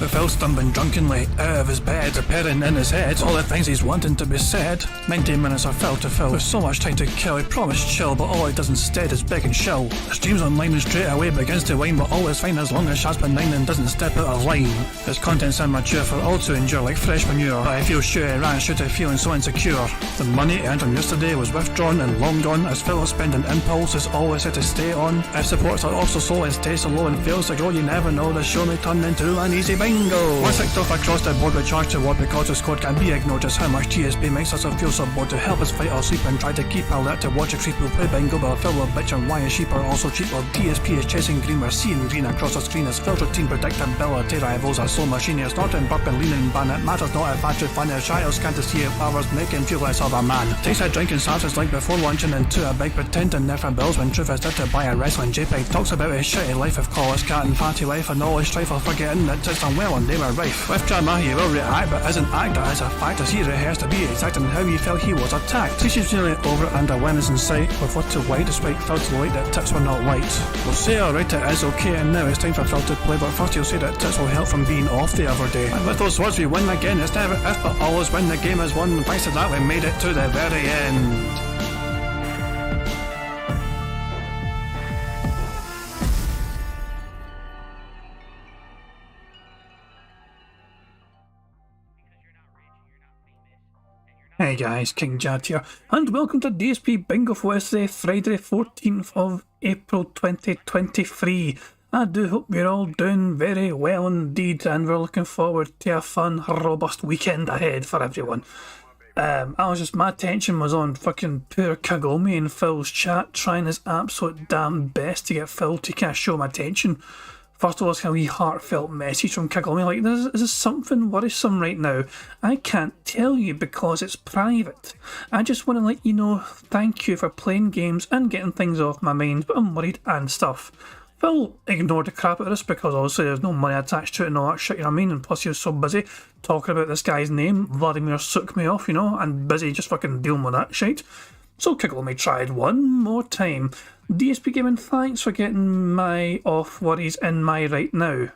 With Phil stumbling drunkenly out of his bed, appearing in his head all the things he's wanting to be said. 90 minutes of Phil to Phil, with so much time to kill. He promised chill, but all he does instead is beg and shill. The stream's online and straight away begins to whine, but all is fine as long as Shaz's benign and doesn't step out of line. His content's immature for all to endure like fresh manure, but I feel sure he ran shoot feeling so insecure. The money earned on yesterday was withdrawn and long gone, as Phil's spending impulse is always set to stay on. If supports are also slow and stays so low and fails to grow, you never know, the show may turn into an easy bingo. Once ticked off across the board with charge to what because his code can be ignored, just how much DSP makes us feel so bored to help us fight or sleep and try to keep alert to watch a creep who play bingo, but Phil will bitch on why his sheep are also cheap, while DSP is chasing green, we're seeing green across the screen as Phil's routine predictability rivals are so machine, snorting, burping, leaning, ban. It matters not if actually fun is child can't see if powers make him feel less of a man. Takes a drink and starts his like before lunching into a big pretending there for bills when truth is there to buy a wrestling JPEG. Talks about his shitty life of college cat and fatty wife and all his strife of forgetting that it's unwell and they were rife. With drama he will react but isn't act as a fact as he rehearsed to be exact in how he felt he was attacked. She's nearly over and awareness in sight with what to white despite Phil to light that tips were not white. We'll say alright it is okay and now it's time for Phil to play, but first he'll say that tips will help from being off the other day. And with those words we win again, it's never if but always when the game is won. Thanks to that we made it to the very end. Hey guys, King Jad here, and welcome to DSP Bingo for Wednesday, Friday 14th of April 2023. I do hope you're all doing very well indeed, and we're looking forward to a fun, robust weekend ahead for everyone. My attention was on fucking poor Kagome in Phil's chat, trying his absolute damn best to get Phil to kind of show him attention. First of all, it's a wee heartfelt message from Kagome, like, this is something worrisome right now. I can't tell you because it's private. I just want to let you know, thank you for playing games and getting things off my mind, but I'm worried and stuff. Phil ignored the crap out of this because obviously there's no money attached to it and all that shit, you know what I mean? And plus he was so busy talking about this guy's name, Vladimir Sukmeyov, you know, and busy just fucking dealing with that shit. So Kagome tried one more time. DSP Gaming, thanks for getting my off worries in my right now.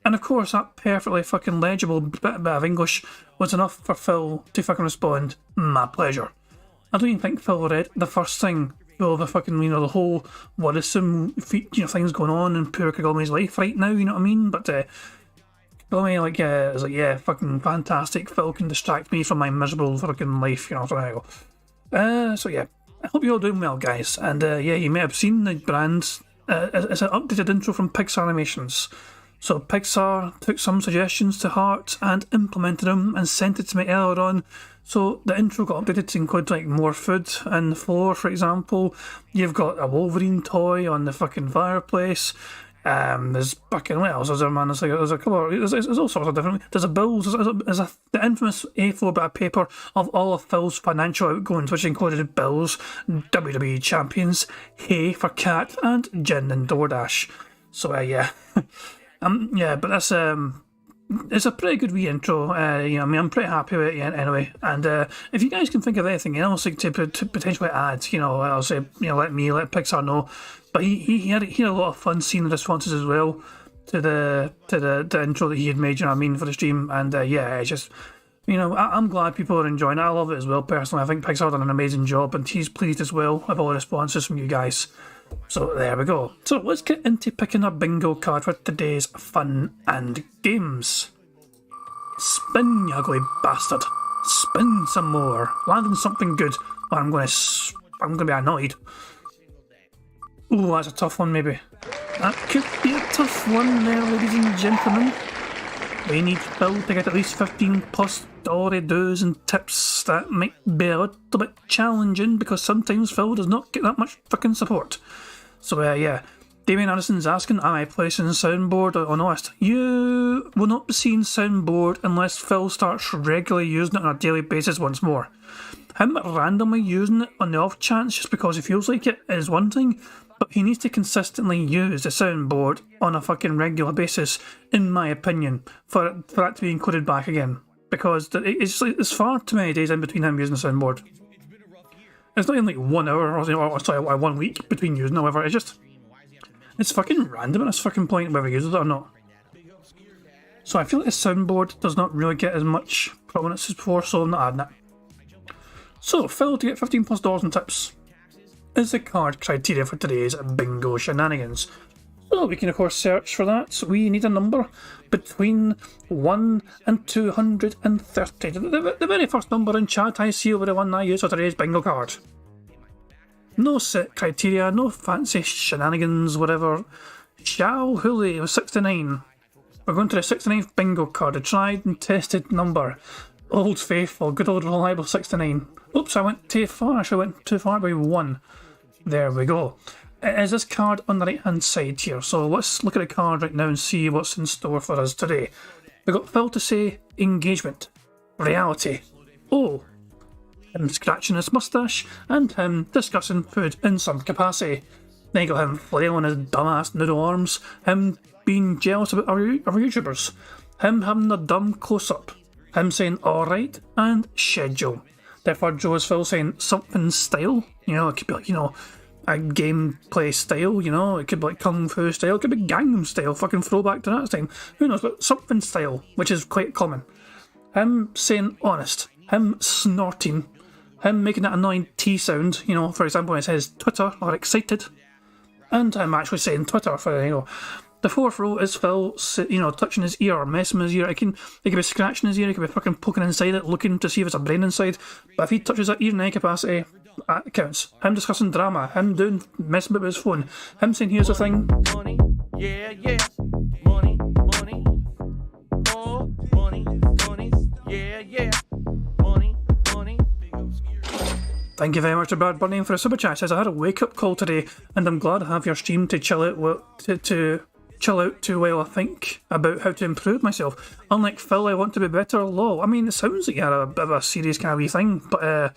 And of course that perfectly fucking legible bit of English was enough for Phil to fucking respond, my pleasure. I don't even think Phil read the first thing. Well, the fucking, you know, the whole worrisome, you know, things going on in poor Kagome's life right now, you know what I mean? But Kagome, like, is like, yeah, fucking fantastic. Phil can distract me from my miserable fucking life, you know, so there you go. So yeah, I hope you're all doing well, guys. And yeah, you may have seen the brand. It's an updated intro from Pixar Animations. So Pixar took some suggestions to heart and implemented them and sent it to me earlier on. So the intro got updated to include like more food on the floor, for example. You've got a Wolverine toy on the fucking fireplace. There's fucking, what else is there, man? There's a couple of, there's all sorts of different, there's a bills, there's the infamous A4 bit of paper of all of Phil's financial outgoings, which included bills, WWE champions, hay for cat, and gin and DoorDash. So yeah. Yeah, but that's it's a pretty good wee intro. You know, I mean, I'm pretty happy with it anyway. And if you guys can think of anything else like, to potentially add, you know, I'll say, you know, let Pixar know. But he had a lot of fun seeing the responses as well to the intro that he had made, you know what I mean, for the stream. And yeah, it's just, you know, I'm glad people are enjoying it. I love it as well personally. I think Pixar done an amazing job, and he's pleased as well with all the responses from you guys. So there we go. So let's get into picking a bingo card for today's fun and games. Spin, you ugly bastard. Spin some more. Landing something good, or I'm gonna be annoyed. Ooh, that's a tough one maybe. That could be a tough one there, ladies and gentlemen. We need Phil to get at least 15 plus story do's and tips. That might be a little bit challenging because sometimes Phil does not get that much fucking support. So yeah, Damien Anderson's asking, am I placing soundboard on Honest? You will not be seeing soundboard unless Phil starts regularly using it on a daily basis once more. Him randomly using it on the off chance just because he feels like it is one thing, but he needs to consistently use the soundboard on a fucking regular basis, in my opinion, for that to be included back again. Because it's far too many days in between him using the soundboard. It's not even like 1 hour or sorry, 1 week between using it, however. It's fucking random at this fucking point whether he uses it or not. So I feel like the soundboard does not really get as much prominence as before, so I'm not adding it. So, Phil to get $15+ in tips is the card criteria for today's bingo shenanigans. So we can of course search for that. So we need a number between 1 and 230. The very first number in chat I see will be the one I use for today's bingo card. No set criteria, no fancy shenanigans, whatever. Shao Huli was 69. We're going to the 69th bingo card, a tried and tested number. Old faithful, good old reliable 69. Oops, I went too far. I went too far by 1. There we go. It is this card on the right hand side here, so let's look at the card right now and see what's in store for us today. We've got Phil to say engagement, reality, oh, him scratching his moustache, and him discussing food in some capacity. Then you got him flailing his dumbass noodle arms, him being jealous about our YouTubers, him having a dumb close up, him saying alright, and schedule. Therefore, Joe is Phil saying something style, you know, it could be like, you know, a gameplay style, you know, it could be like Kung Fu style, it could be Gangnam style, fucking throwback to that time. Who knows, but something style, which is quite common. Him saying honest, him snorting, him making that annoying T sound, you know, for example when it says Twitter or excited, and him actually saying Twitter for, you know. The fourth row is Phil, you know, touching his ear or messing with his ear. It can be scratching his ear, it can be fucking poking inside it, looking to see if there's a brain inside. But if he touches that ear in any capacity, it counts. Him discussing drama, him doing messing with his phone, him saying here's the thing. Money, yeah, yeah. Money, money. Oh, money, money, yeah, yeah. Money, money. Thank you very much to Brad Bunny for a super chat. Says I had a wake up call today, and I'm glad to have your stream to chill out to chill out to while I think about how to improve myself. Unlike Phil, I want to be better. Lol. I mean, it sounds like you had a bit of a serious kind of wee thing, but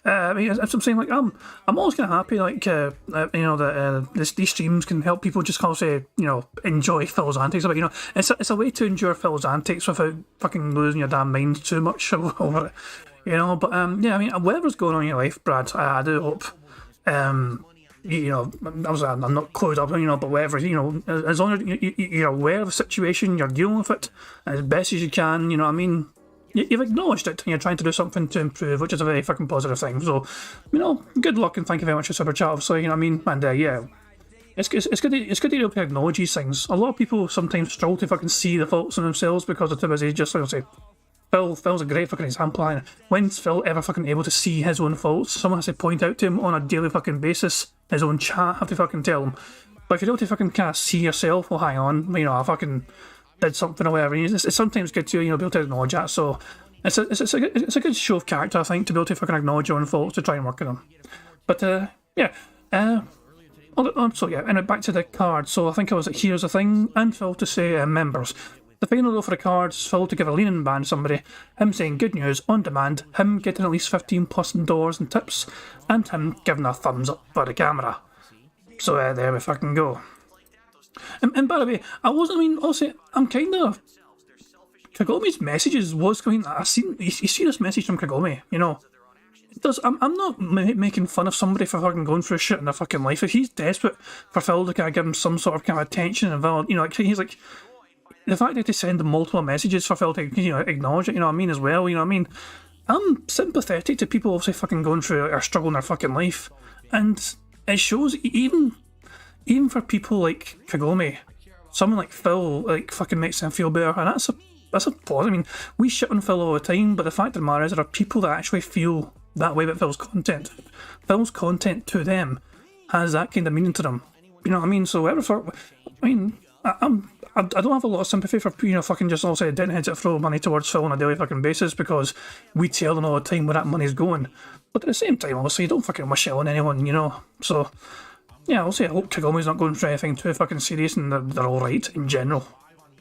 I mean, I'm saying like I'm always kind of happy like you know that these streams can help people just kind of say, you know, enjoy Phil's antics. But you know, it's a way to enjoy Phil's antics without fucking losing your damn mind too much over it. You know, but yeah, I mean, whatever's going on in your life, Brad, I do hope you know, obviously I'm not clued up, you know, but whatever, you know, as long as you're aware of the situation, you're dealing with it as best as you can, you know what I mean, you've acknowledged it and you're trying to do something to improve, which is a very fucking positive thing. So, you know, good luck and thank you very much for super chat, obviously, you know what I mean, and yeah, it's good to be able to acknowledge these things. A lot of people sometimes struggle to fucking see the faults in themselves because they're too busy just like, say, Phil's a great fucking example, and when's Phil ever fucking able to see his own faults? Someone has to point out to him on a daily fucking basis. His own chat have to fucking tell him. But if you're able to fucking kind of see yourself, well, hang on, you know, I fucking did something or whatever. It's sometimes good to, you know, be able to acknowledge that. So it's a good show of character, I think, to be able to fucking acknowledge your own faults to try and work on them. But yeah, so yeah, and back to the card. So I think I was like, here's the thing, and Phil to say members. The final row for the cards, Phil to give a leaning band to somebody, him saying good news on demand, him getting at least $15+ in tips, and him giving a thumbs up for the camera. So there we fucking go. And by the way, I'm kind of... Kagome's messages was going... You see this message from Kagome, you know. I'm not making fun of somebody for fucking going through shit in their fucking life. If he's desperate for Phil to kind of give him some sort of kind of attention and, you know, he's like... The fact that they send multiple messages for Phil to, you know, acknowledge it, you know what I mean, as well, you know what I mean? I'm sympathetic to people obviously fucking going through or struggling in their fucking life. And it shows, even for people like Kagome, someone like Phil, like, fucking makes them feel better. And that's a positive. I mean, we shit on Phil all the time, but the fact of the matter is there are people that actually feel that way about Phil's content. Phil's content to them has that kind of meaning to them. You know what I mean? So I don't have a lot of sympathy for, you know, fucking just all say dickheads that throw money towards Phil on a daily fucking basis because we tell them all the time where that money's going. But at the same time, obviously, you don't fucking wish it on anyone, you know. So, yeah, I'll say I hope Kagome's not going through anything too fucking serious and they're alright in general.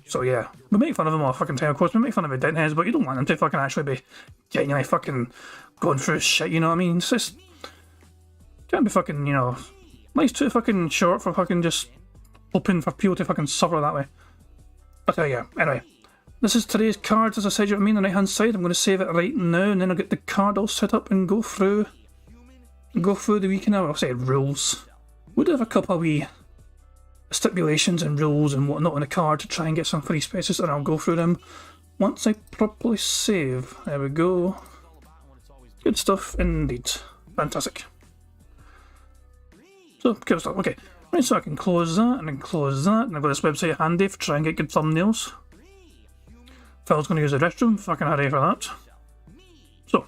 So, yeah, we make fun of them all the fucking time, of course. We make fun of the dickheads, but you don't want them to fucking actually be genuinely fucking going through shit, you know what I mean? It's just, can't be fucking, you know, life's too fucking short for fucking just hoping for people to fucking suffer that way. But yeah, anyway, this is today's cards, as I said, you know what I mean, on the right hand side. I'm going to save it right now and then I'll get the card all set up and go through the weekend. I'll say rules. We'll have a couple of wee stipulations and rules and whatnot on the card to try and get some free spaces, and I'll go through them once I properly save. There we go. Good stuff indeed. Fantastic. So, good stuff. Okay. Right, so I can close that and then close that, and I've got this website handy for trying to get good thumbnails. Phil's going to use the restroom, fucking hurry for that. So,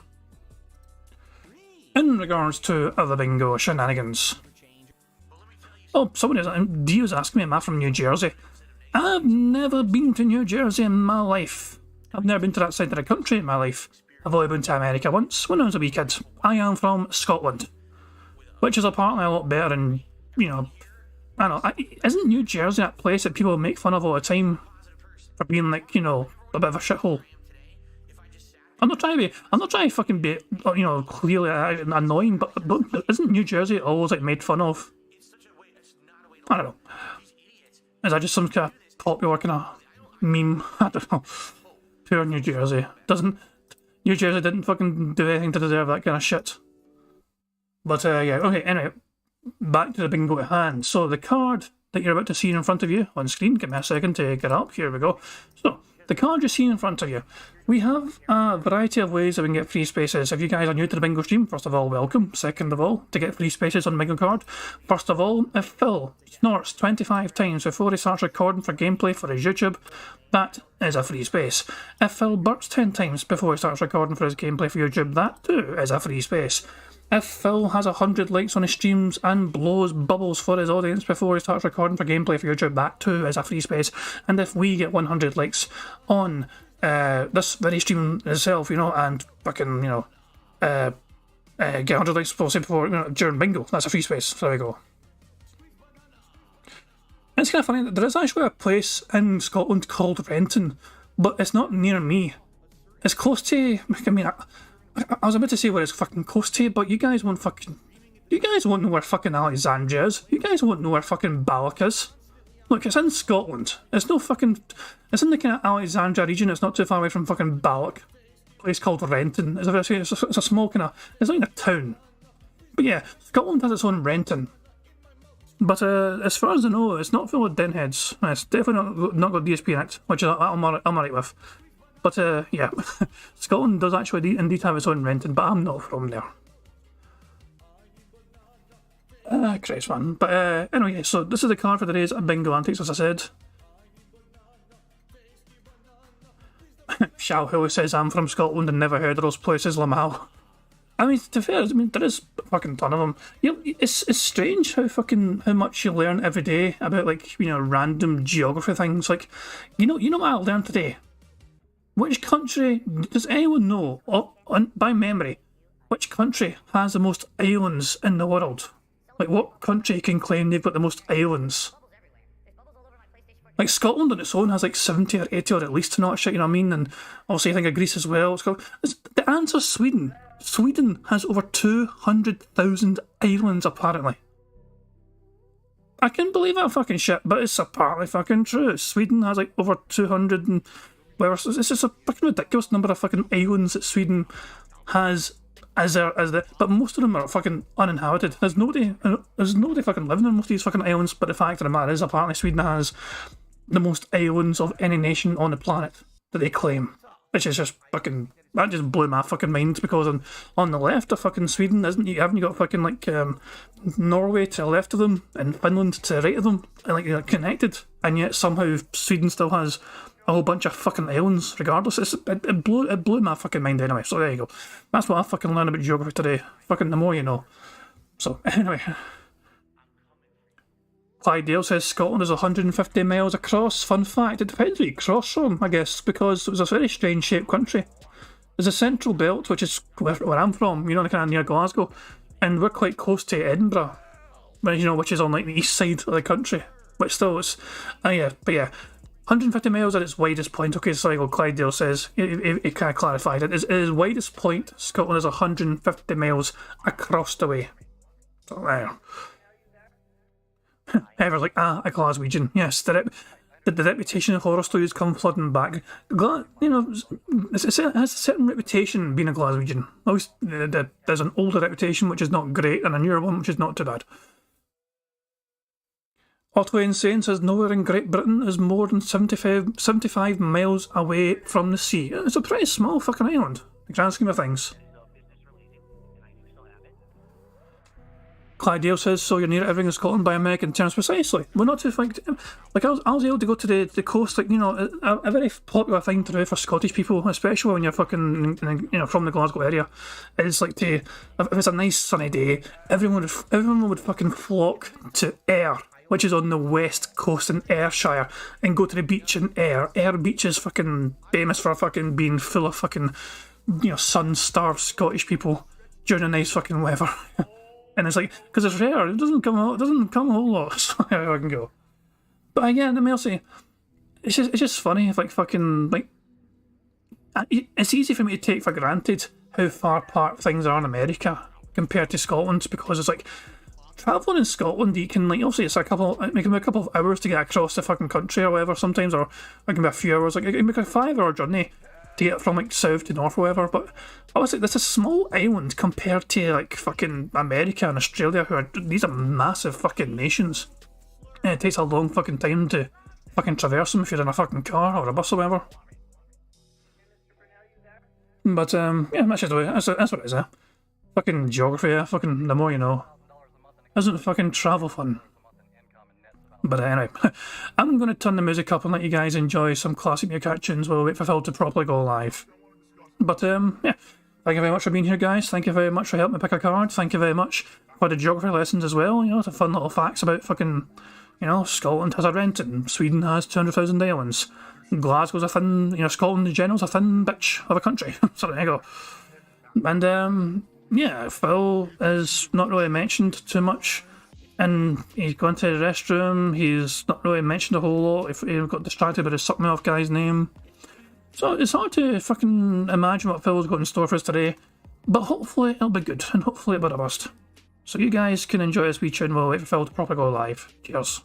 in regards to other bingo shenanigans. Oh, D was asking me, am I from New Jersey? I've never been to New Jersey in my life. I've never been to that side of the country in my life. I've only been to America once, when I was a wee kid. I am from Scotland, which is apparently a lot better than, you know, I don't know, isn't New Jersey that place that people make fun of all the time for being like, you know, a bit of a shithole? I'm not trying to fucking be, you know, clearly annoying, but isn't New Jersey always like made fun of? I don't know. Is that just some kind of popular kind of meme? I don't know. Poor New Jersey. New Jersey didn't fucking do anything to deserve that kind of shit. But yeah, okay, anyway. Back to the bingo at hand. So the card that you're about to see in front of you on screen, give me a second to get up, here we go. So, the card you're seeing in front of you, we have a variety of ways that we can get free spaces. If you guys are new to the bingo stream, first of all, welcome. Second of all, to get free spaces on the bingo card, first of all, if Phil snorts 25 times before he starts recording for gameplay for his YouTube, that is a free space. If Phil burps 10 times before he starts recording for his gameplay for YouTube, that too is a free space. If Phil has 100 likes on his streams and blows bubbles for his audience before he starts recording for gameplay for YouTube, that too is a free space. And if we get 100 likes on this very stream itself, you know, and fucking, you know, get 100 likes before, you know, during bingo, that's a free space. So there we go. It's kind of funny that there is actually a place in Scotland called Renton, but it's not near me. It's close to, I mean, I was about to say where it's fucking close to, but you guys won't know where fucking Alexandria is. You guys won't know where fucking Balloch is. Look, it's in Scotland. It's no fucking, it's in the kind of Alexandria region. It's not too far away from fucking Balloch. A place called Renton. It's a small kind of, it's like a town. But yeah, Scotland has its own Renton. But as far as I know, it's not full of denheads. It's definitely not got DSP in it, which I'm alright with. But yeah, Scotland does actually indeed have its own Renton, but I'm not from there. Christ, man. But anyway, so this is the card for today's bingo antics, as I said. Shao Hu says I'm from Scotland and never heard of those places, Lamal. I mean, to be fair, I mean, there is a fucking ton of them. It's strange how much you learn every day about, like, you know, random geography things. Like, you know what I learned today? Which country, does anyone know, by memory, which country has the most islands in the world? Like, what country can claim they've got the most islands? Like, Scotland on its own has like 70 or 80 or at least, not shit, you know what I mean? And obviously I think of Greece as well. The answer's Sweden. Sweden has over 200,000 islands, apparently. I can't believe that fucking shit, but it's apparently fucking true. Sweden has like over 200 and... Well, it's just a fucking ridiculous number of fucking islands that Sweden has but most of them are fucking uninhabited. There's nobody fucking living on most of these fucking islands, but the fact of the matter is apparently Sweden has the most islands of any nation on the planet that they claim. Which is just fucking, that just blew my fucking mind, because on the left of fucking Sweden, haven't you got fucking like Norway to the left of them and Finland to the right of them, and like they're connected, and yet somehow Sweden still has a whole bunch of fucking islands regardless. It blew my fucking mind anyway, so there you go. That's what I fucking learned about geography today. Fucking the more you know. So anyway, Clyde Dale says Scotland is 150 miles across. Fun fact, it depends where you cross from, I guess, because it was a very strange shaped country. There's a central belt, which is where I'm from, you know, kind of near Glasgow, and we're quite close to Edinburgh, you know, which is on like the east side of the country, which still is, yeah, but yeah, 150 miles at its widest point. Okay, sorry, what Clydesdale says, it kind of clarified it. At its widest point, Scotland is 150 miles across the way. So there. Everyone's like, a Glaswegian. Yes, the reputation of horror stories come flooding back. You know, it has a certain reputation being a Glaswegian. There's an older reputation which is not great, and a newer one which is not too bad. Otto Insane says nowhere in Great Britain is more than 75 miles away from the sea. It's a pretty small fucking island, the grand scheme of things. Clydale says, so you're near everything in Scotland by American terms. Precisely. We're not too like I was able to go to the coast, like, you know, a very popular thing to do for Scottish people, especially when you're fucking, you know, from the Glasgow area, is like to, if it's a nice sunny day, everyone would fucking flock to Ayr, which is on the west coast in Ayrshire, and go to the beach in Ayr. Ayr beach is fucking famous for fucking being full of fucking, you know, sun-starved Scottish people during a nice fucking weather. And it's like, because it's rare, it doesn't come a whole lot, so I can go. But again, I mean, I'll say, it's just funny if, like, fucking, like, it's easy for me to take for granted how far apart things are in America compared to Scotland, because it's like, travelling in Scotland, you can, like, obviously it's it can be a couple of hours to get across the fucking country or whatever sometimes, or it can be a few hours, like, it can be a 5-hour journey to get from, like, south to north or whatever, but obviously that's a small island compared to, like, fucking America and Australia, these are massive fucking nations, and it takes a long fucking time to fucking traverse them if you're in a fucking car or a bus or whatever. But, yeah, that's just the way, that's what it is, eh? Fucking geography, fucking the more you know. Isn't fucking travel fun? But anyway, I'm going to turn the music up and let you guys enjoy some classic music tunes while we wait for Phil to properly go live. But yeah, thank you very much for being here, guys. Thank you very much for helping me pick a card. Thank you very much for the geography lessons as well. You know, it's a fun little facts about fucking, you know, Scotland has a rent and Sweden has 200,000 islands. Glasgow's a thin, you know, Scotland in general's a thin bitch of a country. So there you go. And yeah, Phil is not really mentioned too much. And he's gone to the restroom, he's not really mentioned a whole lot, if he got distracted by the suck me off guy's name. So it's hard to fucking imagine what Phil's got in store for us today, but hopefully it'll be good, and hopefully it'll be a bust. So you guys can enjoy this wee tune while we wait for Phil to properly go live. Cheers.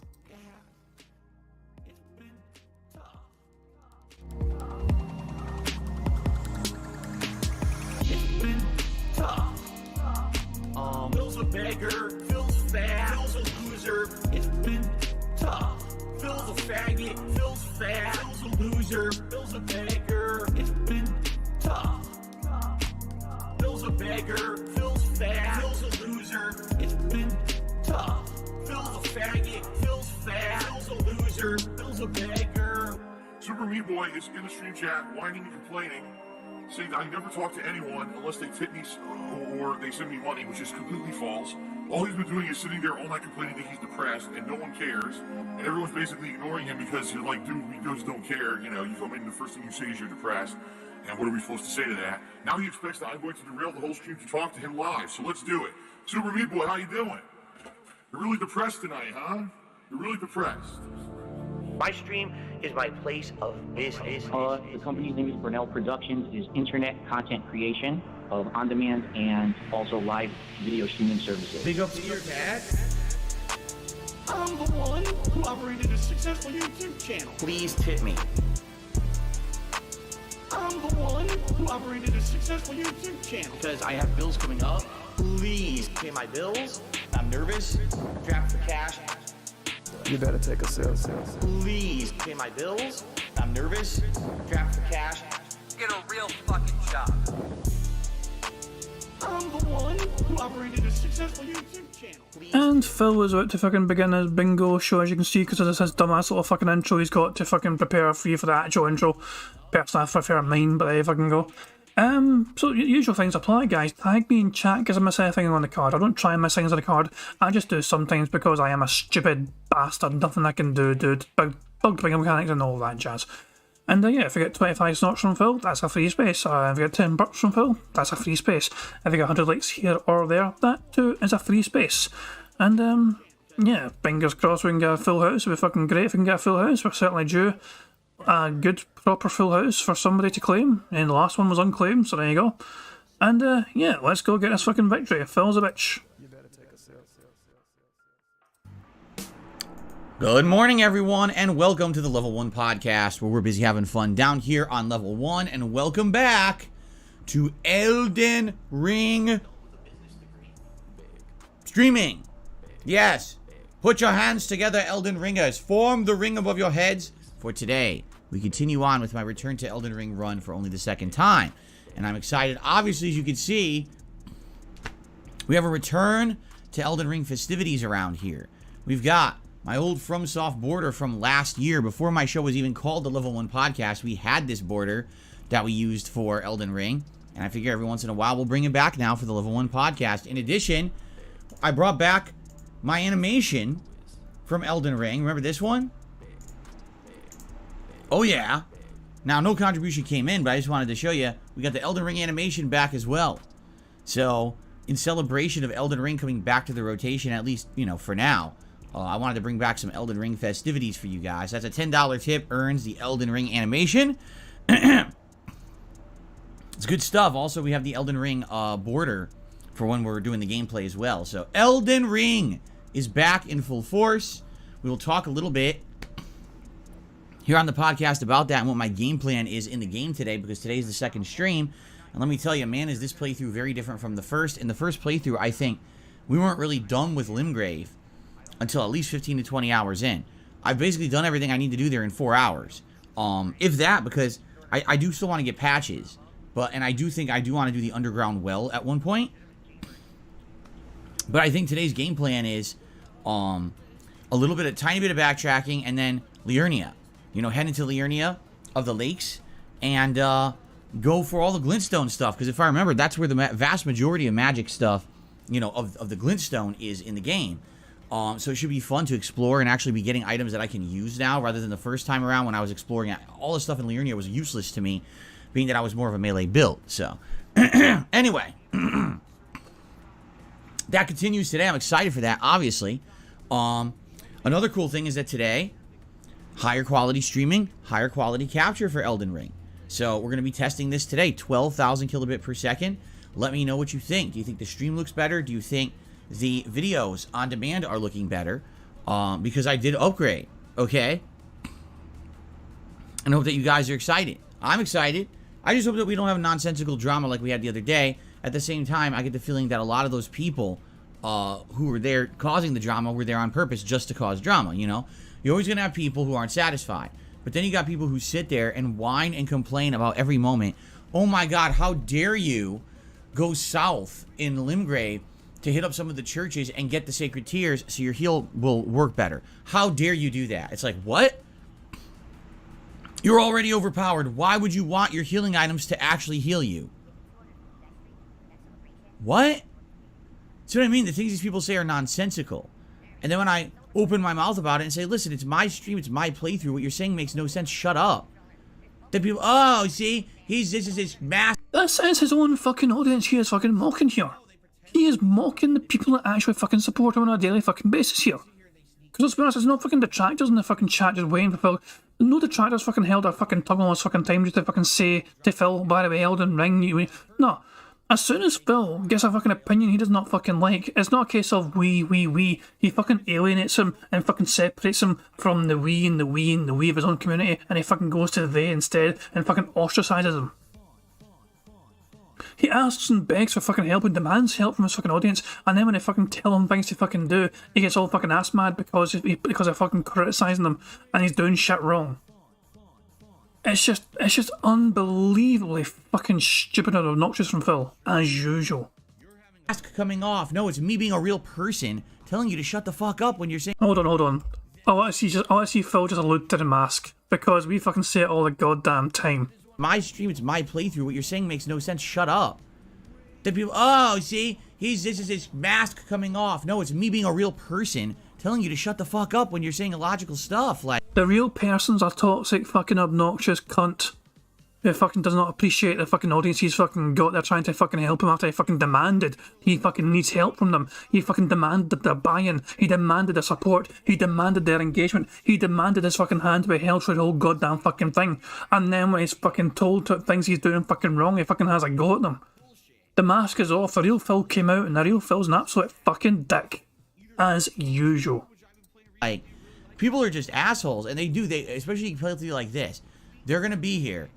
Phil's a beggar, Phil's fat, Phil's a loser, it's been tough. Phil's a faggot, Phil's fat, Phil's a loser, Phil's a beggar, it's been tough. Phil's a beggar, Phil's fat, Phil's a loser, it's been tough. Phil's a faggot, Phil's fat, Phil's a loser, Phil's a beggar. Super Meat Boy is in the stream chat whining and complaining, saying I never talk to anyone unless they tip me or they send me money, which is completely false. All he's been doing is sitting there all night complaining that he's depressed and no one cares. And everyone's basically ignoring him because you're like, dude, we just don't care. You know, you come in, the first thing you say is you're depressed. And what are we supposed to say to that? Now he expects that I'm going to derail the whole stream to talk to him live. So let's do it. Super Meat Boy, how you doing? You're really depressed tonight, huh? You're really depressed. My stream is my place of business. The company's name is Brunel Productions. It is internet content creation of on-demand and also live video streaming services. Big up to your dad. I'm the one who operated a successful YouTube channel. Please tip me. I'm the one who operated a successful YouTube channel. Because I have bills coming up. Please pay my bills. I'm nervous. Draft for cash. You better take a sale. Please pay my bills. I'm nervous. Draft for cash. Get a real fucking job. I'm the one who operated a successful YouTube channel. And Phil was about to fucking begin his bingo show, as you can see, because of his dumbass little fucking intro he's got to fucking prepare for you for the actual intro. Personally, I prefer mine, but there you fucking go. So usual things apply, guys. Tag me in chat because I miss anything on the card. I don't try and miss things on the card. I just do sometimes because I am a stupid bastard. Nothing I can do, dude. Bugged bingo mechanics and all that jazz. And yeah, if you get 25 snorts from Phil, that's a free space. If you get 10 burps from Phil, that's a free space. If you get 100 likes here or there, that too is a free space. And yeah, fingers crossed we can get a full house. It would be fucking great if we can get a full house. We're certainly due a good, proper full house for somebody to claim. And the last one was unclaimed, so there you go. And yeah, let's go get this fucking victory. Phil's a bitch. Good morning, everyone, and welcome to the Level 1 podcast, where we're busy having fun down here on Level 1, and welcome back to Elden Ring streaming. Yes, Put your hands together, Elden Ringers. Form the ring above your heads. For today, we continue on with my return to Elden Ring run for only the second time. And I'm excited. Obviously, as you can see, we have a return to Elden Ring festivities around here. We've got my old FromSoft border from last year. Before my show was even called the Level 1 Podcast, we had this border that we used for Elden Ring. And I figure every once in a while we'll bring it back now for the Level 1 Podcast. In addition, I brought back my animation from Elden Ring. Remember this one? Oh, yeah. Now, no contribution came in, but I just wanted to show you. We got the Elden Ring animation back as well. So, in celebration of Elden Ring coming back to the rotation, at least, you know, for now, I wanted to bring back some Elden Ring festivities for you guys. That's a $10 tip, earns the Elden Ring animation. It's good stuff. Also, we have the Elden Ring border for when we're doing the gameplay as well. So, Elden Ring is back in full force. We will talk a little bit here on the podcast about that and what my game plan is in the game today, because today's the second stream. And let me tell you, man, is this playthrough very different from the first. In the first playthrough, I think we weren't really done with Limgrave until at least 15 to 20 hours in. I've basically done everything I need to do there in 4 hours. If that, because I do still want to get patches. And I do think I do want to do the underground well at one point. But I think today's game plan is a tiny bit of backtracking, and then Liurnia. You know, head into Liurnia of the lakes and go for all the glintstone stuff. Because if I remember, that's where the vast majority of magic stuff, you know, of the glintstone is in the game. So it should be fun to explore and actually be getting items that I can use now, rather than the first time around when I was exploring. All the stuff in Liurnia was useless to me, being that I was more of a melee build. So, anyway, that continues today. I'm excited for that, obviously. Another cool thing is that today, higher quality streaming, higher quality capture for Elden Ring. So we're going to be testing this today, 12,000 kilobit per second. Let me know what you think. Do you think the stream looks better? Do you think the videos on demand are looking better? Because I did upgrade, okay? And I hope that you guys are excited. I'm excited. I just hope that we don't have nonsensical drama like we had the other day. At the same time, I get the feeling that a lot of those people who were there causing the drama were there on purpose just to cause drama, you know? You're always going to have people who aren't satisfied. But then you got people who sit there and whine and complain about every moment. Oh my God, how dare you go south in Limgrave to hit up some of the churches and get the sacred tears so your heal will work better. How dare you do that? It's like, what? You're already overpowered. Why would you want your healing items to actually heal you? What? See what I mean? The things these people say are nonsensical. And then when I open my mouth about it and say, listen, it's my stream, it's my playthrough, what you're saying makes no sense, shut up. Then people, oh, see, this is his mass. This is his own fucking audience he is fucking mocking here. He is mocking the people that actually fucking support him on a daily fucking basis here. Because let's be honest, there's no fucking detractors in the fucking chat just waiting for Phil. No detractors fucking held their fucking tongue all this fucking time just to fucking say to Phil, by the way, Elden Ring, no. As soon as Phil gets a fucking opinion he does not fucking like, it's not a case of we. He fucking alienates him and fucking separates him from the we and the we and the we of his own community, and he fucking goes to they instead and fucking ostracizes him. He asks and begs for fucking help and demands help from his fucking audience, and then when they fucking tell him things to fucking do, he gets all fucking ass mad because they're fucking criticising him and he's doing shit wrong. It's just unbelievably fucking stupid and obnoxious from Phil, as usual. Mask coming off. No, it's me being a real person telling you to shut the fuck up when you're saying. Hold on. I want to see Phil just allude to the mask, because we fucking say it all the goddamn time. My stream, it's my playthrough. What you're saying makes no sense. Shut up. Then people, oh, see, this is his mask coming off. No, it's me being a real person telling you to shut the fuck up when you're saying illogical stuff. Like, the real person's a toxic fucking obnoxious cunt who fucking does not appreciate the fucking audience he's fucking got there trying to fucking help him after he fucking demanded he fucking needs help from them. He fucking demanded their buy-in. He demanded their support. He demanded their engagement. He demanded his fucking hand to be held through the whole goddamn fucking thing. And then when he's fucking told to things he's doing fucking wrong, he fucking has a go at them. The mask is off. The real Phil came out, and the real Phil's an absolute fucking dick. As usual. Like, people are just assholes, and they especially playthrough like this, they're gonna be here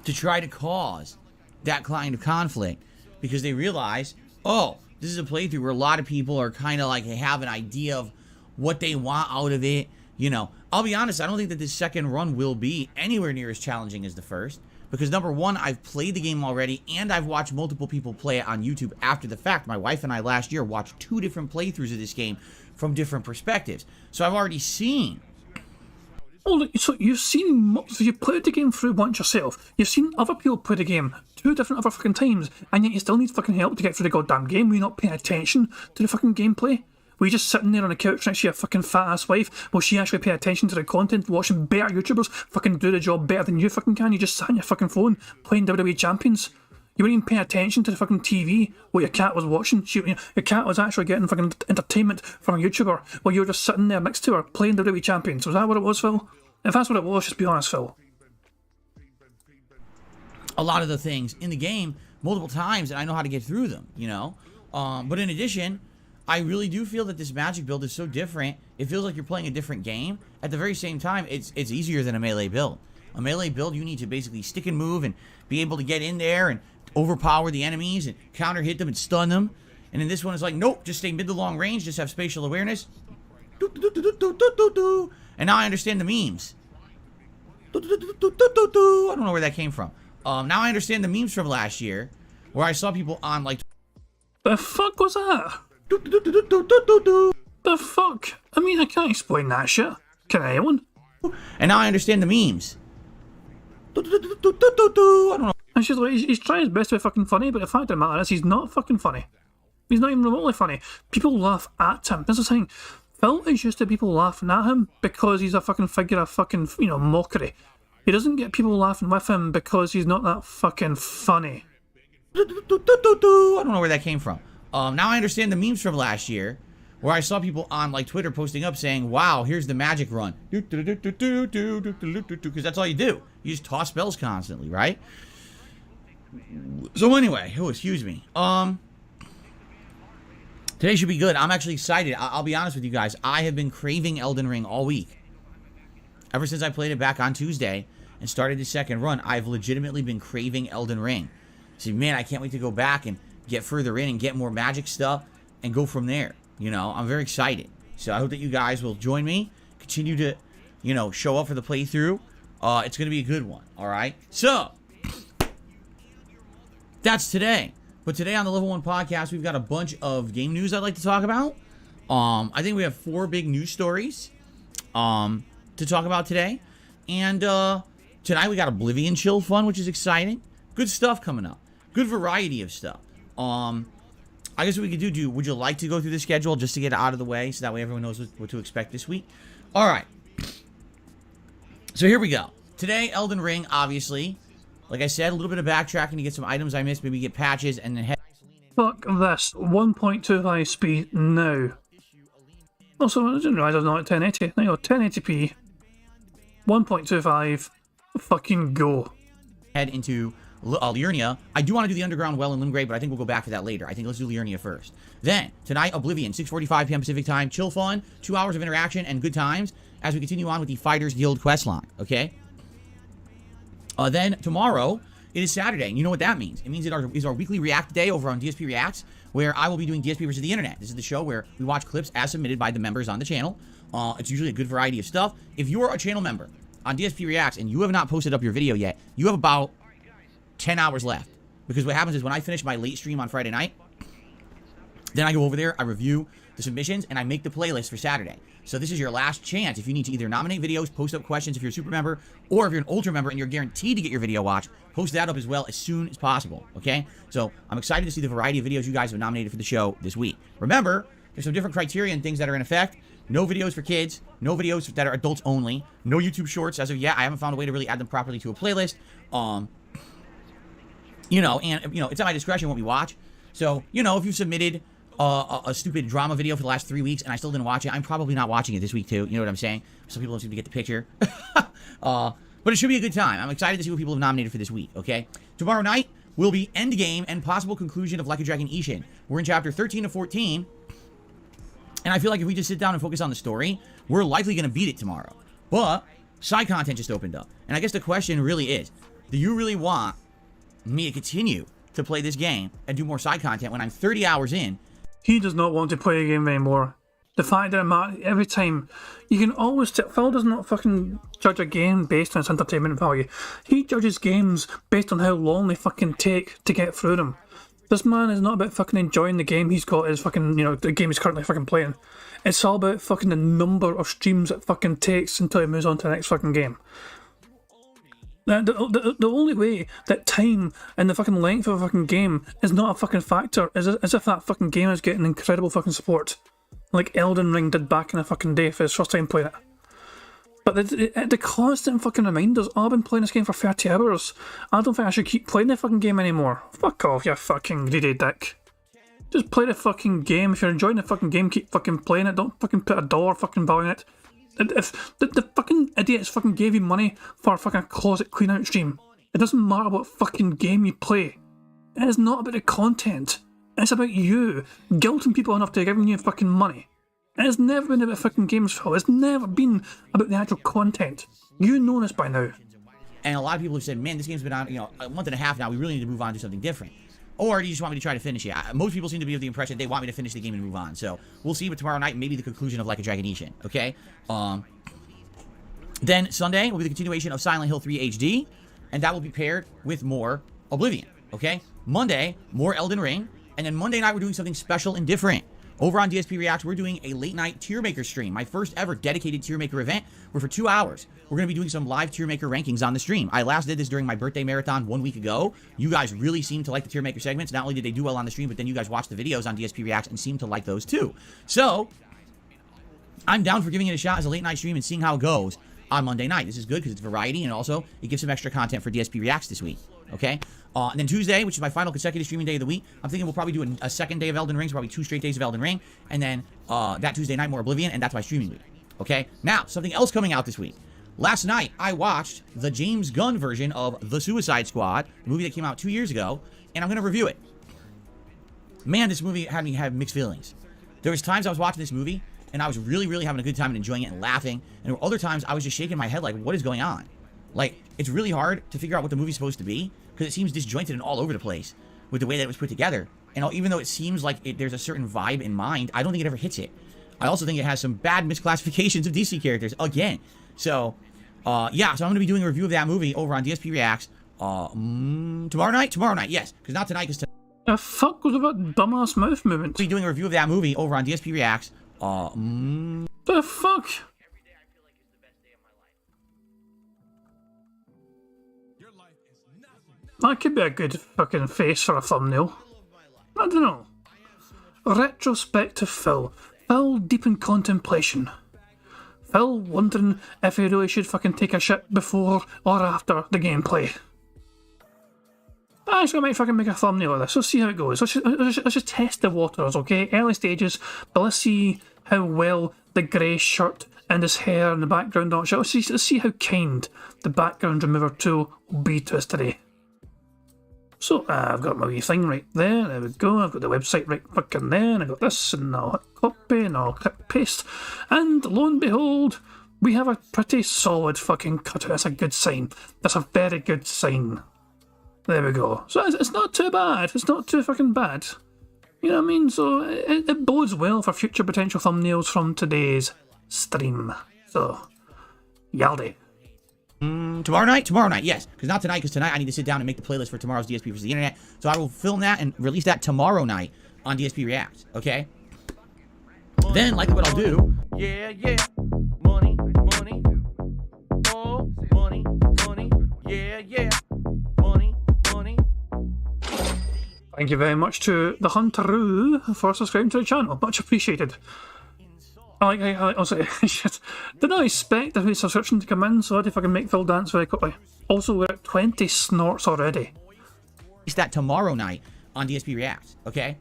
to try to cause that kind of conflict because they realize, oh, this is a playthrough where a lot of people are kind of like have an idea of what they want out of it. You know, I'll be honest, I don't think that this second run will be anywhere near as challenging as the first. Because number one, I've played the game already, and I've watched multiple people play it on YouTube after the fact. My wife and I last year watched 2 different playthroughs of this game from different perspectives. So I've already seen. Oh, so you've so you played the game through once yourself. You've seen other people play the game 2 different other fucking times, and yet you still need fucking help to get through the goddamn game. Were you not paying attention to the fucking gameplay? Were you just sitting there on the couch next to your fucking fat ass wife while she actually pay attention to the content, watching better YouTubers fucking do the job better than you fucking can? You just sat on your fucking phone playing WWE Champions. You weren't even paying attention to the fucking TV what your cat was watching. Your cat was actually getting fucking entertainment from a YouTuber while you were just sitting there next to her playing WWE Champions. Was that what it was, Phil? If that's what it was, just be honest, Phil. A lot of the things in the game multiple times, and I know how to get through them, you know? But in addition, I really do feel that this magic build is so different. It feels like you're playing a different game. At the very same time, it's easier than a melee build. A melee build, you need to basically stick and move and be able to get in there and overpower the enemies and counter hit them and stun them. And in this one, it's like, nope, just stay mid to long range, just have spatial awareness. And now I understand the memes. I don't know where that came from. Now I understand the memes from last year, where I saw people on like... The fuck was that? The fuck? I mean, I can't explain that shit. Can anyone? And now I understand the memes. I don't know. And she's like, he's trying his best to be fucking funny, but the fact of the matter is, he's not fucking funny. He's not even remotely funny. People laugh at him. That's the thing. Phil is used to people laughing at him because he's a fucking figure of fucking, you know, mockery. He doesn't get people laughing with him because he's not that fucking funny. I don't know where that came from. Now I understand the memes from last year, where I saw people on like Twitter posting up saying, wow, here's the magic run. Because that's all you do. You just toss spells constantly, right? So anyway, oh, excuse me. Today should be good. I'm actually excited. I'll be honest with you guys. I have been craving Elden Ring all week. Ever since I played it back on Tuesday and started the second run, I've legitimately been craving Elden Ring. See, man, I can't wait to go back and get further in and get more magic stuff and go from there. You know, I'm very excited. So I hope that you guys will join me. Continue to, you know, show up for the playthrough. It's going to be a good one. All right. So that's today. But today on the Level 1 podcast, we've got a bunch of game news I'd like to talk about. I think we have 4 big news stories to talk about today. And tonight we got Oblivion Chill Fun, which is exciting. Good stuff coming up. Good variety of stuff. I guess what we could do, would you like to go through the schedule just to get it out of the way so that way everyone knows what to expect this week? All right. So here we go. Today, Elden Ring, obviously. Like I said, a little bit of backtracking to get some items I missed, maybe get patches, and then head... Fuck this. 1.25 speed now. Also, I didn't realise I was not at 1080. There you go, 1080p. 1.25. Fucking go. Head into Liurnia. I do want to do the underground well in Limgrave, but I think we'll go back to that later. I think let's do Liurnia first. Then, tonight, Oblivion, 6:45 p.m. Pacific time. Chill fun, 2 hours of interaction and good times as we continue on with the Fighters Guild questline, okay? Then, tomorrow, it is Saturday, and you know what that means. It means it is our weekly React day over on DSP Reacts, where I will be doing DSP versus the Internet. This is the show where we watch clips as submitted by the members on the channel. It's usually a good variety of stuff. If you're a channel member on DSP Reacts and you have not posted up your video yet, you have about 10 hours left. Because what happens is when I finish my late stream on Friday night, then I go over there, I review the submissions, and I make the playlist for Saturday. So this is your last chance if you need to either nominate videos, post up questions if you're a super member, or if you're an ultra member and you're guaranteed to get your video watched, post that up as well as soon as possible, okay? So I'm excited to see the variety of videos you guys have nominated for the show this week. Remember, there's some different criteria and things that are in effect. No videos for kids, no videos that are adults only, no YouTube shorts as of yet. I haven't found a way to really add them properly to a playlist. You know, and, you know, it's at my discretion what we watch. So, you know, if you've submitted a stupid drama video for the last 3 weeks and I still didn't watch it, I'm probably not watching it this week too. You know what I'm saying? Some people don't seem to get the picture. But it should be a good time. I'm excited to see what people have nominated for this week, okay? Tomorrow night will be Endgame and possible conclusion of Like a Dragon Ishin. We're in chapter 13 to 14. And I feel like if we just sit down and focus on the story, we're likely going to beat it tomorrow. But side content just opened up. And I guess the question really is, do you really want me to continue to play this game and do more side content when I'm 30 hours in He does not want to play a game anymore. The fact that every time, you can always tell, Phil does not fucking judge a game based on its entertainment value. He judges games based on how long they fucking take to get through them. This man is not about fucking enjoying the game he's got, his fucking, you know, the game he's currently fucking playing. It's all about fucking the number of streams it fucking takes until he moves on to the next fucking game. The only way that time and the fucking length of a fucking game is not a fucking factor is if that fucking game is getting incredible fucking support. Like Elden Ring did back in the fucking day for his first time playing it. But the constant fucking reminders, oh, I've been playing this game for 30 hours. I don't think I should keep playing the fucking game anymore. Fuck off, you fucking greedy dick. Just play the fucking game. If you're enjoying the fucking game, keep fucking playing it. Don't fucking put $1 fucking value in it. If the fucking idiots fucking gave you money for a fucking closet clean out stream, it doesn't matter what fucking game you play. It is not about the content. It's about you guilting people enough to giving you fucking money. It has never been about fucking games, Phil. It's never been about the actual content. You know this by now. And a lot of people have said, man, this game's been on, you know, a month and a half now. We really need to move on to something different. Or do you just want me to try to finish it? Most people seem to be of the impression they want me to finish the game and move on. So we'll see. But tomorrow night, maybe the conclusion of Like a Dragon Ishin. Okay. Then Sunday will be the continuation of Silent Hill 3 HD, and that will be paired with more Oblivion. Okay. Monday, more Elden Ring, and then Monday night we're doing something special and different. Over on DSP Reacts, we're doing a late night tier maker stream. My first ever dedicated tier maker event. We're for 2 hours. We're going to be doing some live tier maker rankings on the stream. I last did this during my birthday marathon 1 week ago. You guys really seemed to like the tier maker segments. Not only did they do well on the stream, but then you guys watched the videos on DSP Reacts and seemed to like those too. So, I'm down for giving it a shot as a late night stream and seeing how it goes on Monday night. This is good because it's variety and also it gives some extra content for DSP Reacts this week. Okay? And then Tuesday, which is my final consecutive streaming day of the week, I'm thinking we'll probably do a second day of Elden Ring, so probably 2 straight days of Elden Ring, and then that Tuesday night more Oblivion, and that's my streaming week. Okay? Now, something else coming out this week. Last night, I watched the James Gunn version of The Suicide Squad, the movie that came out 2 years ago, and I'm going to review it. Man, this movie had me have mixed feelings. There was times I was watching this movie, and I was really, really having a good time and enjoying it and laughing, and there were other times I was just shaking my head like, what is going on? Like, it's really hard to figure out what the movie's supposed to be, because it seems disjointed and all over the place with the way that it was put together. And even though it seems like there's a certain vibe in mind, I don't think it ever hits it. I also think it has some bad misclassifications of DC characters, again. So, yeah, so I'm going to be doing a review of that movie over on DSP Reacts tomorrow night? Tomorrow night, yes, because not tonight, because The fuck was that dumbass mouth movement? I'll be doing a review of that movie over on DSP Reacts. The fuck? That could be a good fucking face for a thumbnail. I don't know. Retrospective Phil. Phil deep in contemplation. Phil wondering if he really should fucking take a shit before or after the gameplay. I might fucking make a thumbnail of this. Let's see how it goes. Let's just test the waters, okay? Early stages, but let's see how well the grey shirt and his hair in the background are. Let's see how kind the background remover tool will be to us today. So, I've got my wee thing right there. There we go. I've got the website right fucking there. And I've got this, and I'll hit copy, and I'll hit paste. And lo and behold, we have a pretty solid fucking cutout. That's a good sign. That's a very good sign. There we go. So it's not too bad. It's not too fucking bad. You know what I mean? So it bodes well for future potential thumbnails from today's stream. So, Yaldi. Tomorrow night, yes. Because not tonight, because tonight I need to sit down and make the playlist for tomorrow's DSP versus the Internet. So I will film that and release that tomorrow night on DSP Reacts, okay? Then, likely what I'll do... Yeah, yeah. Money, money. Oh, money, money. Yeah, yeah. Money, money. Thank you very much to the Hunteroo for subscribing to the channel. Much appreciated. I also, shit. Didn't I expect the subscription to come in, so I had to fucking make Phil dance very quickly. Also, we're at 20 snorts already. Release that tomorrow night on DSP Reacts, okay?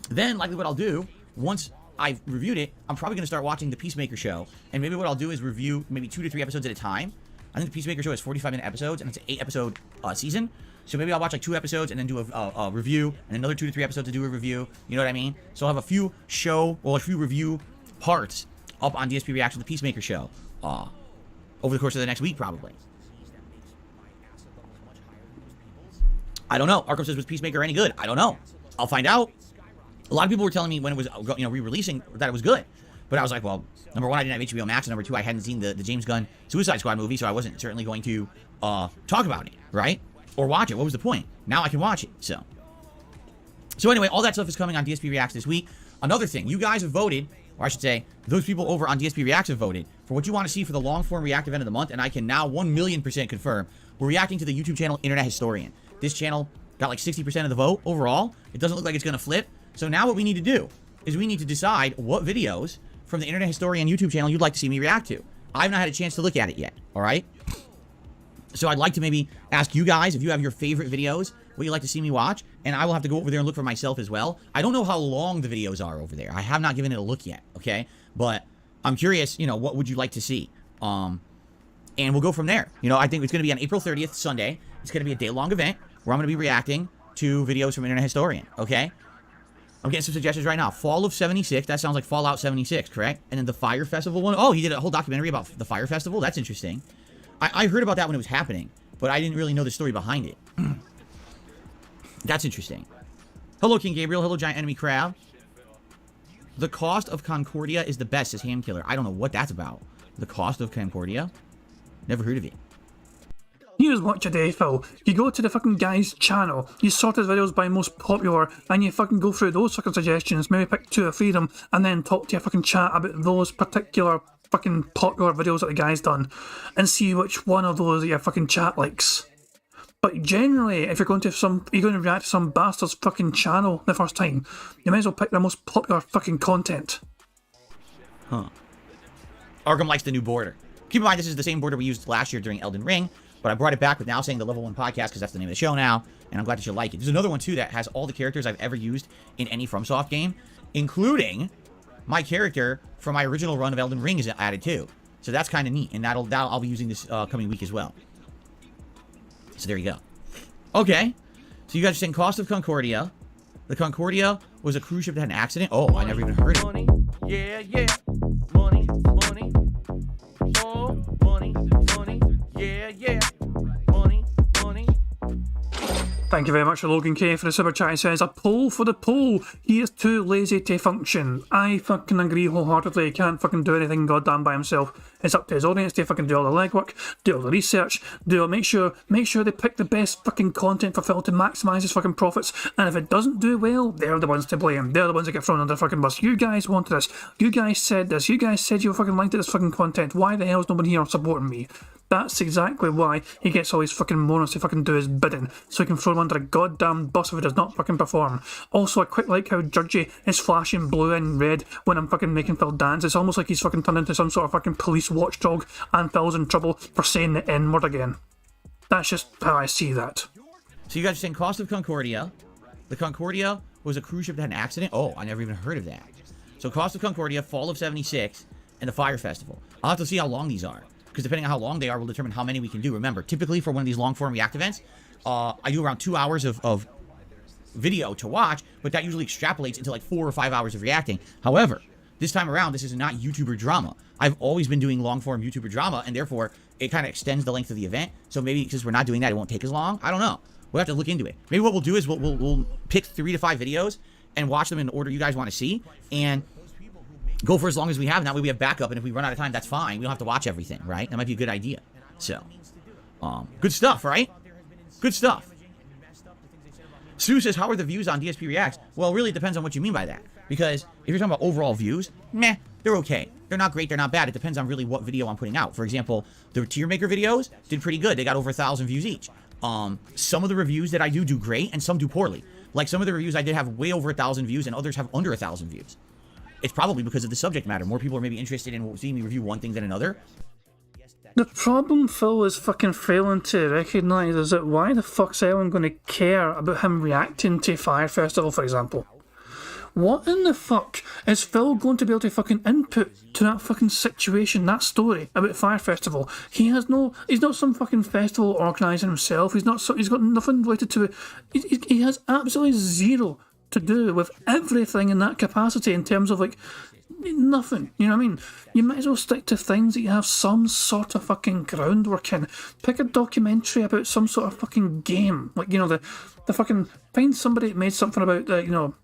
Then, likely what I'll do, once I've reviewed it, I'm probably going to start watching the Peacemaker show. And maybe what I'll do is review maybe 2 to 3 episodes at a time. I think the Peacemaker show is 45-minute episodes, and it's an 8-episode season. So maybe I'll watch like 2 episodes and then do a review, and another 2 to 3 episodes to do a review. You know what I mean? So I'll have a few review parts up on DSP Reacts with the Peacemaker show over the course of the next week, probably. I don't know. Arkham says, was Peacemaker any good? I don't know. I'll find out. A lot of people were telling me when it was, re-releasing that it was good. But I was like, well, number one, I didn't have HBO Max, and number two, I hadn't seen the James Gunn Suicide Squad movie, so I wasn't certainly going to talk about it, right? Or watch it. What was the point? Now I can watch it, so. So anyway, all that stuff is coming on DSP Reacts this week. Another thing, you guys have voted, or I should say, those people over on DSP Reacts have voted for what you want to see for the long-form React event of the month, and I can now 1,000,000% confirm we're reacting to the YouTube channel Internet Historian. This channel got like 60% of the vote overall. It doesn't look like it's going to flip. So now what we need to do is we need to decide what videos from the Internet Historian YouTube channel you'd like to see me react to. I've not had a chance to look at it yet, all right? So I'd like to maybe ask you guys if you have your favorite videos, what you'd like to see me watch, and I will have to go over there and look for myself as well. I don't know how long the videos are over there. I have not given it a look yet, okay? But I'm curious, what would you like to see? And we'll go from there. I think it's going to be on April 30th, Sunday. It's going to be a day-long event where I'm going to be reacting to videos from Internet Historian, okay? I'm getting some suggestions right now. Fall of 76. That sounds like Fallout 76, correct? And then the Fire Festival one. Oh, he did a whole documentary about the Fire Festival. That's interesting. I heard about that when it was happening, but I didn't really know the story behind it. That's interesting. Hello, King Gabriel. Hello, Giant Enemy Crab. The Cost of Concordia is the best, says Ham Killer. I don't know what that's about. The Cost of Concordia? Never heard of it. Here's what you do, Phil. You go to the fucking guy's channel, you sort his videos by most popular, and you fucking go through those fucking suggestions, maybe pick 2 or 3 of them, and then talk to your fucking chat about those particular fucking popular videos that the guy's done, and see which one of those your fucking chat likes. But generally, if you're going to react to some bastard's fucking channel the first time, you might as well pick the most popular fucking content. Huh. Arkham likes the new border. Keep in mind, this is the same border we used last year during Elden Ring, but I brought it back with now saying the Level 1 podcast because that's the name of the show now, and I'm glad that you like it. There's another one, too, that has all the characters I've ever used in any FromSoft game, including my character from my original run of Elden Ring is added, too. So that's kind of neat, and that'll I'll be using this coming week as well. So there you go. Okay. So you guys are saying Cost of Concordia. The Concordia was a cruise ship that had an accident? Oh, I never even heard of it. Yeah, yeah. Money, money. Oh, money, money. Yeah, yeah. Money, money. Thank you very much for Logan K for the super chat. He says, a poll for the poll. He is too lazy to function. I fucking agree wholeheartedly. He can't fucking do anything goddamn by himself. It's up to his audience to fucking do all the legwork, do all the research, make sure they pick the best fucking content for Phil to maximise his fucking profits. And if it doesn't do well, they're the ones to blame. They're the ones that get thrown under the fucking bus. You guys wanted this. You guys said this. You guys said you fucking liked this fucking content. Why the hell is no one here supporting me? That's exactly why he gets all these fucking morons to fucking do his bidding, so he can throw him under a goddamn bus if he does not fucking perform. Also, I quite like how Judgy is flashing blue and red when I'm fucking making Phil dance. It's almost like he's fucking turned into some sort of fucking police watchdog and Phil's in trouble for saying the N-word again. That's just how I see that. So you guys are saying Cost of Concordia. The Concordia was a cruise ship that had an accident? Oh, I never even heard of that. So Cost of Concordia, Fall of 76, and the Fire Festival. I'll have to see how long these are, because depending on how long they are will determine how many we can do. Remember, typically for one of these long-form React events, I do around 2 hours of video to watch, but that usually extrapolates into like 4 or 5 hours of reacting. However, this time around, this is not YouTuber drama. I've always been doing long-form YouTuber drama, and therefore, it kind of extends the length of the event. So maybe because we're not doing that, it won't take as long. I don't know. We'll have to look into it. Maybe what we'll do is we'll pick 3 to 5 videos and watch them in the order you guys want to see, and go for as long as we have, and that way we have backup, and if we run out of time, that's fine. We don't have to watch everything, right? That might be a good idea. So, good stuff, right? Good stuff. Sue says, how are the views on DSP Reacts? Well, really, it depends on what you mean by that. Because if you're talking about overall views, meh, they're okay. They're not great, they're not bad. It depends on really what video I'm putting out. For example, the tier maker videos did pretty good. They got over 1,000 views each. Some of the reviews that I do great, and some do poorly. Like some of the reviews I did have way over 1,000 views, and others have under 1,000 views. It's probably because of the subject matter. More people are maybe interested in seeing me review one thing than another. The problem Phil is fucking failing to recognise is that why the fuck's anyone going to care about him reacting to Fire Festival, for example? What in the fuck is Phil going to be able to fucking input to that fucking situation, that story about Fire Festival? He's not some fucking festival organiser himself. He's got nothing related to it. He has absolutely zero to do with everything in that capacity in terms of like nothing, you know what I mean? You might as well stick to things that you have some sort of fucking groundwork in. Pick a documentary about some sort of fucking game, like, you know, the fucking, find somebody that made something about the, you know,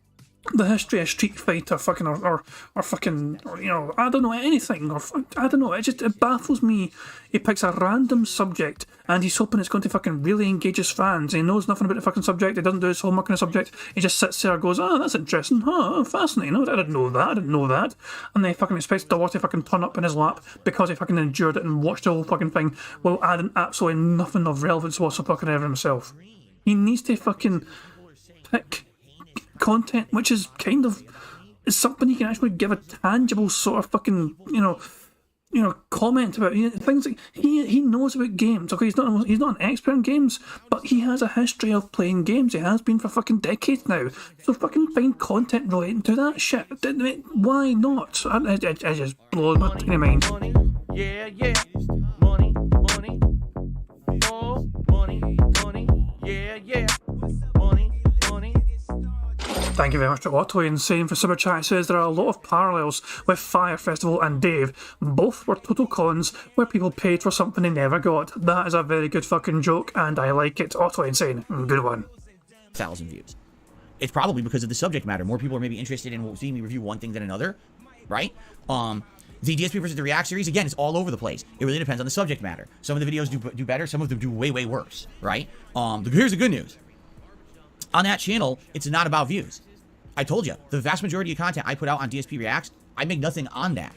the history of Street Fighter, fucking, or fucking, or, you know, I don't know, anything, or I don't know, it baffles me. He picks a random subject and he's hoping it's going to fucking really engage his fans. He knows nothing about the fucking subject, he doesn't do his homework on the subject, he just sits there and goes, oh, that's interesting, huh, fascinating, I didn't know that, and then he fucking expects the water to fucking turn up in his lap because he fucking endured it and watched the whole fucking thing while adding absolutely nothing of relevance whatsoever himself. He needs to fucking pick content which is kind of is something you can actually give a tangible sort of fucking you know comment about. Things like he knows about games. Okay, he's not an expert in games, but he has a history of playing games. He has been for fucking decades now. So fucking find content relating to that shit. Why not? It just blows my tiny mind. Yeah, money, oh, money, yeah, money. Thank you very much to Otto Insane for Super Chat. It says there are a lot of parallels with Fire Festival and Dave. Both were total cons where people paid for something they never got. That is a very good fucking joke and I like it. Otto Insane, good one. 1,000 views. It's probably because of the subject matter. More people are maybe interested in seeing me review one thing than another, right? The DSP versus the React series, again, it's all over the place. It really depends on the subject matter. Some of the videos do better, some of them do way worse, right? Here's the good news. On that channel, it's not about views. I told you, the vast majority of content I put out on DSP Reacts, I make nothing on that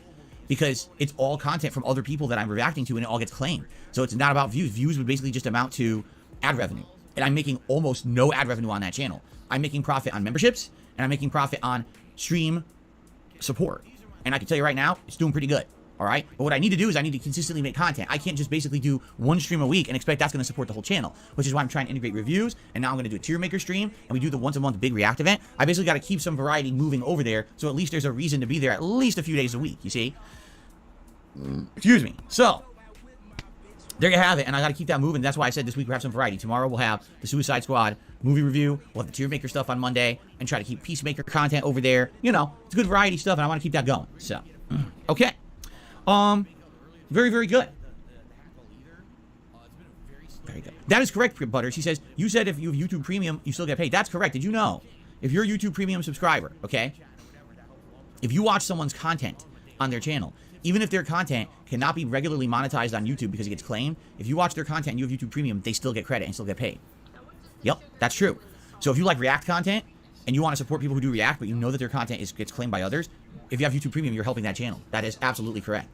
because it's all content from other people that I'm reacting to and it all gets claimed. So it's not about views. Views would basically just amount to ad revenue. And I'm making almost no ad revenue on that channel. I'm making profit on memberships and I'm making profit on stream support. And I can tell you right now, it's doing pretty good. All right. But what I need to do is I need to consistently make content. I can't just basically do one stream a week and expect that's going to support the whole channel, which is why I'm trying to integrate reviews. And now I'm going to do a tier maker stream and we do the once a month big React event. I basically got to keep some variety moving over there. So at least there's a reason to be there at least a few days a week. You see? Excuse me. So there you have it. And I got to keep that moving. That's why I said this week we'll have some variety. Tomorrow we'll have the Suicide Squad movie review. We'll have the tier maker stuff on Monday and try to keep Peacemaker content over there. You know, it's good variety stuff and I want to keep that going. So, okay. Very good. Very good. That is correct, Butters. He says, you said if you have YouTube Premium, you still get paid. That's correct. Did you know? If you're a YouTube Premium subscriber, okay? If you watch someone's content on their channel, even if their content cannot be regularly monetized on YouTube because it gets claimed, if you watch their content and you have YouTube Premium, they still get credit and still get paid. Yep, that's true. So if you like React content and you want to support people who do React, but you know that their content gets claimed by others, if you have YouTube Premium, you're helping that channel. That is absolutely correct.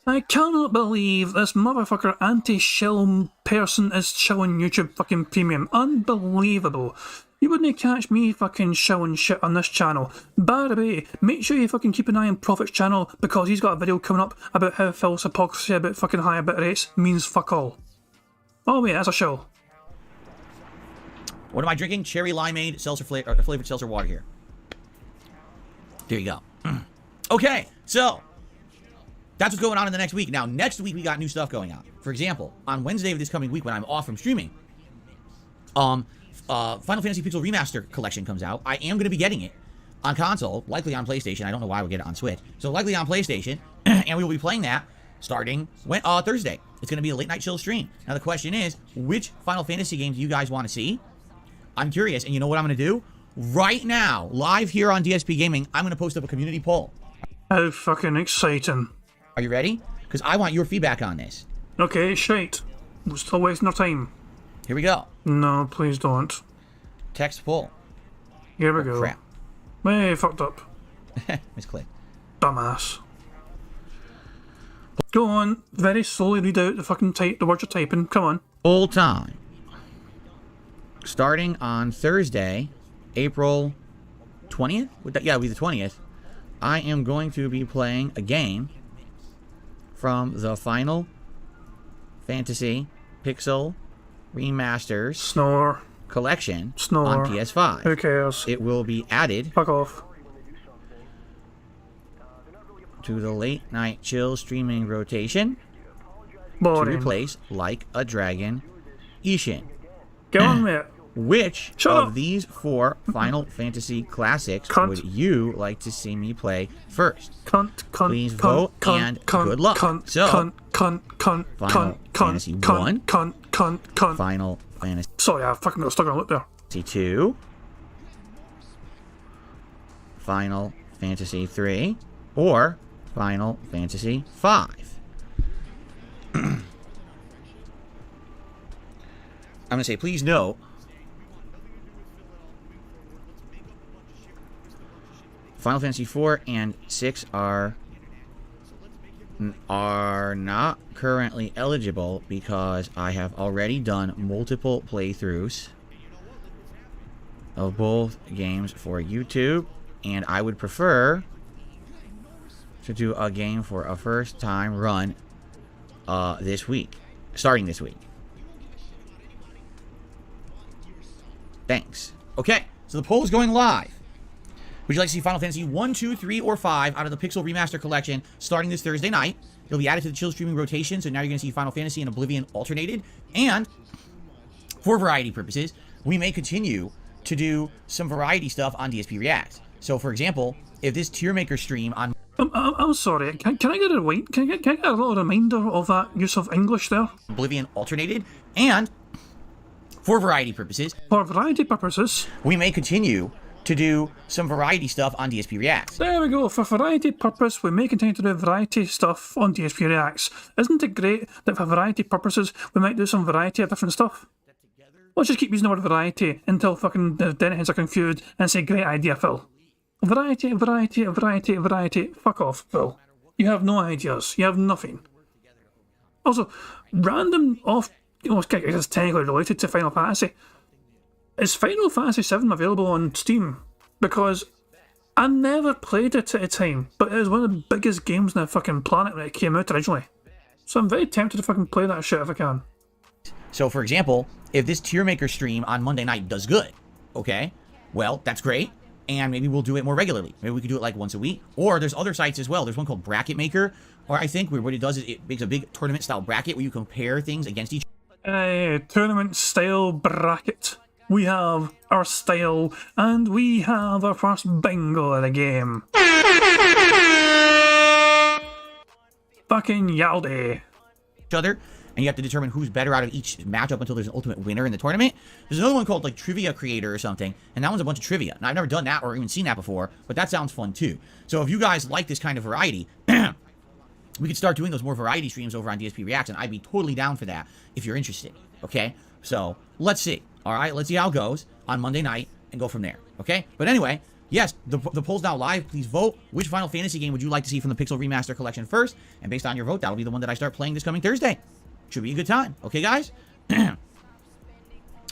I cannot believe this motherfucker anti-shill person is shilling YouTube fucking Premium. Unbelievable. You wouldn't catch me fucking shilling shit on this channel. By the way, make sure you fucking keep an eye on Prophet's channel because he's got a video coming up about how false hypocrisy about fucking higher bit rates means fuck all. Oh wait, that's a show. What am I drinking? Cherry limeade flavored seltzer water here. There you go. Okay, so that's what's going on in the next week. Now, next week, we got new stuff going on. For example, on Wednesday of this coming week, when I'm off from streaming, Final Fantasy Pixel Remaster Collection comes out. I am going to be getting it on console, likely on PlayStation. I don't know why we'll get it on Switch. So, likely on PlayStation, and we will be playing that starting Thursday. It's going to be a late-night chill stream. Now, the question is, which Final Fantasy games do you guys want to see? I'm curious, and you know what I'm going to do? Right now, live here on DSP Gaming, I'm going to post up a community poll. How fucking exciting. Are you ready? Because I want your feedback on this. Okay, shite. We're still wasting our time. Here we go. No, please don't. Text poll. Here we go. Crap. Hey, fucked up. Misclick. Dumbass. Go on, very slowly read out the fucking the words you're typing. Come on. Full time. Starting on Thursday, April 20th? Yeah, it'll be the 20th. I am going to be playing a game from the Final Fantasy Pixel Remasters Snore. Collection Snore. on PS5. Who cares? It will be added Fuck off. to the late night chill streaming rotation Boring. to replace Like a Dragon Ishin. Get on with it. Which Shut of up. these 4 Final Fantasy classics Cunt. would you like to see me play first? Cunt, cunt, Please cunt, vote cunt, and cunt, good luck. Cunt, So, cunt, cunt, cunt, Final cunt, Fantasy cunt, 1, cunt, cunt, cunt. Final Fantasy Sorry, I fucking got stuck on it there. 2, Final Fantasy 3 or Final Fantasy 5. I'm going to say, please note, Final Fantasy 4 and 6 are not currently eligible because I have already done multiple playthroughs of both games for YouTube, and I would prefer to do a game for a first time run this week, starting this week. Thanks. Okay, so the poll is going live. Would you like to see Final Fantasy 1, 2, 3, or 5 out of the Pixel Remaster Collection starting this Thursday night? It'll be added to the chill streaming rotation, so now you're going to see Final Fantasy and Oblivion alternated. And for variety purposes, we may continue to do some variety stuff on DSP Reacts. So, for example, if this tier maker stream on... I'm sorry, can I get a little reminder of that use of English there? Oblivion alternated, and for variety purposes... For variety purposes... we may continue to do some variety stuff on DSP Reacts. There we go. For variety purpose, we may continue to do variety stuff on DSP Reacts. Isn't it great that for variety purposes, we might do some variety of different stuff? Let's just keep using the word variety until fucking the Denneheads are confused and say, great idea, Phil. Variety, variety, variety, variety. Fuck off, Phil. You have no ideas. You have nothing. Also, random off... it's technically related to Final Fantasy. Is Final Fantasy 7 available on Steam? Because I never played it at a time, but it was one of the biggest games on the fucking planet when it came out originally. So I'm very tempted to fucking play that shit if I can. So, for example, if this tier maker stream on Monday night does good, okay, well, that's great, and maybe we'll do it more regularly. Maybe we could do it like once a week. Or there's other sites as well. There's one called Bracket Maker, or I think where what it does is it makes a big tournament-style bracket where you compare things against each other. Tournament-style bracket. We have our style, and we have our first bingo of the game. Fucking Yaldi. Other, and you have to determine who's better out of each matchup until there's an ultimate winner in the tournament. There's another one called like Trivia Creator or something, and that one's a bunch of trivia. Now, I've never done that or even seen that before, but that sounds fun too. So if you guys like this kind of variety, we could start doing those more variety streams over on DSP Reacts, and I'd be totally down for that if you're interested. Okay, so let's see. All right, let's see how it goes on Monday night and go from there. Okay, but anyway, yes, the poll's now live. Please vote. Which Final Fantasy game would you like to see from the Pixel Remaster Collection first? And based on your vote, that'll be the one that I start playing this coming Thursday. Should be a good time. Okay, guys?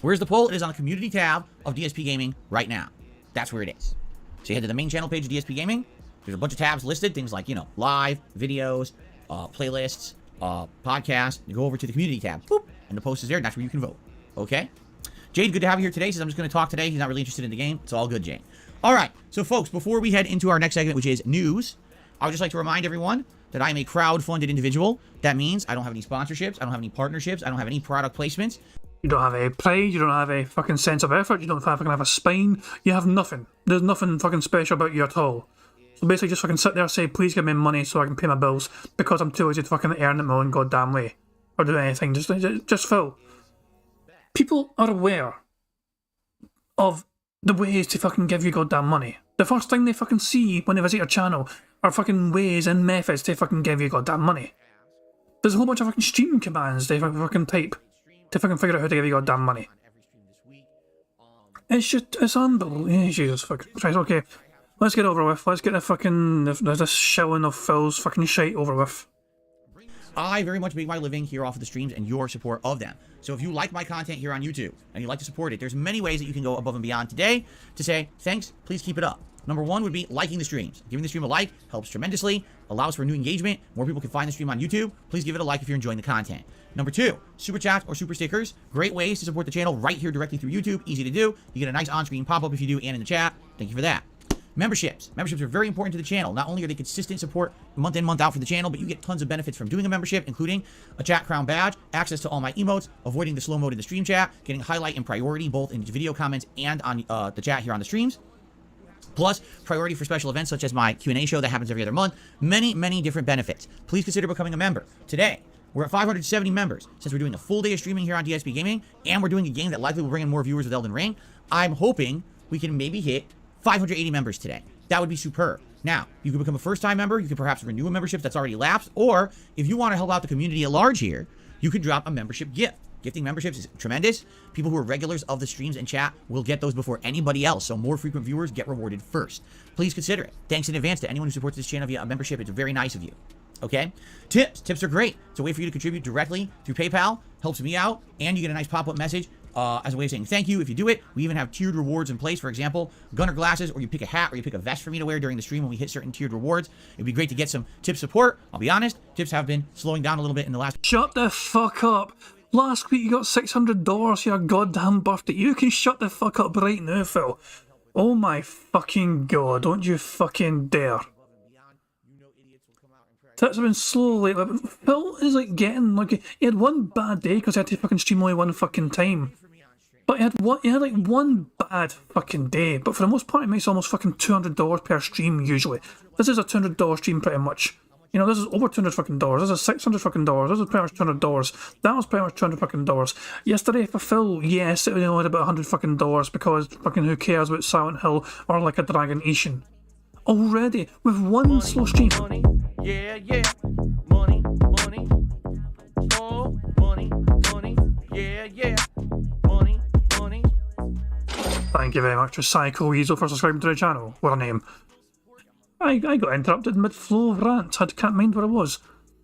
Where's the poll? It is on the community tab of DSP Gaming right now. That's where it is. So you head to the main channel page of DSP Gaming. There's a bunch of tabs listed. Things like, live, videos, playlists, podcasts. You go over to the community tab. Boop, and the post is there. And that's where you can vote. Okay? Jade, good to have you here today. He says I'm just going to talk today. He's not really interested in the game. It's all good, Jade. All right. So, folks, before we head into our next segment, which is news, I would just like to remind everyone that I'm a crowd-funded individual. That means I don't have any sponsorships. I don't have any partnerships. I don't have any product placements. You don't have a pride. You don't have a fucking sense of effort. You don't fucking have a spine. You have nothing. There's nothing fucking special about you at all. So basically just fucking sit there and say, please give me money so I can pay my bills because I'm too lazy to fucking earn it my own goddamn way. Or do anything. Just Phil. People are aware of the ways to fucking give you goddamn money. The first thing they fucking see when they visit your channel are fucking ways and methods to fucking give you goddamn money. There's a whole bunch of fucking stream commands they fucking type to fucking figure out how to give you goddamn money. It's unbelievable. Jesus fucking Christ. Okay, let's get it over with. Let's get the fucking this shilling of Phil's fucking shite over with. I very much make my living here off of the streams and your support of them. So if you like my content here on YouTube and you'd like to support it, there's many ways that you can go above and beyond today to say, thanks, please keep it up. Number one would be liking the streams. Giving the stream a like helps tremendously, allows for new engagement. More people can find the stream on YouTube. Please give it a like if you're enjoying the content. Number two, super chats or super stickers. Great ways to support the channel right here directly through YouTube. Easy to do. You get a nice on-screen pop-up if you do and in the chat. Thank you for that. Memberships. Memberships are very important to the channel. Not only are they consistent support month in, month out for the channel, but you get tons of benefits from doing a membership, including a chat crown badge, access to all my emotes, avoiding the slow mode in the stream chat, getting highlight and priority both in video comments and on the chat here on the streams. Plus, priority for special events such as my Q&A show that happens every other month. Many, many different benefits. Please consider becoming a member. Today, we're at 570 members. Since we're doing a full day of streaming here on DSP Gaming, and we're doing a game that likely will bring in more viewers with Elden Ring, I'm hoping we can maybe hit 580 members today. that would be superb. Now, you can become a first-time member. You can perhaps renew a membership that's already lapsed. Or if you want to help out the community at large here, you could drop a membership gift. Gifting memberships is tremendous. People who are regulars of the streams and chat will get those before anybody else. So more frequent viewers get rewarded first. Please consider it. Thanks in advance to anyone who supports this channel via a membership. It's very nice of you. Okay? Tips. Tips are great. It's a way for you to contribute directly through PayPal. Helps me out. And you get a nice pop-up message as a way of saying thank you if you do it. We even have tiered rewards in place. For example, gunner glasses, or you pick a hat, or you pick a vest for me to wear during the stream when we hit certain tiered rewards. It'd be great to get some tip support. I'll be honest, tips have been slowing down a little bit in the last... Shut the fuck up. Last week you got $600 for your goddamn birthday. You can shut the fuck up right now, Phil. Oh my fucking god, don't you fucking dare. Tips have been slow lately, but Phil is like getting, like, he had one bad day because he had to fucking stream only one fucking time. But he had like one bad fucking day, but for the most part he makes almost fucking $200 per stream usually. This is a $200 stream pretty much. You know, this is over $200 fucking dollars. This is $600 fucking dollars. This is pretty much $200. That was pretty much $200 fucking dollars. Yesterday for Phil, yes, it only had about $100 fucking dollars because fucking who cares about Silent Hill or like a Dragon Asian. Already with one slow stream. Money, yeah, yeah. Money, money. Oh, money, money. Yeah, yeah. Money, money. Thank you very much to Psycho Weasel for subscribing to the channel. What a name. I got interrupted mid-flow of rant. I can't mind where I was.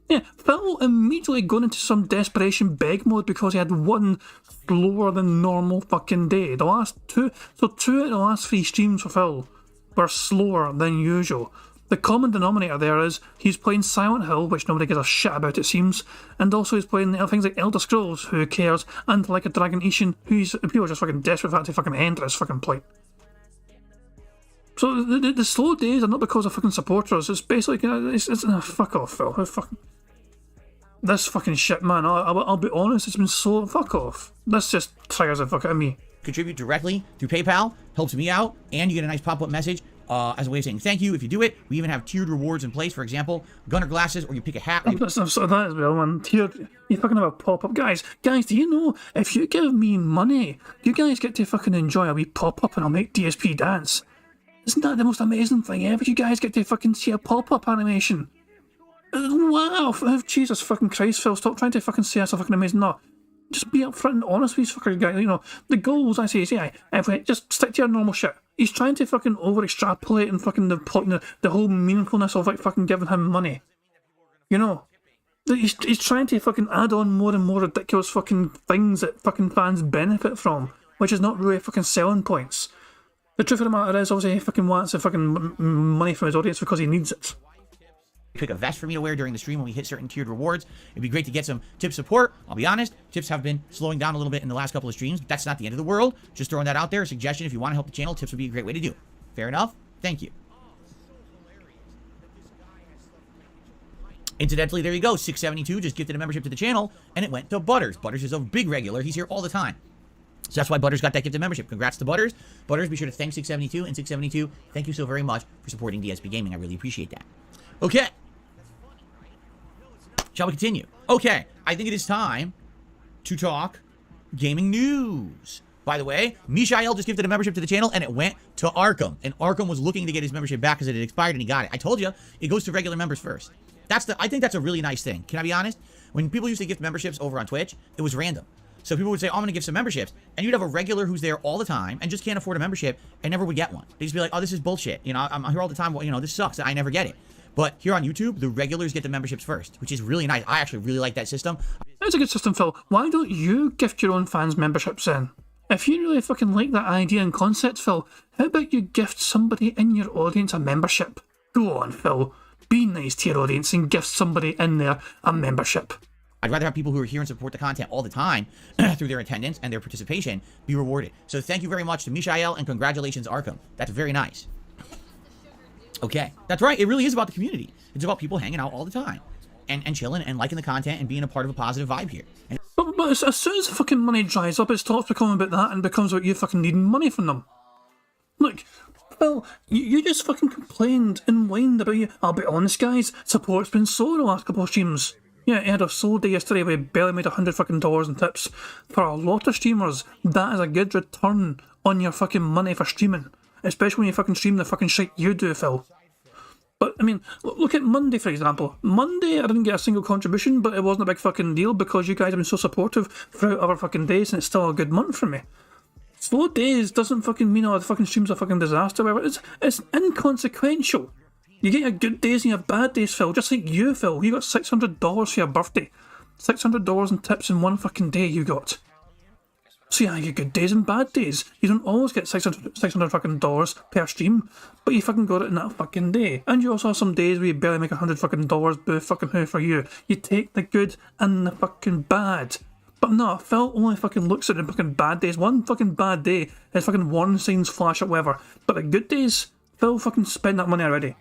Yeah, Phil immediately going into some desperation beg mode because he had one slower than normal fucking day. The last two out of the last 3 streams for Phil were slower than usual. The common denominator there is he's playing Silent Hill, which nobody gives a shit about it seems, and also he's playing things like Elder Scrolls, who cares, and like a Dragon Asian, who's people are just fucking desperate for that to fucking end this fucking play. So the slow days are not because of fucking supporters. It's basically fuck off, Phil. This fucking shit, man. I'll be honest. It's been so fuck off. This just triggers the fuck out of me. Contribute directly through PayPal. Helps me out, and you get a nice pop-up message as a way of saying thank you if you do it. We even have tiered rewards in place. For example, gunner glasses, or you pick a hat. That as well, man. Tiered. You fucking have a pop-up, guys. Guys, do you know if you give me money, you guys get to fucking enjoy a wee pop-up, and I'll make DSP dance. Isn't that the most amazing thing ever? You guys get to fucking see a pop-up animation. Wow, Jesus fucking Christ, Phil, stop trying to fucking say that's a fucking amazing. No, just be upfront and honest with these fucking guys. You know, the goals I say is, yeah, just stick to your normal shit. He's trying to fucking over-extrapolate and fucking the whole meaningfulness of like fucking giving him money. You know, he's trying to fucking add on more and more ridiculous fucking things that fucking fans benefit from, which is not really fucking selling points. The truth of the matter is, obviously, he fucking wants the fucking money from his audience because he needs it. Pick a vest for me to wear during the stream when we hit certain tiered rewards. It'd be great to get some tip support. I'll be honest, tips have been slowing down a little bit in the last couple of streams, but that's not the end of the world. Just throwing that out there. A suggestion, if you want to help the channel, tips would be a great way to do it. Fair enough? Thank you. Incidentally, there you go. 672 just gifted a membership to the channel, and it went to Butters. Butters is a big regular. He's here all the time. So that's why Butters got that gifted membership. Congrats to Butters. Butters, be sure to thank 672. And 672, thank you so very much for supporting DSP Gaming. I really appreciate that. Okay. Shall we continue? Okay. I think it is time to talk gaming news. By the way, Mishael just gifted a membership to the channel, and it went to Arkham. And Arkham was looking to get his membership back because it had expired, and he got it. I told you, it goes to regular members first. I think that's a really nice thing. Can I be honest? When people used to gift memberships over on Twitch, it was random. So people would say, oh, I'm going to give some memberships. And you'd have a regular who's there all the time and just can't afford a membership and never would get one. They'd just be like, oh, this is bullshit. You know, I'm here all the time. Well, you know, this sucks. I never get it. But here on YouTube, the regulars get the memberships first, which is really nice. I actually really like that system. That's a good system, Phil. Why don't you gift your own fans memberships then? If you really fucking like that idea and concept, Phil, how about you gift somebody in your audience a membership? Go on, Phil. Be nice to your audience and gift somebody in there a membership. I'd rather have people who are here and support the content all the time through their attendance and their participation be rewarded. So thank you very much to Mishael, and congratulations, Arkham. That's very nice. Okay, that's right. It really is about the community. It's about people hanging out all the time and chilling and liking the content and being a part of a positive vibe here. And but as soon as the fucking money dries up, it stops becoming about that and becomes about you fucking needing money from them. Look, Phil, you just fucking complained and whined about you. I'll be honest, guys, support's been slow the last couple of streams. Yeah, he had a slow day yesterday where he barely made $100 fucking dollars in tips. For a lot of streamers, that is a good return on your fucking money for streaming. especially when you fucking stream the fucking shit you do, Phil. But, I mean, look at Monday, for example. Monday, I didn't get a single contribution, but it wasn't a big fucking deal because you guys have been so supportive throughout other fucking days, and it's still a good month for me. Slow days doesn't fucking mean all the fucking streams are fucking disaster, whatever. It's inconsequential. You get your good days and your bad days, Phil, just like you, Phil. You got $600 for your birthday. $600 in tips in one fucking day you got. So yeah, you good days and bad days. You don't always get $600 fucking dollars per stream, but you fucking got it in that fucking day. And you also have some days where you barely make $100 fucking dollars, boo fucking who for you. You take the good and the fucking bad. But no, Phil only fucking looks at the fucking bad days. One fucking bad day, his fucking warning signs flash up, whatever. But the good days, Phil fucking spent that money already.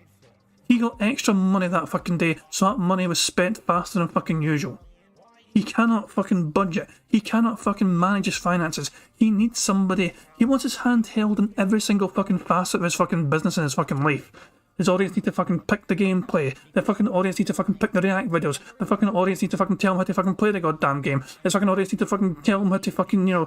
He got extra money that fucking day, so that money was spent faster than fucking usual. He cannot fucking budget. He cannot fucking manage his finances. He needs somebody. He wants his hand held in every single fucking facet of his fucking business and his fucking life. His audience need to fucking pick the gameplay. The fucking audience need to fucking pick the react videos. The fucking audience need to fucking tell him how to fucking play the goddamn game. The fucking audience need to fucking tell him how to fucking,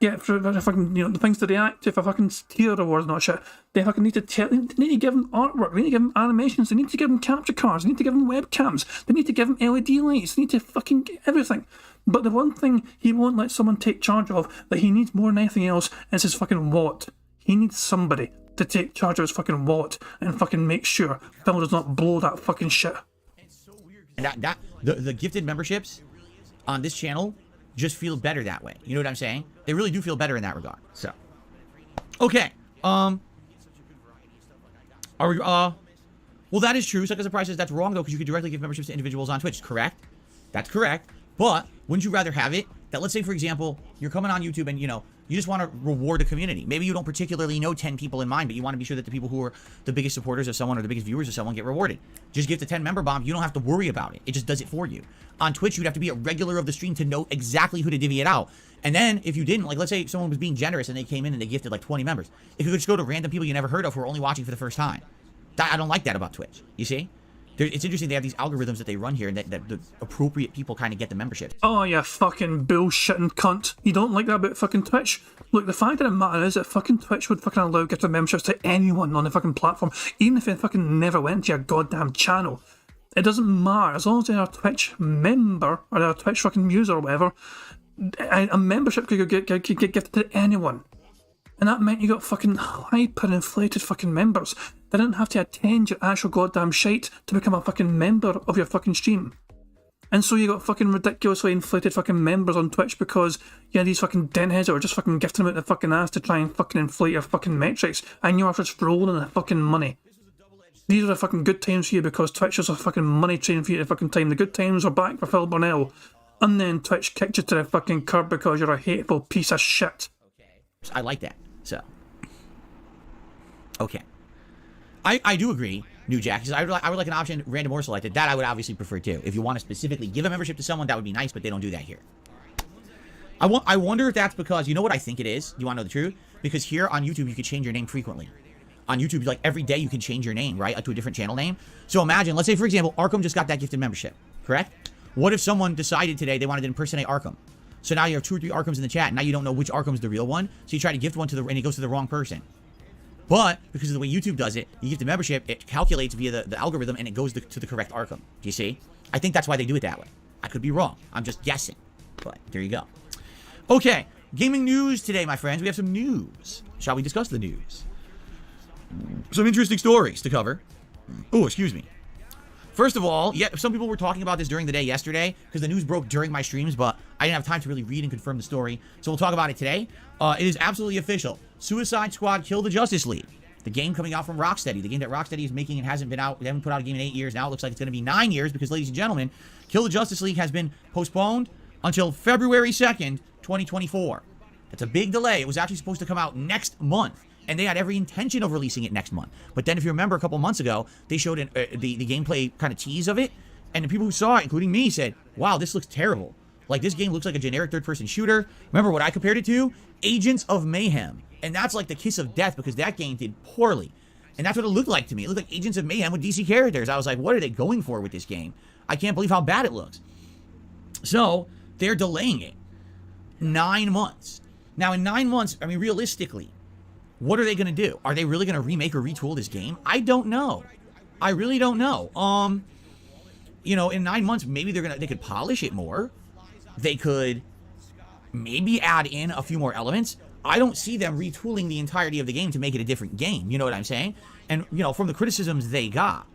get through the fucking, the things to react to for fucking tier rewards and all that shit. They fucking need to they need to give him artwork. They need to give him animations. They need to give him capture cards. They need to give him webcams. They need to give him LED lights. They need to fucking get everything. But the one thing he won't let someone take charge of that he needs more than anything else is his fucking wallet. He needs somebody to take charge of his fucking wallet and fucking make sure Phil does not blow that fucking shit. And the gifted memberships on this channel just feel better that way. You know what I'm saying? They really do feel better in that regard. So, okay. Are we, well, that is true. Sucker Surprise says that's wrong, though, because you could directly give memberships to individuals on Twitch. Correct? That's correct. But wouldn't you rather have it that, let's say, for example, you're coming on YouTube and, you just want to reward the community. Maybe you don't particularly know 10 people in mind, but you want to be sure that the people who are the biggest supporters of someone or the biggest viewers of someone get rewarded. Just give the 10 member bomb. You don't have to worry about it. It just does it for you. On Twitch, you'd have to be a regular of the stream to know exactly who to divvy it out. And then if you didn't, like, let's say someone was being generous and they came in and they gifted like 20 members. If you could just go to random people you never heard of who are only watching for the first time. I don't like that about Twitch. You see? It's interesting they have these algorithms that they run here and that the appropriate people kind of get the membership. Oh, you fucking bullshitting cunt. You don't like that about fucking Twitch? Look, the fact of the matter is that fucking Twitch would fucking allow gifted memberships to anyone on the fucking platform, even if they fucking never went to your goddamn channel. It doesn't matter. As long as they're a Twitch member, or they're a Twitch fucking user or whatever, a membership could get gifted to anyone. And that meant you got fucking hyper-inflated fucking members. They didn't have to attend your actual goddamn shite to become a fucking member of your fucking stream. And so you got fucking ridiculously inflated fucking members on Twitch because you had these fucking dentheads that were just fucking gifting them out the fucking ass to try and fucking inflate your fucking metrics, and you are just rolling in the fucking money. These are the fucking good times for you because Twitch is a fucking money train for you at the fucking time. The good times are back for Phil Burnell. And then Twitch kicked you to the fucking curb because you're a hateful piece of shit. I like that. So, okay. I do agree, New Jack. I would like an option, random or selected. That I would obviously prefer too. If you want to specifically give a membership to someone, that would be nice, but they don't do that here. I wonder if that's because, you know what I think it is? You want to know the truth? Because here on YouTube, you can change your name frequently. On YouTube, like every day you can change your name, right? To a different channel name. So imagine, let's say, for example, Arkham just got that gifted membership, correct? What if someone decided today they wanted to impersonate Arkham? So now you have 2 or 3 Arkhams in the chat. Now you don't know which Arkham's the real one. So you try to gift one and it goes to the wrong person. But because of the way YouTube does it, you gift the membership, it calculates via the algorithm and it goes to the correct Arkham. Do you see? I think that's why they do it that way. I could be wrong. I'm just guessing. But there you go. Okay. Gaming news today, my friends. We have some news. Shall we discuss the news? Some interesting stories to cover. Oh, excuse me. First of all, yeah, some people were talking about this during the day yesterday because the news broke during my streams, but I didn't have time to really read and confirm the story. So we'll talk about it today. It is absolutely official. Suicide Squad Kill the Justice League. The game coming out from Rocksteady. The game that Rocksteady is making and hasn't been out. They haven't put out a game in 8 years. Now it looks like it's going to be 9 years because, ladies and gentlemen, Kill the Justice League has been postponed until February 2nd, 2024. That's a big delay. It was actually supposed to come out next month. And they had every intention of releasing it next month. But then if you remember a couple months ago, they showed the gameplay kind of tease of it. And the people who saw it, including me, said, wow, this looks terrible. Like, this game looks like a generic third-person shooter. Remember what I compared it to? Agents of Mayhem. And that's like the kiss of death because that game did poorly. And that's what it looked like to me. It looked like Agents of Mayhem with DC characters. I was like, what are they going for with this game? I can't believe how bad it looks. So, they're delaying it. 9 months. Now, in 9 months, I mean, realistically, What are they going to do? Are they really going to remake or retool this game? I don't know. I really don't know. You know, in 9 months, maybe they could polish it more. They could maybe add in a few more elements. I don't see them retooling the entirety of the game to make it a different game. You know what I'm saying? And, you know, from the criticisms they got,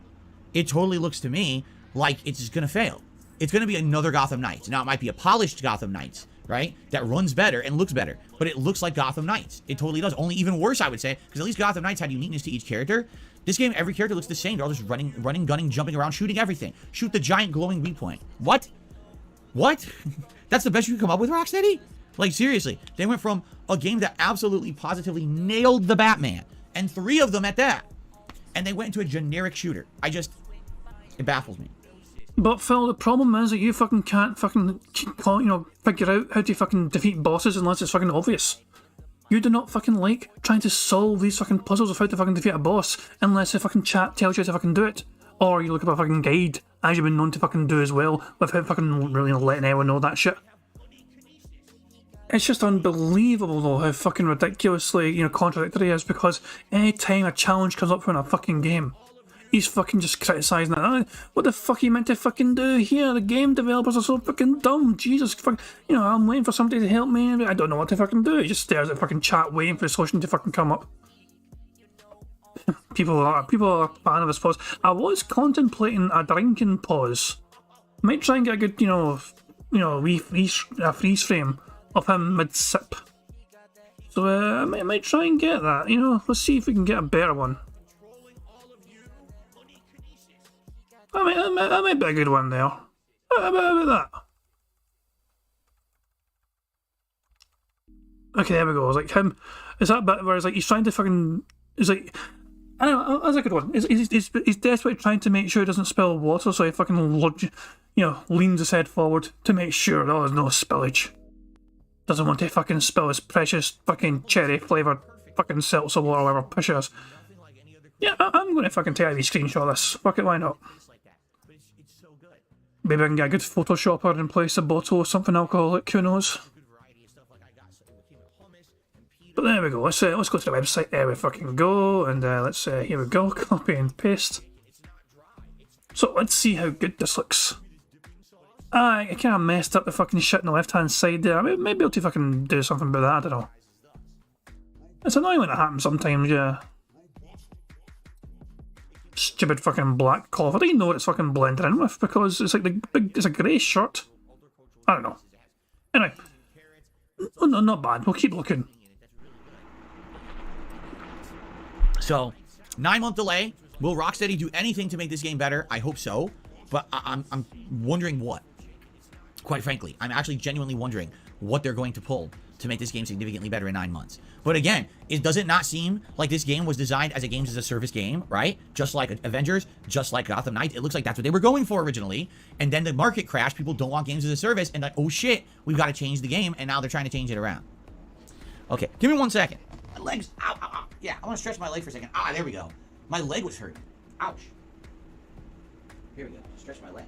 it totally looks to me like it's just going to fail. It's going to be another Gotham Knights. Now, it might be a polished Gotham Knights, right? That runs better and looks better. But it looks like Gotham Knights. It totally does. Only even worse, I would say, because at least Gotham Knights had uniqueness to each character. This game, every character looks the same. They're all just running, gunning, jumping around, shooting everything. Shoot the giant glowing weak point. What? What? That's the best you can come up with, Rocksteady? Like, seriously. They went from a game that absolutely, positively nailed the Batman, and 3 of them at that, and they went into a generic shooter. It baffles me. But Phil, the problem is that you fucking can't fucking, you know, figure out how to fucking defeat bosses unless it's fucking obvious. You do not fucking like trying to solve these fucking puzzles of how to fucking defeat a boss unless the fucking chat tells you how to fucking do it. Or you look up a fucking guide, as you've been known to fucking do as well, without fucking really letting anyone know that shit. It's just unbelievable though how fucking ridiculously, you know, contradictory it is, because any time a challenge comes up in a fucking game, he's fucking just criticising it. Oh, what the fuck are you meant to fucking do here? The game developers are so fucking dumb. Jesus fuck, you know, I'm waiting for somebody to help me. I don't know what to fucking do. He just stares at fucking chat waiting for the solution to fucking come up. People are a fan of his pause. I was contemplating a drinking pause. Might try and get a good, freeze frame of him mid-sip. So I might try and get that, you know, let's see if we can get a better one. That might be a good one there. How about that? Okay, there we go. It's like him, is that bit where it's like he's trying to fucking, it's like, I don't know, that's a good one. He's desperately trying to make sure he doesn't spill water, so he fucking, leans his head forward to make sure there's no spillage. Doesn't want to fucking spill his precious fucking cherry flavoured fucking seltzer water or whatever push is. Yeah, I'm going to fucking take a wee screenshot of this. Fuck it, why not? Maybe I can get a good photoshopper and place a bottle of something alcoholic, who knows? But there we go, let's go to the website, there we fucking go, and here we go, copy and paste. So let's see how good this looks. I kind of messed up the fucking shit on the left hand side there. I may be able to fucking do something about that, I don't know. It's annoying when it happens sometimes, yeah. Stupid fucking black cloth. I don't even know what it's fucking blended in with, because it's like it's a grey shirt. I don't know. Anyway. No, not bad. We'll keep looking. So, 9-month delay. Will Rocksteady do anything to make this game better? I hope so. But I'm wondering what. Quite frankly, I'm actually genuinely wondering what they're going to pull to make this game significantly better in 9 months. But again, does it not seem like this game was designed as a games as a service game, right? Just like Avengers, just like Gotham Knights. It looks like that's what they were going for originally. And then the market crashed. People don't want games as a service. And like, oh shit, we've got to change the game. And now they're trying to change it around. Okay, give me 1 second. My legs, ow, ow, ow. Yeah, I want to stretch my leg for a second. Ah, there we go. My leg was hurting. Ouch. Here we go. Stretch my leg.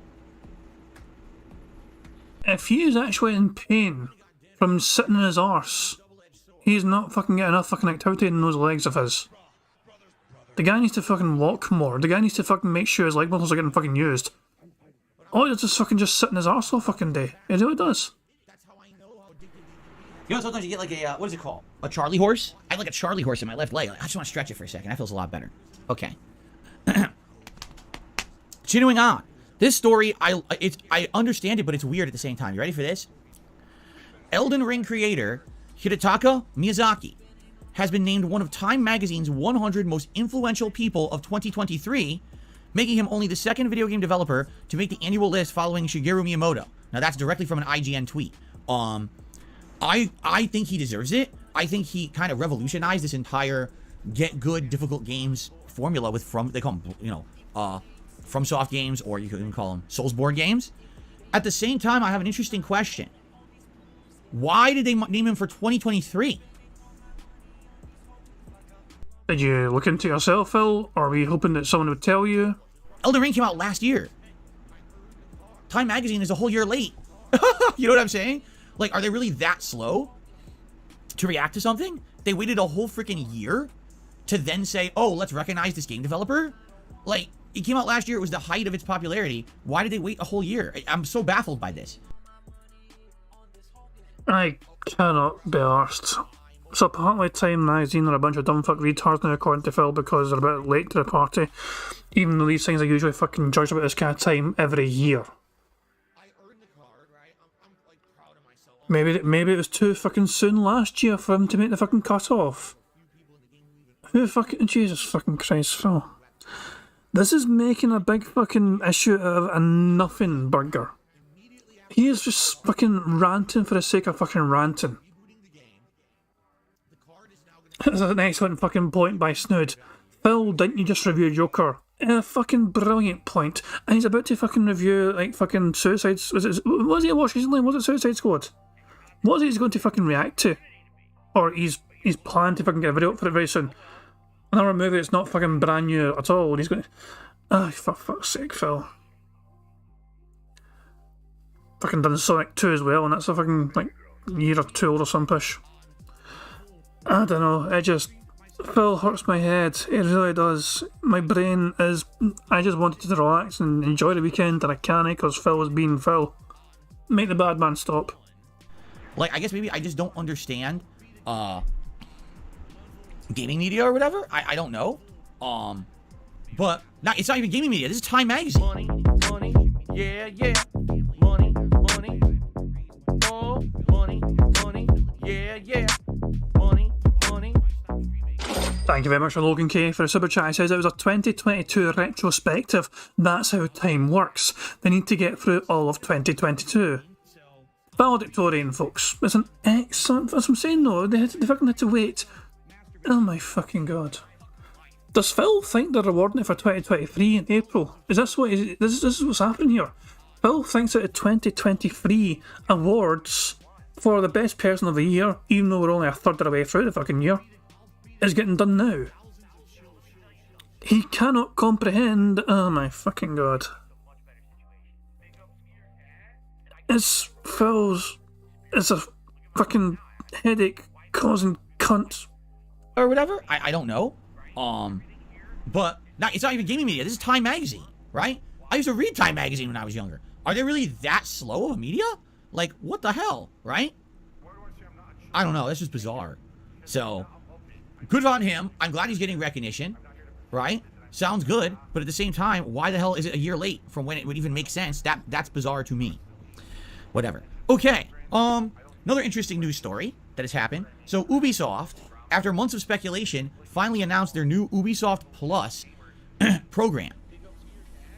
If he is actually in pain from sitting in his arse, he's not fucking getting enough fucking activity in those legs of his. The guy needs to fucking walk more. The guy needs to fucking make sure his leg muscles are getting fucking used. All he does is fucking just sit in his arse all fucking day. He really does. You know, sometimes you get like a, what is it called? A Charlie horse? I have like a Charlie horse in my left leg. I just want to stretch it for a second. That feels a lot better. Okay. Continuing on. This story, I understand it, but it's weird at the same time. You ready for this? Elden Ring creator Hidetaka Miyazaki has been named one of Time Magazine's 100 most influential people of 2023, making him only the second video game developer to make the annual list following Shigeru Miyamoto. Now that's directly from an IGN tweet. I think he deserves it. I think he kind of revolutionized this entire get good difficult games formula with they call them, FromSoft games, or you can even call them Soulsborne games. At the same time, I have an interesting question. Why did they name him for 2023? Did you look into yourself, Phil? Or were you hoping that someone would tell you? Elden Ring came out last year. Time Magazine is a whole year late. You know what I'm saying? Like, are they really that slow to react to something? They waited a whole freaking year to then say, oh, let's recognize this game developer? Like, it came out last year. It was the height of its popularity. Why did they wait a whole year? I'm so baffled by this. I cannot be arsed. So apparently Time Magazine are a bunch of dumbfuck retards now, according to Phil, because they're a bit late to the party. Even though these things are usually fucking judged about this kind of time every year. Maybe it was too fucking soon last year for him to make the fucking cut off. Who fucking... Jesus fucking Christ, Phil. This is making a big fucking issue out of a nothing burger. He is just fucking ranting for the sake of fucking ranting. That's an excellent fucking point by Snood. Phil, didn't you just review Joker? A fucking brilliant point. And he's about to fucking review, like, fucking Suicide... Was he watched recently? Was it Suicide Squad? What is he going to fucking react to? Or he's planned to fucking get a video up for it very soon. Another movie that's not fucking brand new at all. And he's going to... Oh, for fuck's sake, Phil. Fucking done Sonic 2 as well, and that's a fucking, like, year or two old or some push. I don't know, it just... Phil hurts my head, it really does. My brain is... I just wanted to relax and enjoy the weekend, and I can't because Phil was being Phil. Make the bad man stop. Like, I guess maybe I just don't understand, gaming media or whatever? I don't know. But, it's not even gaming media, this is Time Magazine. Money, money, yeah, yeah. Money, money, oh, money, money, yeah, yeah. Money, money. Thank you very much for Logan K for the super chat. He says it was a 2022 retrospective. That's how time works. They need to get through all of 2022. Valedictorian, folks. It's an excellent... That's what I'm saying, though. They fucking had to wait. Oh my fucking god. Does Phil think they're rewarding it for 2023 in April? Is this what is... This is what's happening here. Phil thinks that the 2023 awards for the best person of the year, even though we're only a third of the way through the fucking year, is getting done now. He cannot comprehend... Oh my fucking god. It's Phil's... It's a fucking headache causing cunt. Or whatever, I don't know. But, it's not even gaming media, this is Time Magazine, right? I used to read Time Magazine when I was younger. Are they really that slow of a media? Like, what the hell, right? I don't know, that's just bizarre. So, good on him. I'm glad he's getting recognition, right? Sounds good, but at the same time, why the hell is it a year late from when it would even make sense? That's bizarre to me. Whatever. Okay, another interesting news story that has happened. So, Ubisoft, after months of speculation, finally announced their new Ubisoft Plus program.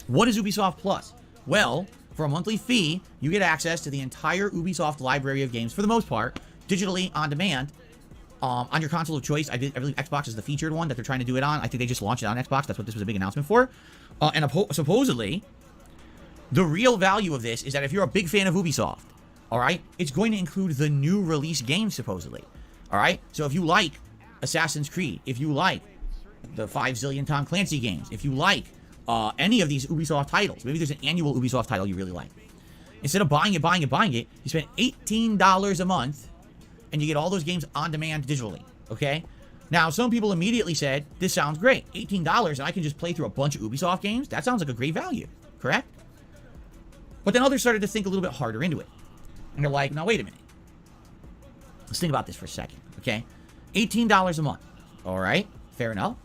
What is Ubisoft Plus? Well, for a monthly fee, you get access to the entire Ubisoft library of games, for the most part, digitally on demand, on your console of choice. I believe Xbox is the featured one that they're trying to do it on. I think they just launched it on Xbox. That's what this was a big announcement for. And supposedly, the real value of this is that if you're a big fan of Ubisoft, all right, it's going to include the new release games, supposedly. All right, so if you like Assassin's Creed, if you like the 5 zillion Tom Clancy games, if you like any of these Ubisoft titles, maybe there's an annual Ubisoft title you really like. Instead of buying it, you spend $18 a month, and you get all those games on demand digitally, okay? Now, some people immediately said, this sounds great. $18, and I can just play through a bunch of Ubisoft games? That sounds like a great value, correct? But then others started to think a little bit harder into it. And they're like, now, wait a minute. Let's think about this for a second, okay? $18 a month, all right? Fair enough.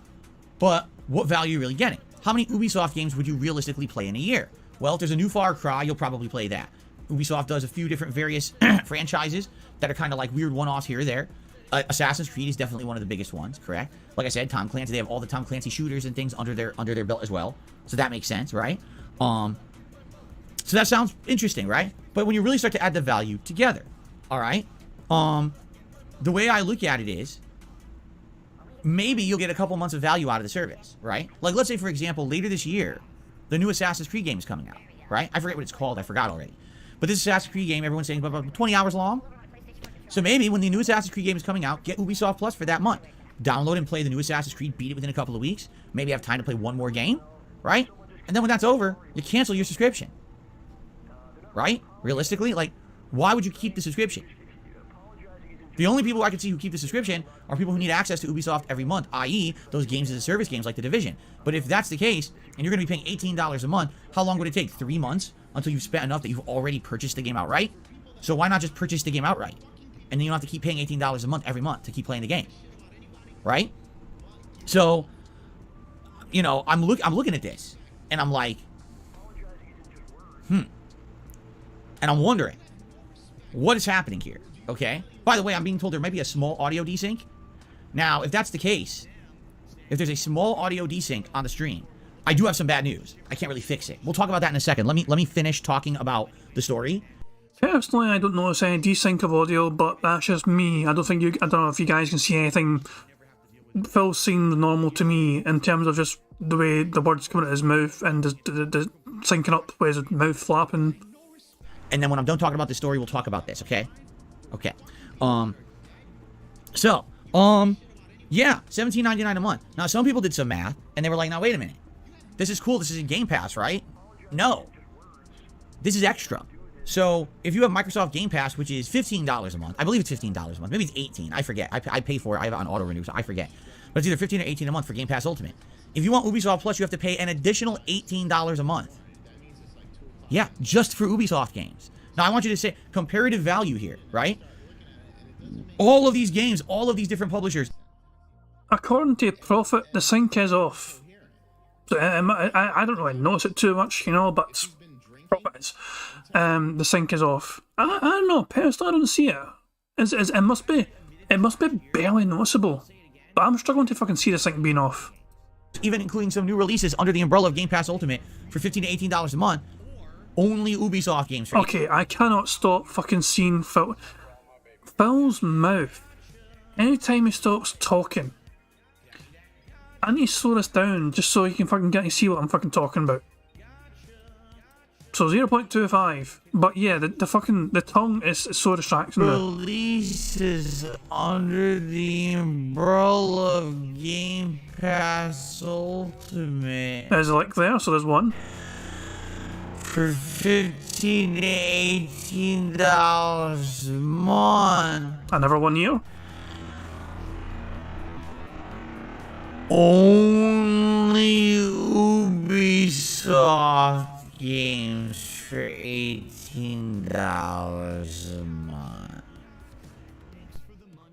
But what value are you really getting? How many Ubisoft games would you realistically play in a year? Well, if there's a new Far Cry, you'll probably play that. Ubisoft does a few different various franchises that are kind of like weird one-offs here or there. Assassin's Creed is definitely one of the biggest ones, correct? Like I said, Tom Clancy, they have all the Tom Clancy shooters and things under their belt as well. So that makes sense, right? So that sounds interesting, right? But when you really start to add the value together, all right? The way I look at it is, maybe you'll get a couple months of value out of the service, right? Like, let's say, for example, later this year, the new Assassin's Creed game is coming out, right? I forget what it's called. I forgot already. But this Assassin's Creed game, everyone's saying about 20 hours long. So maybe when the new Assassin's Creed game is coming out, get Ubisoft Plus for that month. Download and play the new Assassin's Creed, beat it within a couple of weeks. Maybe have time to play one more game, right? And then when that's over, you cancel your subscription. Right? Realistically, like, why would you keep the subscription? The only people I can see who keep the subscription are people who need access to Ubisoft every month, i.e. those games as a service games like The Division. But if that's the case, and you're going to be paying $18 a month, how long would it take? 3 months until you've spent enough that you've already purchased the game outright? So why not just purchase the game outright? And then you don't have to keep paying $18 a month every month to keep playing the game. Right? So, you know, I'm looking at this, and I'm like, And I'm wondering, what is happening here? Okay? By the way, I'm being told there might be a small audio desync. Now, if that's the case, if there's a small audio desync on the stream, I do have some bad news. I can't really fix it. We'll talk about that in a second. Let me finish talking about the story. Personally, I don't notice any desync of audio, but that's just me. I don't know if you guys can see anything. Phil seems normal to me in terms of just the way the words come out of his mouth and the syncing up with his mouth flapping. And then when I'm done talking about the story, we'll talk about this, okay? Okay. Yeah, $17.99 a month. Now, some people did some math, and they were like, now, wait a minute. This is cool. This is in Game Pass, right? No. This is extra. So, if you have Microsoft Game Pass, which is $15 a month, I believe it's $15 a month. Maybe it's $18. I forget. I pay for it. I have it on auto renew, so I forget. But it's either $15 or $18 a month for Game Pass Ultimate. If you want Ubisoft Plus, you have to pay an additional $18 a month. Yeah, just for Ubisoft games. Now, I want you to say comparative value here, right? All of these games, all of these different publishers. According to Profit, the sync is off. So, I don't really notice it too much, you know, but Profit is. The sync is off. I don't know, personally, I don't see it. It must be barely noticeable. But I'm struggling to fucking see the sync being off. Even including some new releases under the umbrella of Game Pass Ultimate for $15 to $18 a month. Only Ubisoft games for Okay, I cannot stop fucking seeing Phil's mouth. Anytime he stops talking, I need to slow this down just so you can fucking get to see what I'm fucking talking about. So 0.25, but yeah, the tongue is so distracting. Releases under the umbrella of Game Pass Ultimate. There's a link there, so there's one. For $15 to $18 a month. Another 1 year. Only Ubisoft games for $18 a month.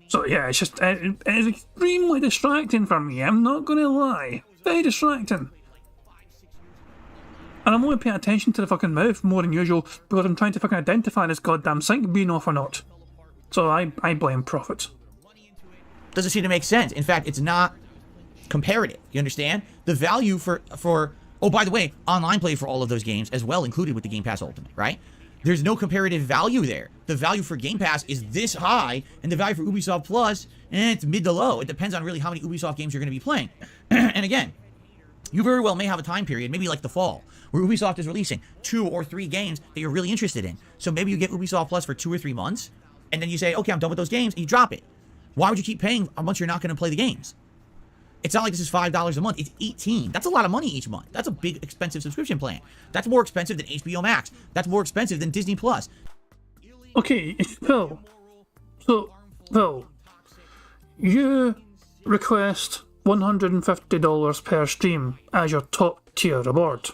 So yeah, it's just it's extremely distracting for me. I'm not gonna lie, very distracting. And I'm only paying attention to the fucking mouth more than usual because I'm trying to fucking identify this goddamn sync being off or not. So I blame Profit. Doesn't seem to make sense. In fact, it's not comparative. You understand? The value for oh, by the way, online play for all of those games as well included with the Game Pass Ultimate, right? There's no comparative value there. The value for Game Pass is this high, and the value for Ubisoft Plus, it's mid to low. It depends on really how many Ubisoft games you're going to be playing. And again, you very well may have a time period, maybe like the fall, where Ubisoft is releasing 2 or 3 games that you're really interested in. So maybe you get Ubisoft Plus for 2 or 3 months, and then you say, okay, I'm done with those games, and you drop it. Why would you keep paying once you're not going to play the games? It's not like this is $5 a month. It's $18. That's a lot of money each month. That's a big, expensive subscription plan. That's more expensive than HBO Max. That's more expensive than Disney Plus. Okay, Phil. So, Phil, you request $150 per stream as your top tier reward.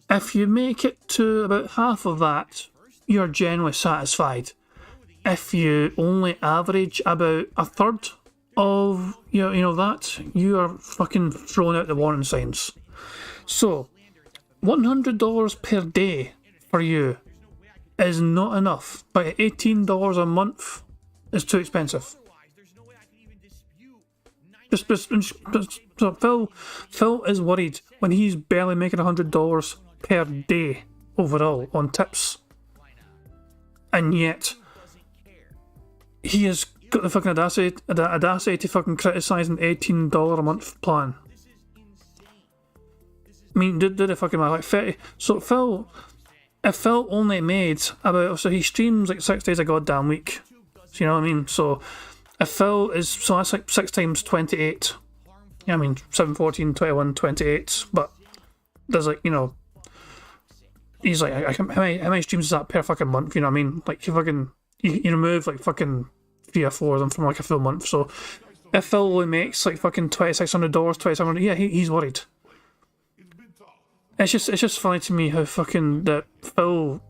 If you make it to about half of that, you're generally satisfied. If you only average about a third of you know that, you are fucking throwing out the warning signs. So $100 per day for you is not enough, but $18 a month is too expensive. So Phil is worried when he's barely making $100 per day overall on tips, and yet he has got the fucking audacity to fucking criticise an $18 a month plan. I mean, do the fucking math, like 30. So if Phil only made about, so he streams like 6 days a goddamn week. So you know what I mean? So if Phil is, so that's like 6 times 28. Yeah, I mean 7, 14, 21, 28. But there's like, you know, he's like, how many streams is that per fucking month? You know what I mean? Like you remove like fucking 3 or 4 of them from like a full month. So if Phil only makes like fucking $2,600, $2,700, yeah, he's worried. It's just funny to me how fucking that Phil,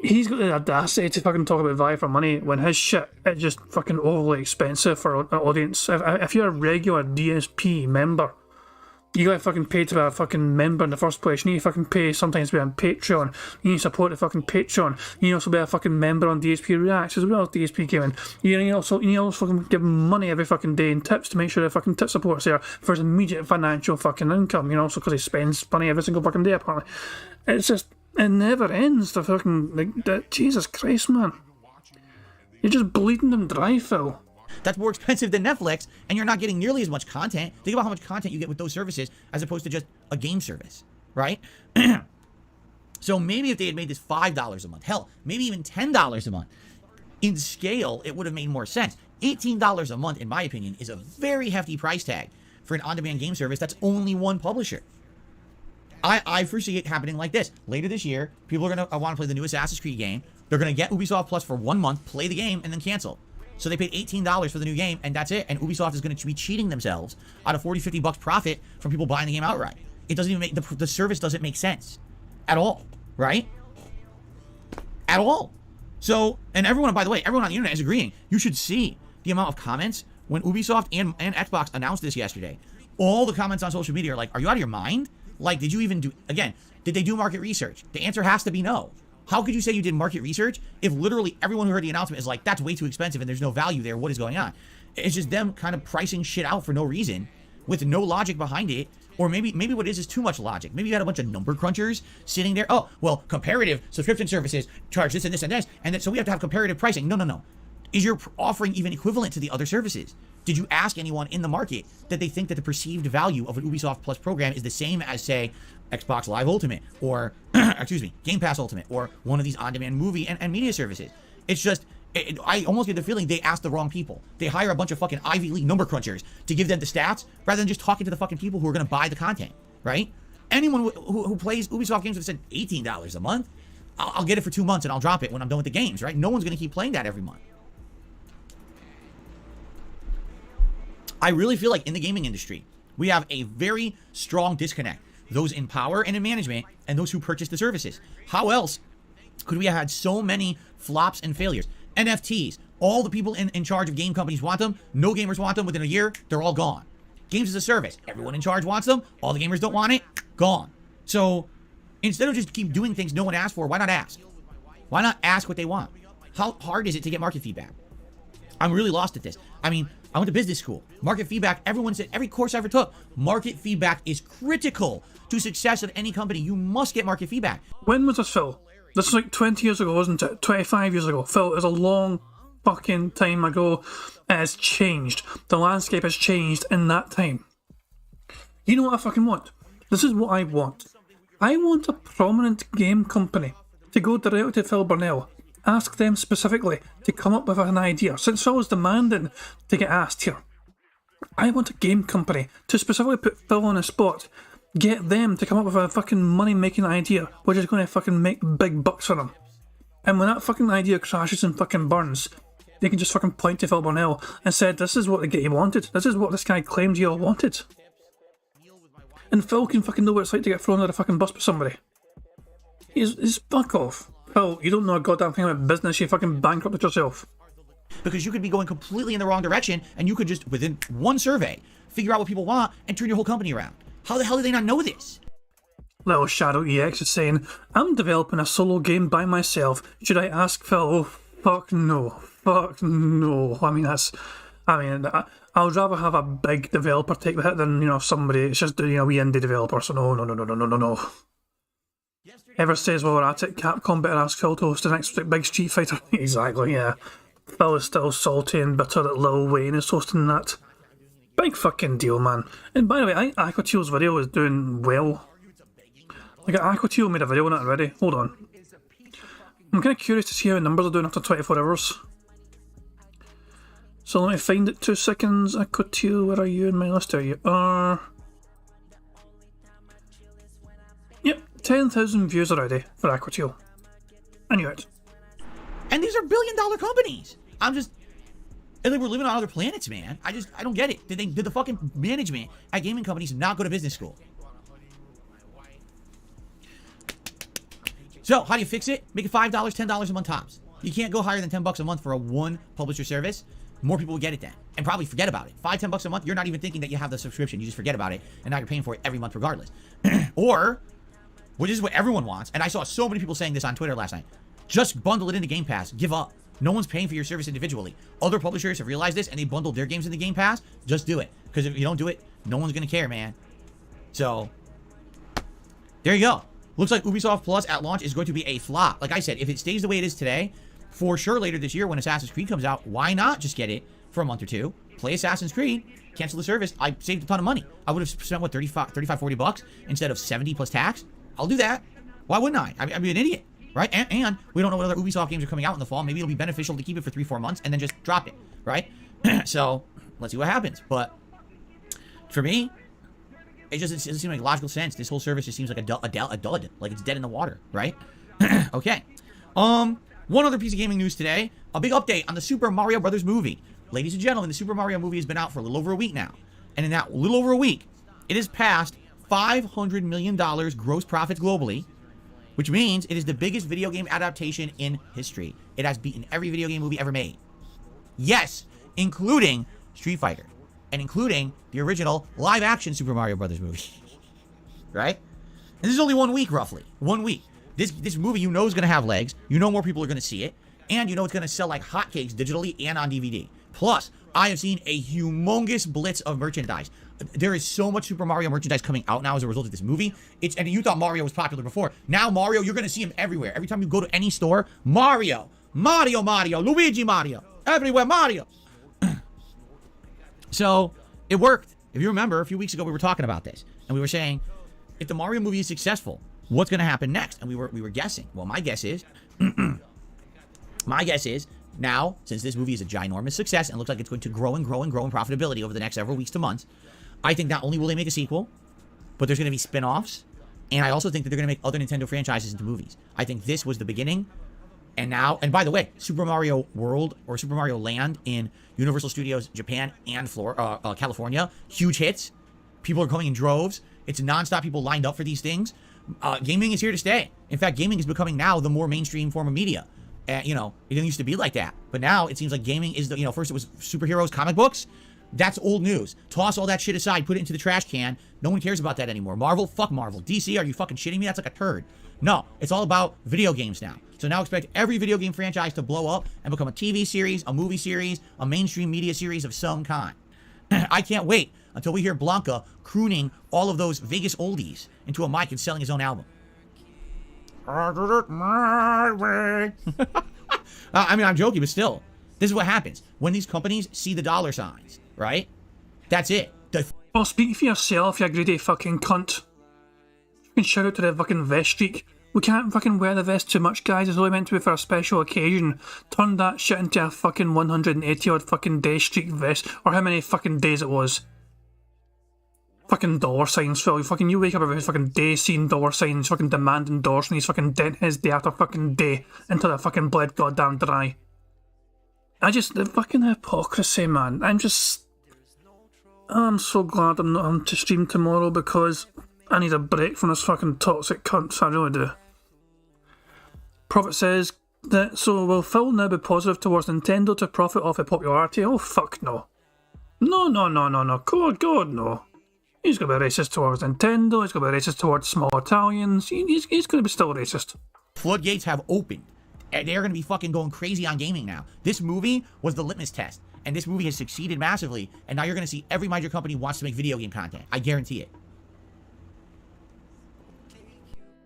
he's got the audacity to fucking talk about value for money when his shit is just fucking overly expensive for an audience. If you're a regular DSP member, you gotta fucking pay to be a fucking member in the first place. You need to fucking pay sometimes to be on Patreon. You need to support the fucking Patreon. You need to also be a fucking member on DSP Reacts as well as DSP Gaming. You need also fucking give money every fucking day in tips to make sure the fucking tip support's there for his immediate financial fucking income. You know, also because he spends money every single fucking day apparently. It's just, it never ends. The fucking, like, Jesus Christ, man. You're just bleeding them dry, Phil. That's more expensive than Netflix, and you're not getting nearly as much content. Think about how much content you get with those services as opposed to just a game service, right? So maybe if they had made this $5 a month, hell, maybe even $10 a month, in scale, it would have made more sense. $18 a month, in my opinion, is a very hefty price tag for an on-demand game service that's only one publisher. I foresee it happening like this. Later this year, people are going to want to play the new Assassin's Creed game. They're going to get Ubisoft Plus for 1 month, play the game, and then cancel. So they paid $18 for the new game, and that's it. And Ubisoft is going to be cheating themselves out of 40, 50 bucks profit from people buying the game outright. It doesn't even make, the service doesn't make sense at all, right? At all. So, and everyone, by the way, everyone on the internet is agreeing. You should see the amount of comments when Ubisoft and Xbox announced this yesterday. All the comments on social media are like, are you out of your mind? Like, did you even do, again, did they do market research? The answer has to be no. How could you say you did market research if literally everyone who heard the announcement is like, that's way too expensive and there's no value there? What is going on? It's just them kind of pricing shit out for no reason with no logic behind it. Or maybe what it is too much logic. Maybe you had a bunch of number crunchers sitting there. Oh, well, comparative subscription services charge this and this and this. And then, so we have to have comparative pricing. No. Is your offering even equivalent to the other services? Did you ask anyone in the market that they think that the perceived value of an Ubisoft Plus program is the same as, say, Xbox Live Ultimate or, excuse me, Game Pass Ultimate or one of these on-demand movie and media services? It's just, I almost get the feeling they asked the wrong people. They hire a bunch of fucking Ivy League number crunchers to give them the stats rather than just talking to the fucking people who are going to buy the content, right? Anyone who plays Ubisoft games would have said $18 a month. I'll get it for 2 months and I'll drop it when I'm done with the games, right? No one's going to keep playing that every month. I really feel like in the gaming industry, we have a very strong disconnect. Those in power and in management and those who purchase the services. How else could we have had so many flops and failures? NFTs, all the people in charge of game companies want them. No gamers want them. Within a year, they're all gone. Games as a service, everyone in charge wants them. All the gamers don't want it, gone. So instead of just keep doing things no one asked for, why not ask? Why not ask what they want? How hard is it to get market feedback? I'm really lost at this. I mean, I went to business school. Market feedback, everyone said, every course I ever took, market feedback is critical to success of any company. You must get market feedback. When was this, Phil? This was like 20 years ago, wasn't it? 25 years ago. Phil, it was a long fucking time ago. It has changed. The landscape has changed in that time. You know what I fucking want? This is what I want. I want a prominent game company to go directly to Phil Burnell. Ask them specifically to come up with an idea. Since Phil is demanding to get asked here, I want a game company to specifically put Phil on the spot. Get them to come up with a fucking money-making idea, which is going to fucking make big bucks for them. And when that fucking idea crashes and fucking burns, they can just fucking point to Phil Burnell and say, this is what the game wanted. This is what this guy claimed you all wanted. And Phil can fucking know what it's like to get thrown under a fucking bus by somebody. He's fuck off. Phil, you don't know a goddamn thing about business, you fucking bankrupted yourself. Because you could be going completely in the wrong direction and you could just, within one survey, figure out what people want and turn your whole company around. How the hell do they not know this? Little Shadow EX is saying, I'm developing a solo game by myself. Should I ask Phil? Oh, fuck no. Fuck no. I'd rather have a big developer take the hit than, somebody, it's just, wee indie developer. So no. Ever says while we're at it, Capcom better ask Phil to host the next big Street Fighter. Exactly, yeah. Phil is still salty and bitter that Lil Wayne is hosting that. Big fucking deal, man. And by the way, I think Aquatiel's video is doing well. Like, Aquatiel made a video on it already. Hold on. I'm kind of curious to see how the numbers are doing after 24 hours. So let me find it 2 seconds. Aquatiel, where are you in my list? There you are. Yep, 10,000 views already for Aquatiel. I knew it. And these are billion-dollar companies. And we're living on other planets, man. I don't get it. Did the fucking management at gaming companies not go to business school? So, how do you fix it? Make it $5, $10 a month tops. You can't go higher than $10 a month for a one publisher service. More people will get it then. And probably forget about it. $5, $10 a month, you're not even thinking that you have the subscription. You just forget about it. And now you're paying for it every month regardless. Or, which is what everyone wants. And I saw so many people saying this on Twitter last night. Just bundle it into Game Pass. Give up. No one's paying for your service individually. Other publishers have realized this and they bundled their games into Game Pass. Just do it. Because if you don't do it, no one's going to care, man. So, there you go. Looks like Ubisoft Plus at launch is going to be a flop. Like I said, if it stays the way it is today, for sure later this year when Assassin's Creed comes out, why not just get it for a month or two? Play Assassin's Creed, cancel the service. I saved a ton of money. I would have spent, what, 35, 40 bucks instead of 70 plus tax? I'll do that. Why wouldn't I? I'd be an idiot. Right? And we don't know what other Ubisoft games are coming out in the fall. Maybe it'll be beneficial to keep it for 3-4 months and then just drop it. Right? So, let's see what happens. But, for me, it doesn't seem like logical sense. This whole service just seems like a dud. Like it's dead in the water. Right? Okay. One other piece of gaming news today. A big update on the Super Mario Brothers movie. Ladies and gentlemen, the Super Mario movie has been out for a little over a week now. And in that little over a week, it has passed $500 million gross profits globally. Which means it is the biggest video game adaptation in history. It has beaten every video game movie ever made. Yes, including Street Fighter. And including the original live-action Super Mario Brothers movie. Right? And this is only 1 week, roughly. 1 week. This movie you know is going to have legs. You know more people are going to see it. And you know it's going to sell like hotcakes digitally and on DVD. Plus, I have seen a humongous blitz of merchandise. There is so much Super Mario merchandise coming out now as a result of this movie. And you thought Mario was popular before. Now Mario, you're going to see him everywhere. Every time you go to any store, Mario, Luigi Mario, everywhere Mario. So, it worked. If you remember, a few weeks ago we were talking about this. And we were saying, if the Mario movie is successful, what's going to happen next? And we were guessing. Well, my guess is, now, since this movie is a ginormous success and looks like it's going to grow and grow and grow in profitability over the next several weeks to months, I think not only will they make a sequel, but there's going to be spin-offs, and I also think that they're going to make other Nintendo franchises into movies. I think this was the beginning, and by the way, Super Mario World or Super Mario Land in Universal Studios Japan and California, huge hits. People are going in droves. It's nonstop people lined up for these things. Gaming is here to stay. In fact, gaming is becoming now the more mainstream form of media. It didn't used to be like that, but now it seems like gaming is first it was superheroes, comic books. That's old news. Toss all that shit aside, put it into the trash can. No one cares about that anymore. Marvel, fuck Marvel. DC, are you fucking shitting me? That's like a turd. No, it's all about video games now. So now expect every video game franchise to blow up and become a TV series, a movie series, a mainstream media series of some kind. I can't wait until we hear Blanca crooning all of those Vegas oldies into a mic and selling his own album. I did it my way. I mean, I'm joking, but still, this is what happens when these companies see the dollar signs, right? That's it. Well, speak for yourself, you greedy fucking cunt. Fucking shout out to the fucking vest streak. We can't fucking wear the vest too much, guys. It's only meant to be for a special occasion. Turn that shit into a fucking 180 odd fucking day streak vest, or how many fucking days it was. Fucking dollar signs, Phil. You wake up every fucking day seeing dollar signs, fucking demanding dollars from these fucking dentists day after fucking day until they're fucking bled goddamn dry. The fucking hypocrisy, man. I'm so glad I'm not on to stream tomorrow because I need a break from this fucking toxic cunts, I really do. Prophet says that, so will Phil now be positive towards Nintendo to profit off the popularity? Oh, fuck no. No. God, no. He's going to be racist towards Nintendo, he's going to be racist towards small Italians, he's going to be still racist. Floodgates have opened. And they're going to be fucking going crazy on gaming now. This movie was the litmus test. And this movie has succeeded massively. And now you're going to see every major company wants to make video game content. I guarantee it.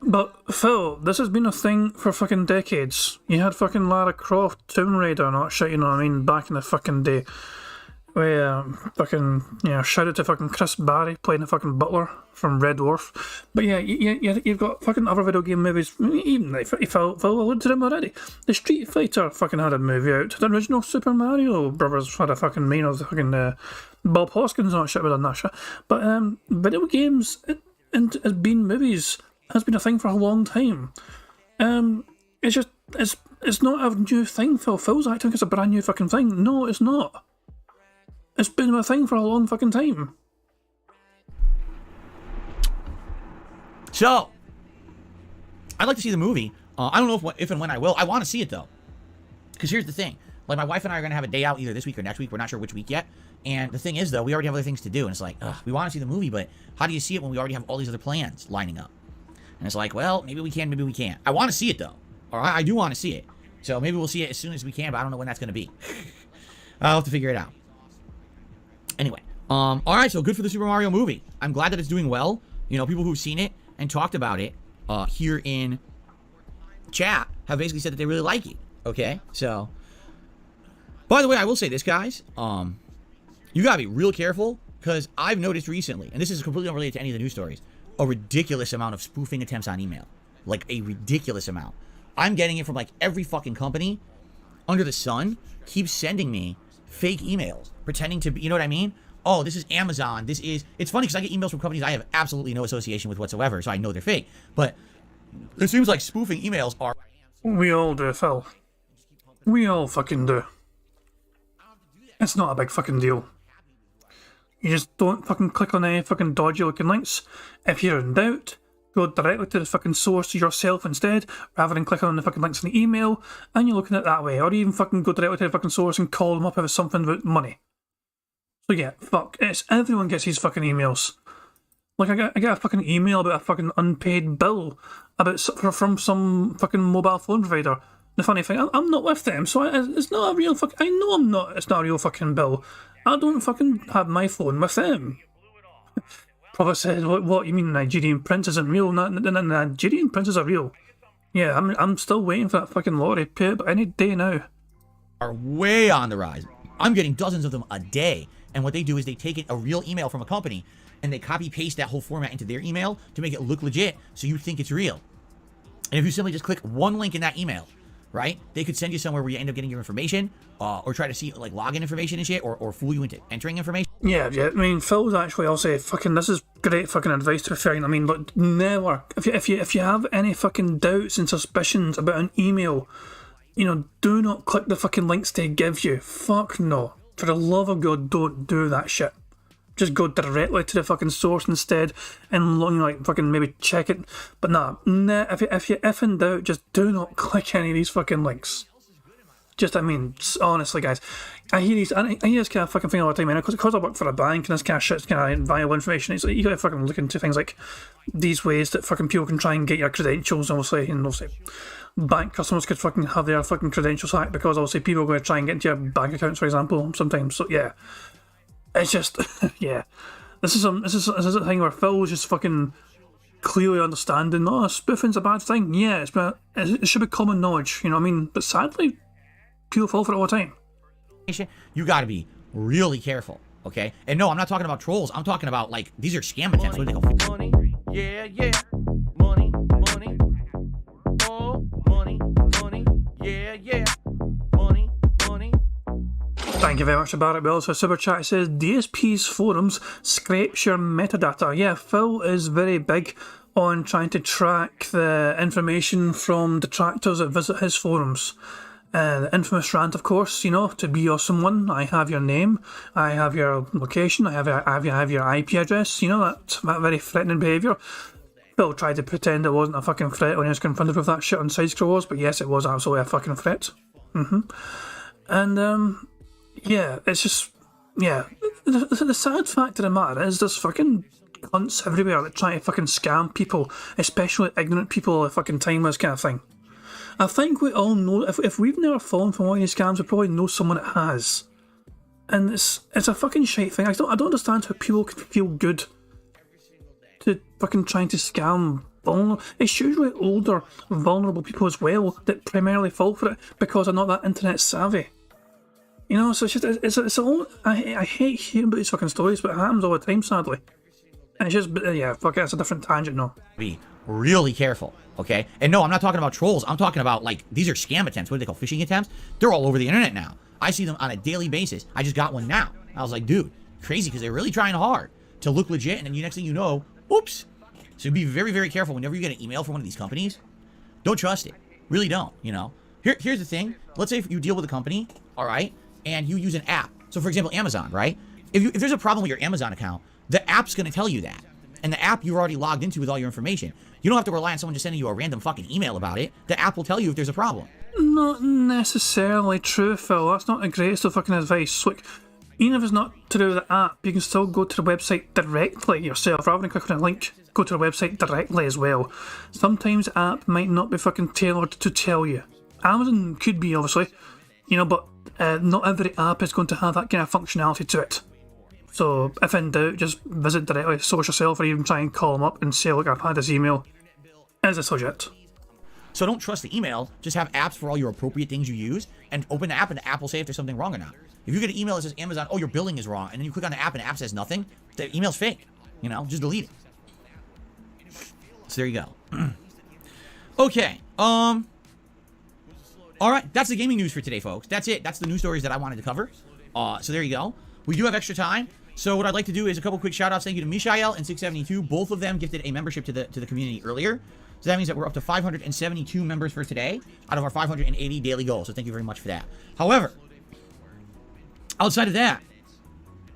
But, Phil, this has been a thing for fucking decades. You had fucking Lara Croft, Tomb Raider and all that shit, you know what I mean, back in the fucking day. Where, shout out to fucking Chris Barry playing the fucking butler from Red Dwarf. But yeah, you've got fucking other video game movies, even if Phil alluded to them already. The Street Fighter fucking had a movie out. The original Super Mario Brothers had a fucking Bob Hoskins and all that shit, done that shit. But video games and has been movies has been a thing for a long time. It's It's not a new thing, Phil. Phil's acting like it's a brand new fucking thing. No, it's not. It's been a thing for a long fucking time. So, I'd like to see the movie. I don't know if and when I will. I want to see it, though. Because here's the thing. Like, my wife and I are going to have a day out either this week or next week. We're not sure which week yet. And the thing is, though, we already have other things to do. And it's like, ugh, we want to see the movie, but how do you see it when we already have all these other plans lining up? And it's like, well, maybe we can, maybe we can't. I want to see it, though. All right, I do want to see it. So maybe we'll see it as soon as we can, but I don't know when that's going to be. I'll have to figure it out. Anyway, all right, so good for the Super Mario movie. I'm glad that it's doing well. You know, people who've seen it and talked about it here in chat have basically said that they really like it. Okay, so by the way, I will say this, guys. You gotta be real careful, because I've noticed recently, and this is completely unrelated to any of the news stories, a ridiculous amount of spoofing attempts on email. Like a ridiculous amount. I'm getting it from like every fucking company under the sun keeps sending me fake emails, pretending to be, you know what I mean? Oh, this is Amazon. This is, it's funny because I get emails from companies I have absolutely no association with whatsoever, so I know they're fake. But it seems like spoofing emails are... We all do, Phil. We all fucking do. It's not a big fucking deal. You just don't fucking click on any fucking dodgy looking links. If you're in doubt, go directly to the fucking source yourself instead, rather than clicking on the fucking links in the email, and you're looking at it that way. Or even fucking go directly to the fucking source and call them up if it's something about money. So yeah, fuck. Everyone gets these fucking emails. Like, I get a fucking email about a fucking unpaid bill from some fucking mobile phone provider. The funny thing, I'm not with them, so it's not a real fucking... I know it's not a real fucking bill. I don't fucking have my phone with them. Probably said, what you mean Nigerian prince isn't real? Nigerian princes are real. Yeah, I'm still waiting for that fucking lottery pay, but any day now. Are way on the rise. I'm getting dozens of them a day. And what they do is they take a real email from a company and they copy paste that whole format into their email to make it look legit so you think it's real. And if you simply just click one link in that email, right, they could send you somewhere where you end up getting your information or try to see like login information and shit or fool you into entering information. Yeah, I mean, Phil's actually, I'll say, fucking, this is great fucking advice to be fair. I mean, look, never, if you have any fucking doubts and suspicions about an email, you know, do not click the fucking links they give you. Fuck no. For the love of God, don't do that shit. Just go directly to the fucking source instead and, you know, like, fucking maybe check it. But nah, if in doubt, just do not click any of these fucking links. Just, I mean, honestly, guys, I hear this kind of fucking thing all the time, and because I work for a bank and this kind of shit's kind of valuable information, it's like you gotta fucking look into things like these ways that fucking people can try and get your credentials, obviously, and obviously bank customers could fucking have their fucking credentials hacked because obviously people are going to try and get into your bank accounts, for example, sometimes. So yeah, it's just yeah, this is a thing where Phil's just fucking clearly understanding. Oh, spoofing's a bad thing. Yeah, it should be common knowledge, you know what I mean? But sadly, people fall for it all the time. You got to be really careful, okay? And no, I'm not talking about trolls. I'm talking about, like, these are scam attempts. What do they call? Money, yeah, yeah. Money, money. Oh, money, money. Yeah, yeah. Money, money. Thank you very much, Barrett Wells, for Super Chat. It says, DSP's forums scrapes your metadata. Yeah, Phil is very big on trying to track the information from detractors that visit his forums. The infamous rant, of course, you know, to be your someone, I have your name, I have your location, I have your IP address, you know, that very threatening behaviour. Phil tried to pretend it wasn't a fucking threat when he was confronted with that shit on side scrollers, but yes, it was absolutely a fucking threat. And, yeah, it's just, yeah, the sad fact of the matter is there's fucking cunts everywhere that try to fucking scam people, especially ignorant people at fucking timeless kind of thing. I think we all know, if we've never fallen for one of these scams, we probably know someone that has. And it's a fucking shite thing. I don't understand how people can feel good to fucking trying to scam vulnerable. It's usually older, vulnerable people as well that primarily fall for it because they're not that internet savvy. You know, so it's just, it's all, I hate hearing about these fucking stories, but it happens all the time, sadly. And it's just, yeah, fuck it, it's a different tangent, no. Be really careful, okay? And no, I'm not talking about trolls. I'm talking about, like, these are scam attempts. What do they call phishing attempts? They're all over the internet now. I see them on a daily basis. I just got one now. I was like, dude, crazy, because they're really trying hard to look legit, and then the next thing you know, oops. So be very, very careful whenever you get an email from one of these companies. Don't trust it. Really don't, you know? Here's the thing. Let's say if you deal with a company, all right, and you use an app. So for example, Amazon, right? If there's a problem with your Amazon account, the app's going to tell you that. And the app you're already logged into with all your information. You don't have to rely on someone just sending you a random fucking email about it. The app will tell you if there's a problem. Not necessarily true, Phil. That's not the greatest of fucking advice. Like, even if it's not to do with the app, you can still go to the website directly yourself, rather than clicking on a link. Go to the website directly as well. Sometimes the app might not be fucking tailored to tell you. Amazon could be, obviously, you know, but not every app is going to have that kind of functionality to it. So if in doubt, just visit directly, source yourself, or even try and call them up and say, look, I've had this email. As a subject. So don't trust the email. Just have apps for all your appropriate things you use, and open the app, and the app will say if there's something wrong or not. If you get an email that says Amazon, oh, your billing is wrong, and then you click on the app and the app says nothing, the email's fake. You know, just delete it. So there you go. Okay. All right, that's the gaming news for today, folks. That's it. That's the news stories that I wanted to cover. So there you go. We do have extra time. So what I'd like to do is a couple quick shout outs. Thank you to Mishael and 672. Both of them gifted a membership to the community earlier. So that means that we're up to 572 members for today out of our 580 daily goal. So thank you very much for that. However, outside of that,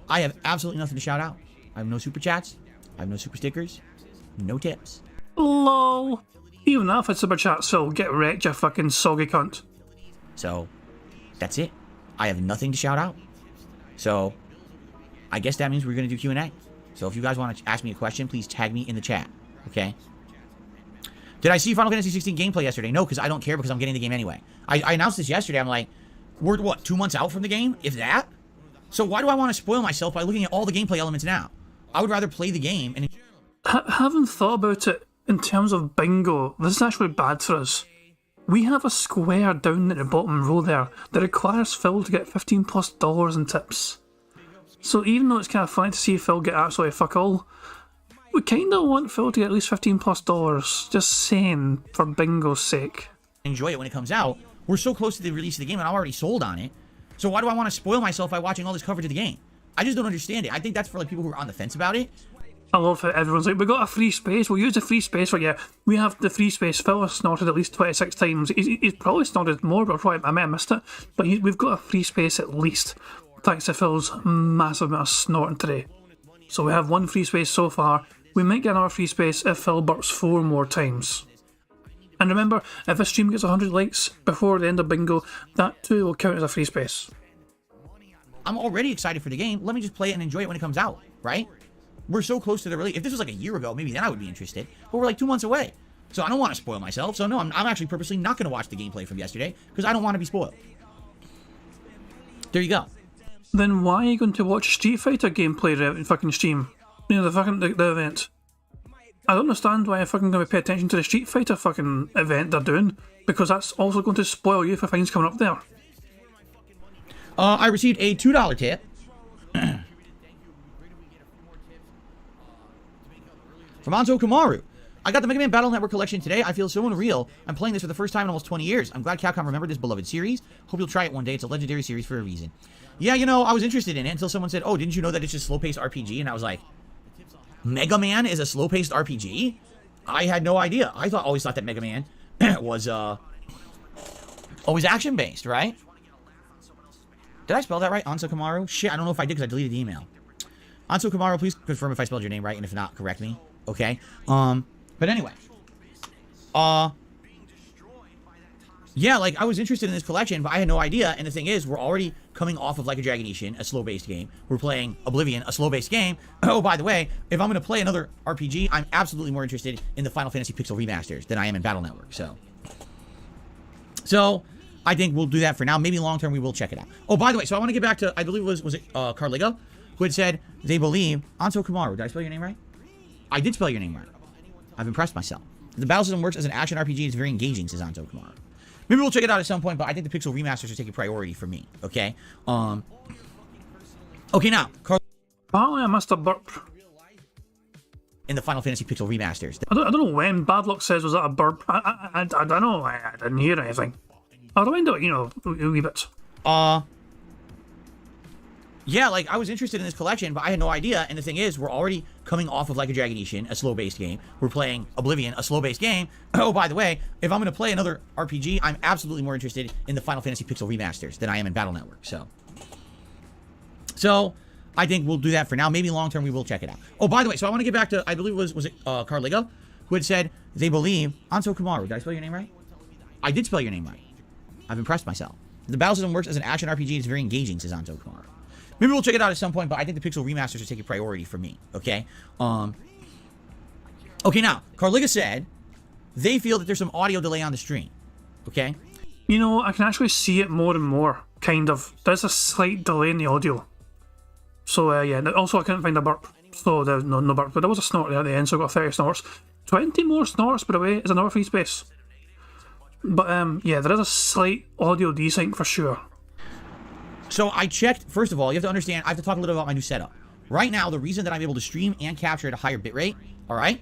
I have absolutely nothing to shout out. I have no super chats. I have no super stickers. No tips. LOL. Even that for super chat, so get wrecked, you fucking soggy cunt. So that's it. I have nothing to shout out. So I guess that means we're going to do Q&A. So if you guys want to ask me a question, please tag me in the chat. Okay? Did I see Final Fantasy 16 gameplay yesterday? No, because I don't care, because I'm getting the game anyway. I announced this yesterday. I'm like, we're what, 2 months out from the game? If that? So why do I want to spoil myself by looking at all the gameplay elements now? I would rather play the game and... Having thought about it in terms of bingo, this is actually bad for us. We have a square down at the bottom row there that requires Phil to get $15+ in tips. So even though it's kind of funny to see Phil get absolutely fuck all, we kind of want Phil to get at least $15+. Just saying, for bingo's sake. Enjoy it when it comes out. We're so close to the release of the game and I'm already sold on it. So why do I want to spoil myself by watching all this coverage of the game? I just don't understand it. I think that's for like people who are on the fence about it. I love how everyone's like, we got a free space, we'll use the free space for you. We have the free space. Phil has snorted at least 26 times. He's probably snorted more, but I might have missed it. But we've got a free space at least, thanks to Phil's massive amount of snorting today. So we have one free space so far. We might get another free space if Phil burps 4 more times. And remember, if this stream gets 100 likes before the end of bingo, that too will count as a free space. I'm already excited for the game. Let me just play it and enjoy it when it comes out, right? We're so close to the release. If this was like a year ago, maybe then I would be interested. But we're like 2 months away. So I don't want to spoil myself. So no, I'm actually purposely not going to watch the gameplay from yesterday because I don't want to be spoiled. There you go. Then why are you going to watch Street Fighter gameplay in fucking stream? You know, the event. I don't understand why I'm fucking going to pay attention to the Street Fighter fucking event they're doing, because that's also going to spoil you for things coming up there. I received a $2 tip. From Anzo Kamaru. I got the Mega Man Battle Network collection today. I feel so unreal. I'm playing this for the first time in almost 20 years. I'm glad Capcom remembered this beloved series. Hope you'll try it one day. It's a legendary series for a reason. Yeah, you know, I was interested in it until someone said, oh, didn't you know that it's just slow-paced RPG? And I was like, Mega Man is a slow-paced RPG? I had no idea. I always thought that Mega Man was always action-based, right? Did I spell that right? Anzo Kamaru? Shit, I don't know if I did because I deleted the email. Anzo Kamaru, please confirm if I spelled your name right, and if not, correct me. Okay? But anyway. Yeah, like, I was interested in this collection, but I had no idea, and the thing is, we're already coming off of Like a Dragon Ishin, a slow-based game. We're playing Oblivion, a slow-based game. Oh, by the way, if I'm going to play another RPG, I'm absolutely more interested in the Final Fantasy Pixel remasters than I am in Battle Network, So, I think we'll do that for now. Maybe long-term we will check it out. Oh, by the way, so I want to get back to, I believe was it Carligo, who had said they believe, Anso Kamaru, did I spell your name right? I did spell your name right. I've impressed myself. The battle system works as an action RPG. It's very engaging, says Anzo Kamaru. Maybe we'll check it out at some point, but I think the Pixel remasters are taking priority for me. Okay. Okay, now, Oh, I must have burp. In the Final Fantasy Pixel remasters. I don't know when. Bad Luck says, was that a burp? I don't know. I didn't hear anything. I'll rewind it, you know, a wee bit. yeah, like, I was interested in this collection, but I had no idea. And the thing is, we're already coming off of Like a Dragon Ishin, a slow-based game. We're playing Oblivion, a slow-based game. Oh, by the way, if I'm going to play another RPG, I'm absolutely more interested in the Final Fantasy Pixel remasters than I am in Battle Network. So I think we'll do that for now. Maybe long-term we will check it out. Oh, by the way, so I want to get back to, I believe was it Carligo, who had said they believe, Anso Kumaru, did I spell your name right? I did spell your name right. I've impressed myself. The battle system works as an action RPG. It's very engaging, says Anso Kumaru. Maybe we'll check it out at some point, but I think the Pixel remasters are taking priority for me, okay? Okay, now, Carliga said they feel that there's some audio delay on the stream, okay? You know, I can actually see it more and more, kind of. There's a slight delay in the audio. So, yeah, also I couldn't find a burp. So, there's no burp, but there was a snort there at the end, so I got 30 snorts. 20 more snorts, by the way, is another free space. But, yeah, there is a slight audio desync for sure. So I checked, first of all, you have to understand, I have to talk a little about my new setup. Right now, the reason that I'm able to stream and capture at a higher bitrate, all right,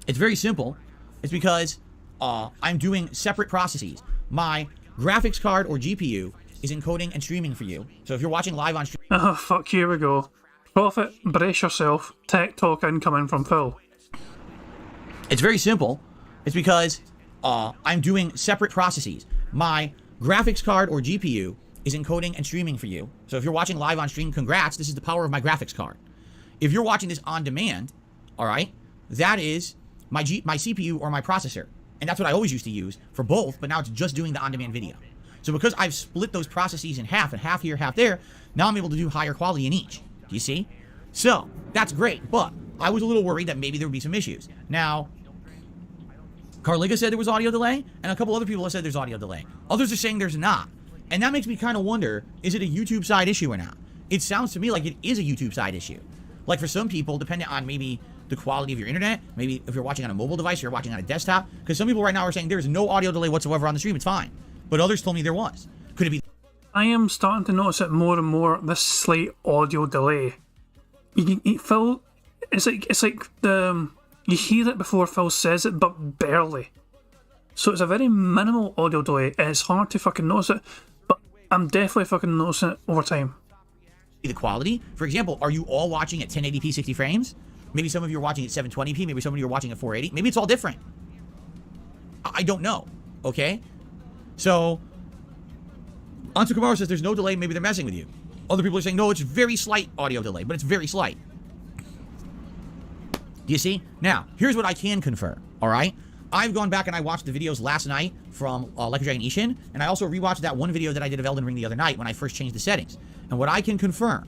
it's very simple. It's because I'm doing separate processes. My graphics card or GPU is encoding and streaming for you. So if you're watching live on stream... Oh, fuck, here we go. Prophet, brace yourself. Tech talk incoming from Phil. It's very simple. It's because I'm doing separate processes. My graphics card or GPU is encoding and streaming for you. So if you're watching live on stream, congrats, this is the power of my graphics card. If you're watching this on demand, all right, that is my CPU or my processor. And that's what I always used to use for both, but now it's just doing the on-demand video. So because I've split those processes in half, and half here, half there, now I'm able to do higher quality in each. Do you see? So, that's great, but I was a little worried that maybe there would be some issues. Now, Carliga said there was audio delay, and a couple other people have said there's audio delay. Others are saying there's not. And that makes me kind of wonder, is it a YouTube side issue or not? It sounds to me like it is a YouTube side issue. Like for some people, depending on maybe the quality of your internet, maybe if you're watching on a mobile device, you're watching on a desktop, because some people right now are saying there's no audio delay whatsoever on the stream, it's fine. But others told me there was. Could it be... I am starting to notice it more and more, this slight audio delay. Phil, it's like the... You hear it before Phil says it, but barely. So it's a very minimal audio delay. It's hard to fucking notice it, but I'm definitely fucking noticing it over time. The quality, for example, are you all watching at 1080p 60 frames? Maybe some of you are watching at 720p, maybe some of you are watching at 480. Maybe it's all different. I don't know, okay? So, Ansu Kumaro says there's no delay, maybe they're messing with you. Other people are saying, no, it's very slight audio delay, but it's very slight. Do you see? Now, here's what I can confirm, all right? I've gone back and I watched the videos last night from Like a Dragon Ishin, and I also rewatched that one video that I did of Elden Ring the other night when I first changed the settings. And what I can confirm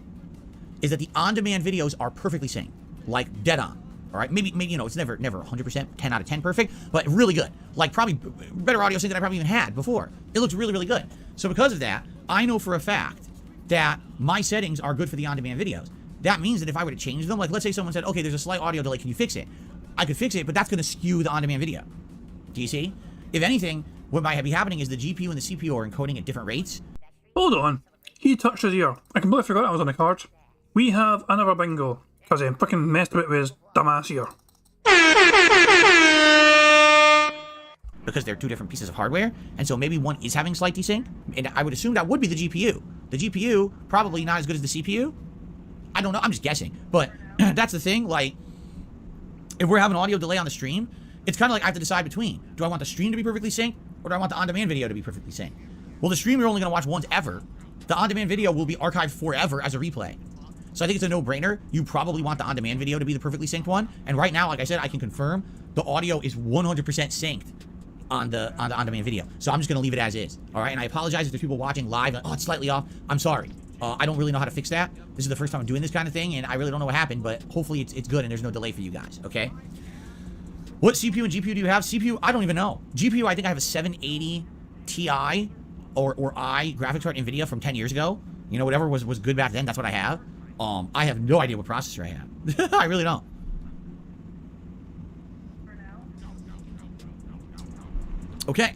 is that the on-demand videos are perfectly synced, like dead on. All right, maybe you know it's never 100%, 10 out of 10 perfect, but really good. Like probably better audio sync than I probably even had before. It looks really good. So because of that, I know for a fact that my settings are good for the on-demand videos. That means that if I were to change them, like let's say someone said, okay, there's a slight audio delay, can you fix it? I could fix it, but that's going to skew the on-demand video. Do you see? If anything, what might be happening is the GPU and the CPU are encoding at different rates. Hold on. He touched his ear. I completely forgot I was on the cards. We have another bingo, because he fucking messed with his dumbass ear. Because they're two different pieces of hardware, and so maybe one is having slight desync, and I would assume that would be the GPU. The GPU, probably not as good as the CPU. I don't know, I'm just guessing. But that's the thing, like, if we're having audio delay on the stream, it's kind of like I have to decide between, do I want the stream to be perfectly synced, or do I want the on-demand video to be perfectly synced? Well, the stream you're only going to watch once ever. The on-demand video will be archived forever as a replay. So I think it's a no-brainer. You probably want the on-demand video to be the perfectly synced one. And right now, like I said, I can confirm the audio is 100% synced on the on-demand video. So I'm just going to leave it as is. All right, and I apologize if there's people watching live. Oh, it's slightly off. I'm sorry. I don't really know how to fix that. This is the first time I'm doing this kind of thing, and I really don't know what happened, but hopefully it's good and there's no delay for you guys, okay? What CPU and GPU do you have? CPU, I don't even know. GPU, I think I have a 780 Ti or I graphics card NVIDIA from 10 years ago. You know, whatever was good back then, that's what I have. I have no idea what processor I have. I really don't. Okay.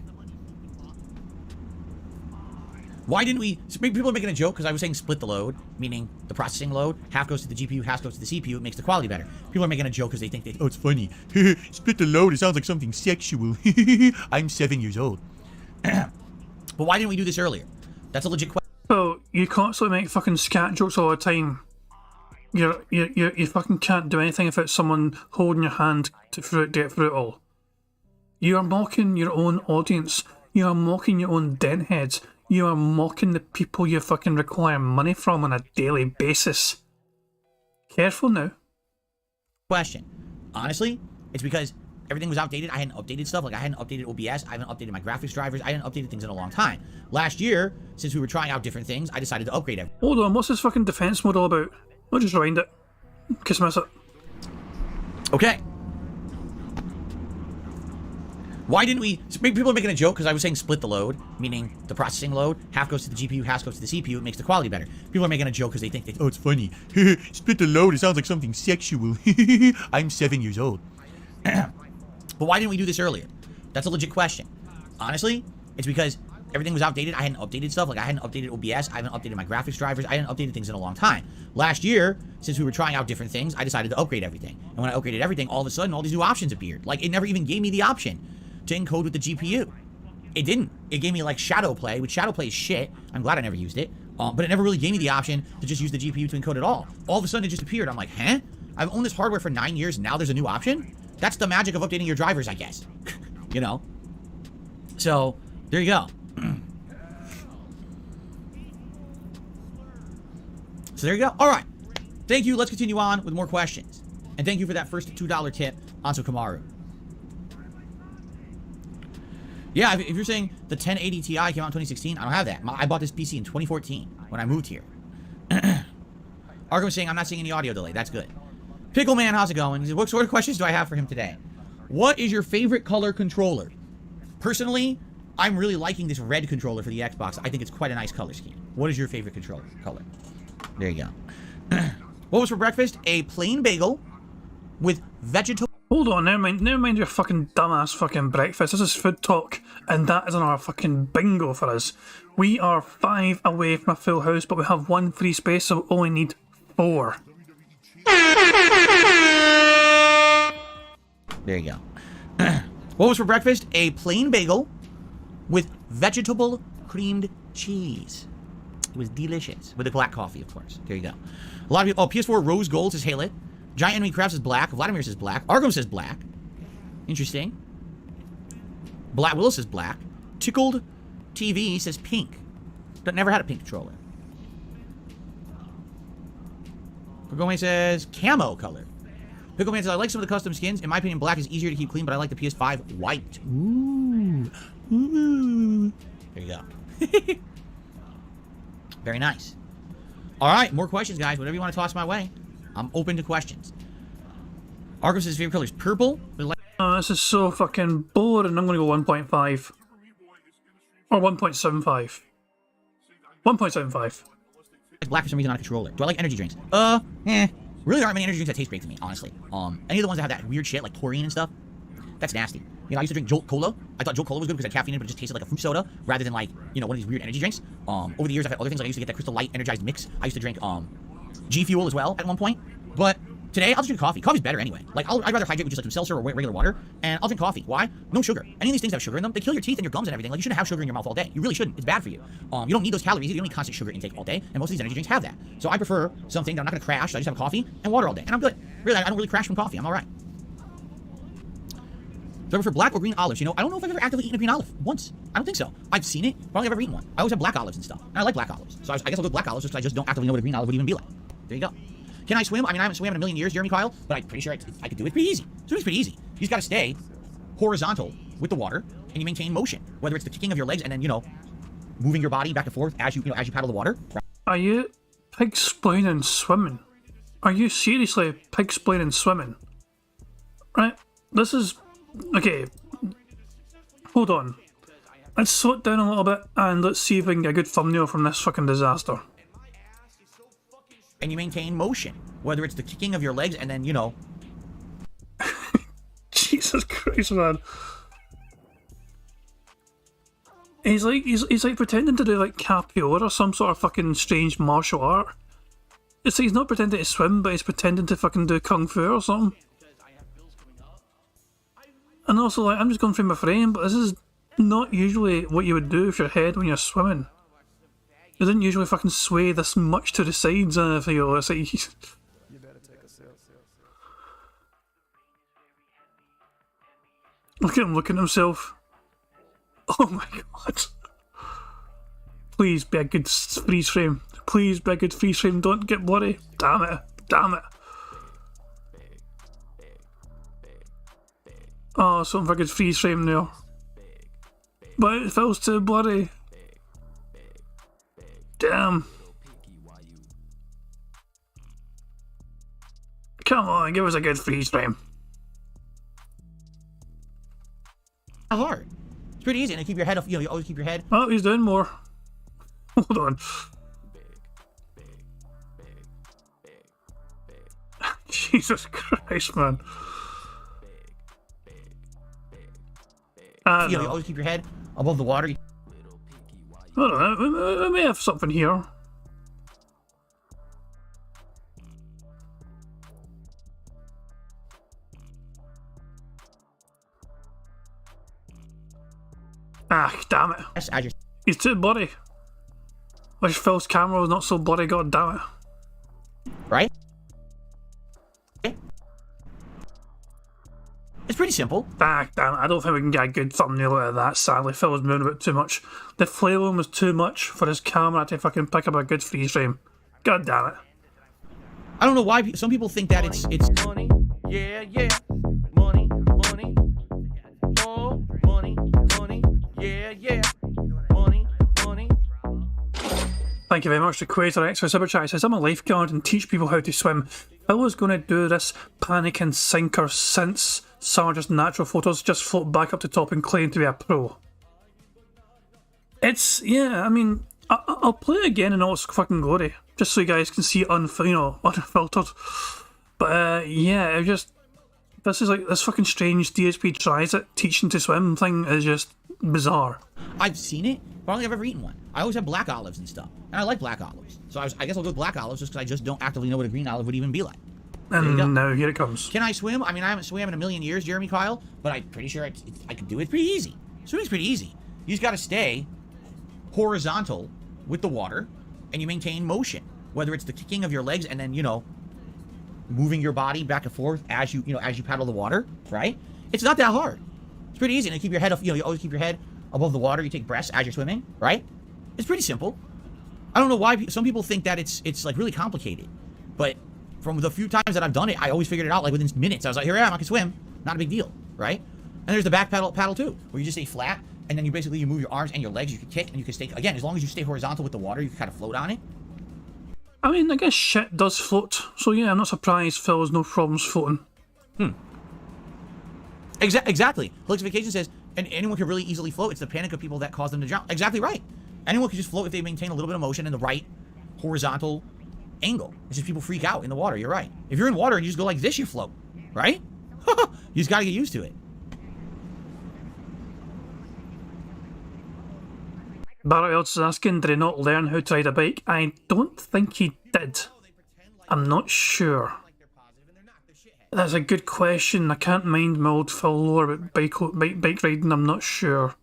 Why didn't we... People are making a joke because I was saying split the load, meaning the processing load. Half goes to the GPU, half goes to the CPU. It makes the quality better. People are making a joke because they think, oh, it's funny. Split the load. It sounds like something sexual. I'm 7 years old. But why didn't we do this earlier? That's a legit question. Well, you constantly make fucking scat jokes all the time. You fucking can't do anything if it's someone holding your hand to get through it all. You are mocking your own audience. You are mocking your own dentheads. You are mocking the people you fucking require money from on a daily basis. Careful now. Question. Honestly, it's because everything was outdated. I hadn't updated stuff. Like, I hadn't updated OBS. I haven't updated my graphics drivers. I hadn't updated things in a long time. Last year, since we were trying out different things, I decided to upgrade everything. Hold on, what's this fucking defense mode all about? I'll just rewind it. Dismiss it. Okay. Why didn't we... People are making a joke because I was saying split the load, meaning the processing load, half goes to the GPU, half goes to the CPU. It makes the quality better. People are making a joke because they think, oh, it's funny. Split the load. It sounds like something sexual. I'm 7 years old. But why didn't we do this earlier? That's a legit question. Honestly, it's because everything was outdated. I hadn't updated stuff. Like, I hadn't updated OBS. I haven't updated my graphics drivers. I hadn't updated things in a long time. Last year, since we were trying out different things, I decided to upgrade everything. And when I upgraded everything, all of a sudden, all these new options appeared. Like, it never even gave me the option to encode with the GPU. It didn't. It gave me, like, shadow play, which shadow play is shit. I'm glad I never used it. But it never really gave me the option to just use the GPU to encode at all. All of a sudden, it just appeared. I'm like, huh? I've owned this hardware for 9 years, and now there's a new option? That's the magic of updating your drivers, I guess. You know? So, there you go. So there you go. All right. Thank you. Let's continue on with more questions. And thank you for that first $2 tip on Kamaru. Yeah, if you're saying the 1080 Ti came out in 2016, I don't have that. I bought this PC in 2014 when I moved here. Argo was saying I'm not seeing any audio delay. That's good. Pickleman, how's it going? He said, what sort of questions do I have for him today? What is your favorite color controller? Personally, I'm really liking this red controller for the Xbox. I think it's quite a nice color scheme. What is your favorite controller color? There you go. What was for breakfast? A plain bagel with vegetable... Hold on, never mind your fucking dumbass fucking breakfast. This is food talk, and that is our fucking bingo for us. We are 5 away from a full house, but we have 1 free space, so we only need 4. There you go. What was for breakfast? A plain bagel with vegetable creamed cheese. It was delicious. With a black coffee, of course. There you go. A lot of people... Oh, PS4 Rose Gold says Hail It. Giant Enemy Crab says black. Vladimir says black. Argo says black. Interesting. Black Willis says black. Tickled TV says pink. But never had a pink controller. Pickleman says camo color. Pickleman says I like some of the custom skins. In my opinion, black is easier to keep clean, but I like the PS5 white. Ooh. Ooh. There you go. Very nice. All right, more questions, guys. Whatever you want to toss my way. I'm open to questions. Argo says his favorite color is purple. This is so fucking boring. I'm going to go 1.5. Or 1.75. 1.75. Black for some reason on a controller. Do I like energy drinks? Really aren't many energy drinks that taste great to me, honestly. Any of the ones that have that weird shit, like taurine and stuff, that's nasty. You know, I used to drink Jolt Cola. I thought Jolt Cola was good because it had caffeine in it, but it just tasted like a fruit soda rather than like, you know, one of these weird energy drinks. Over the years, I've had other things. Like I used to get that Crystal Light energized mix. I used to drink, G Fuel as well at one point. But today, I'll just drink coffee. Coffee's better anyway. Like, I'd rather hydrate with just like some seltzer or regular water, and I'll drink coffee. Why? No sugar. Any of these things have sugar in them. They kill your teeth and your gums and everything. Like, you shouldn't have sugar in your mouth all day. You really shouldn't. It's bad for you. You don't need those calories. You don't need constant sugar intake all day, and most of these energy drinks have that. So I prefer something that I'm not going to crash. So I just have coffee and water all day, and I'm good. Really, I don't really crash from coffee. I'm all right. Do I prefer black or green olives? You know, I don't know if I've ever actively eaten a green olive once. I don't think so. I've seen it, but I've never eaten one. I always have black olives and stuff, and I like black olives. So I guess I'll go with black olives just because I just don't actively know what a green olive would even be like. There you go. Can I swim? I mean, I haven't swam in a million years, Jeremy Kyle, but I'm pretty sure I could do it pretty easy. Swimming's pretty easy. You just got to stay horizontal with the water, and you maintain motion. Whether it's the kicking of your legs and then, you know, moving your body back and forth as you paddle the water. Are you pig-splaining swimming? Are you seriously pig-splaining swimming? Right? This is... Okay. Hold on. Let's slow it down a little bit, and let's see if we can get a good thumbnail from this fucking disaster. And you maintain motion, whether it's the kicking of your legs and then, you know... Jesus Christ, man. He's like pretending to do like capoeira or some sort of fucking strange martial art. It's like he's not pretending to swim, but he's pretending to fucking do kung fu or something. And also, like, I'm just going through my frame, but this is not usually what you would do with your head when you're swimming. It didn't usually fucking sway this much to the sides, for you. It's like, You better take a sip. look at him looking at himself. Oh my god. Please be a good freeze frame. Please be a good freeze frame. Don't get blurry. Damn it. Damn it. Oh, something for a good freeze frame there. But it feels too blurry. Damn. Come on, give us a good freeze frame. Hard. It's pretty easy, and keep your head up. You know, you always keep your head. Oh, he's doing more. Hold on. Jesus Christ, man. You know, you always keep your head above the water. Hold on, we may have something here. Ah, damn it. Yes, I just. He's too bloody. Wish Phil's camera was not so bloody, god damn it. Right? It's pretty simple. Ah, damn it. I don't think we can get a good thumbnail out of that, sadly. Phil was moving a bit too much. The flailing was too much for his camera to fucking pick up a good freeze frame. God damn it. I don't know why some people think that it's Money, yeah, yeah. Money, money. Oh, money, money, yeah, yeah. Money, money. Thank you very much to Quasar X for Super Chat. He says, I'm a lifeguard and teach people how to swim. Phil was going to do this panic and sinker since Sarge's natural photos just float back up to top and claim to be a pro. It's, yeah, I mean, I'll play it again in all its fucking glory, just so you guys can see it unfiltered. But yeah, it just, this is like, this fucking strange DSP tries it, teaching to swim thing is just bizarre. I've seen it, but I don't think I've ever eaten one. I always have black olives and stuff, and I like black olives. So I guess I'll go with black olives just because I just don't actively know what a green olive would even be like. And now here it comes. Can I swim? I mean, I haven't swam in a million years, Jeremy Kyle, but I'm pretty sure I can do it. It's pretty easy. Swimming's pretty easy. You just got to stay horizontal with the water, and you maintain motion. Whether it's the kicking of your legs and then, you know, moving your body back and forth as you paddle the water, right? It's not that hard. It's pretty easy. And you keep your head up. You know, you always keep your head above the water. You take breaths as you're swimming, right? It's pretty simple. I don't know why some people think that it's like really complicated, but from the few times that I've done it, I always figured it out like within minutes. I was like, here I am, I can swim. Not a big deal, right? And there's the back paddle too, where you just stay flat, and then you move your arms and your legs. You can kick, and you can stay, again, as long as you stay horizontal with the water, you can kind of float on it. I mean, I guess shit does float, so yeah, I'm not surprised Phil has no problems floating. Exactly. Holixification says, and anyone can really easily float. It's the panic of people that cause them to drown. Exactly right. Anyone can just float if they maintain a little bit of motion in the right horizontal angle. It's just people freak out in the water. You're right. If you're in water and you just go like this, you float, right? You just got to get used to it. Barry else is asking, did he not learn how to ride a bike? I don't think he did. I'm not sure. That's a good question. I can't mind my old Phil lore about bike riding. I'm not sure.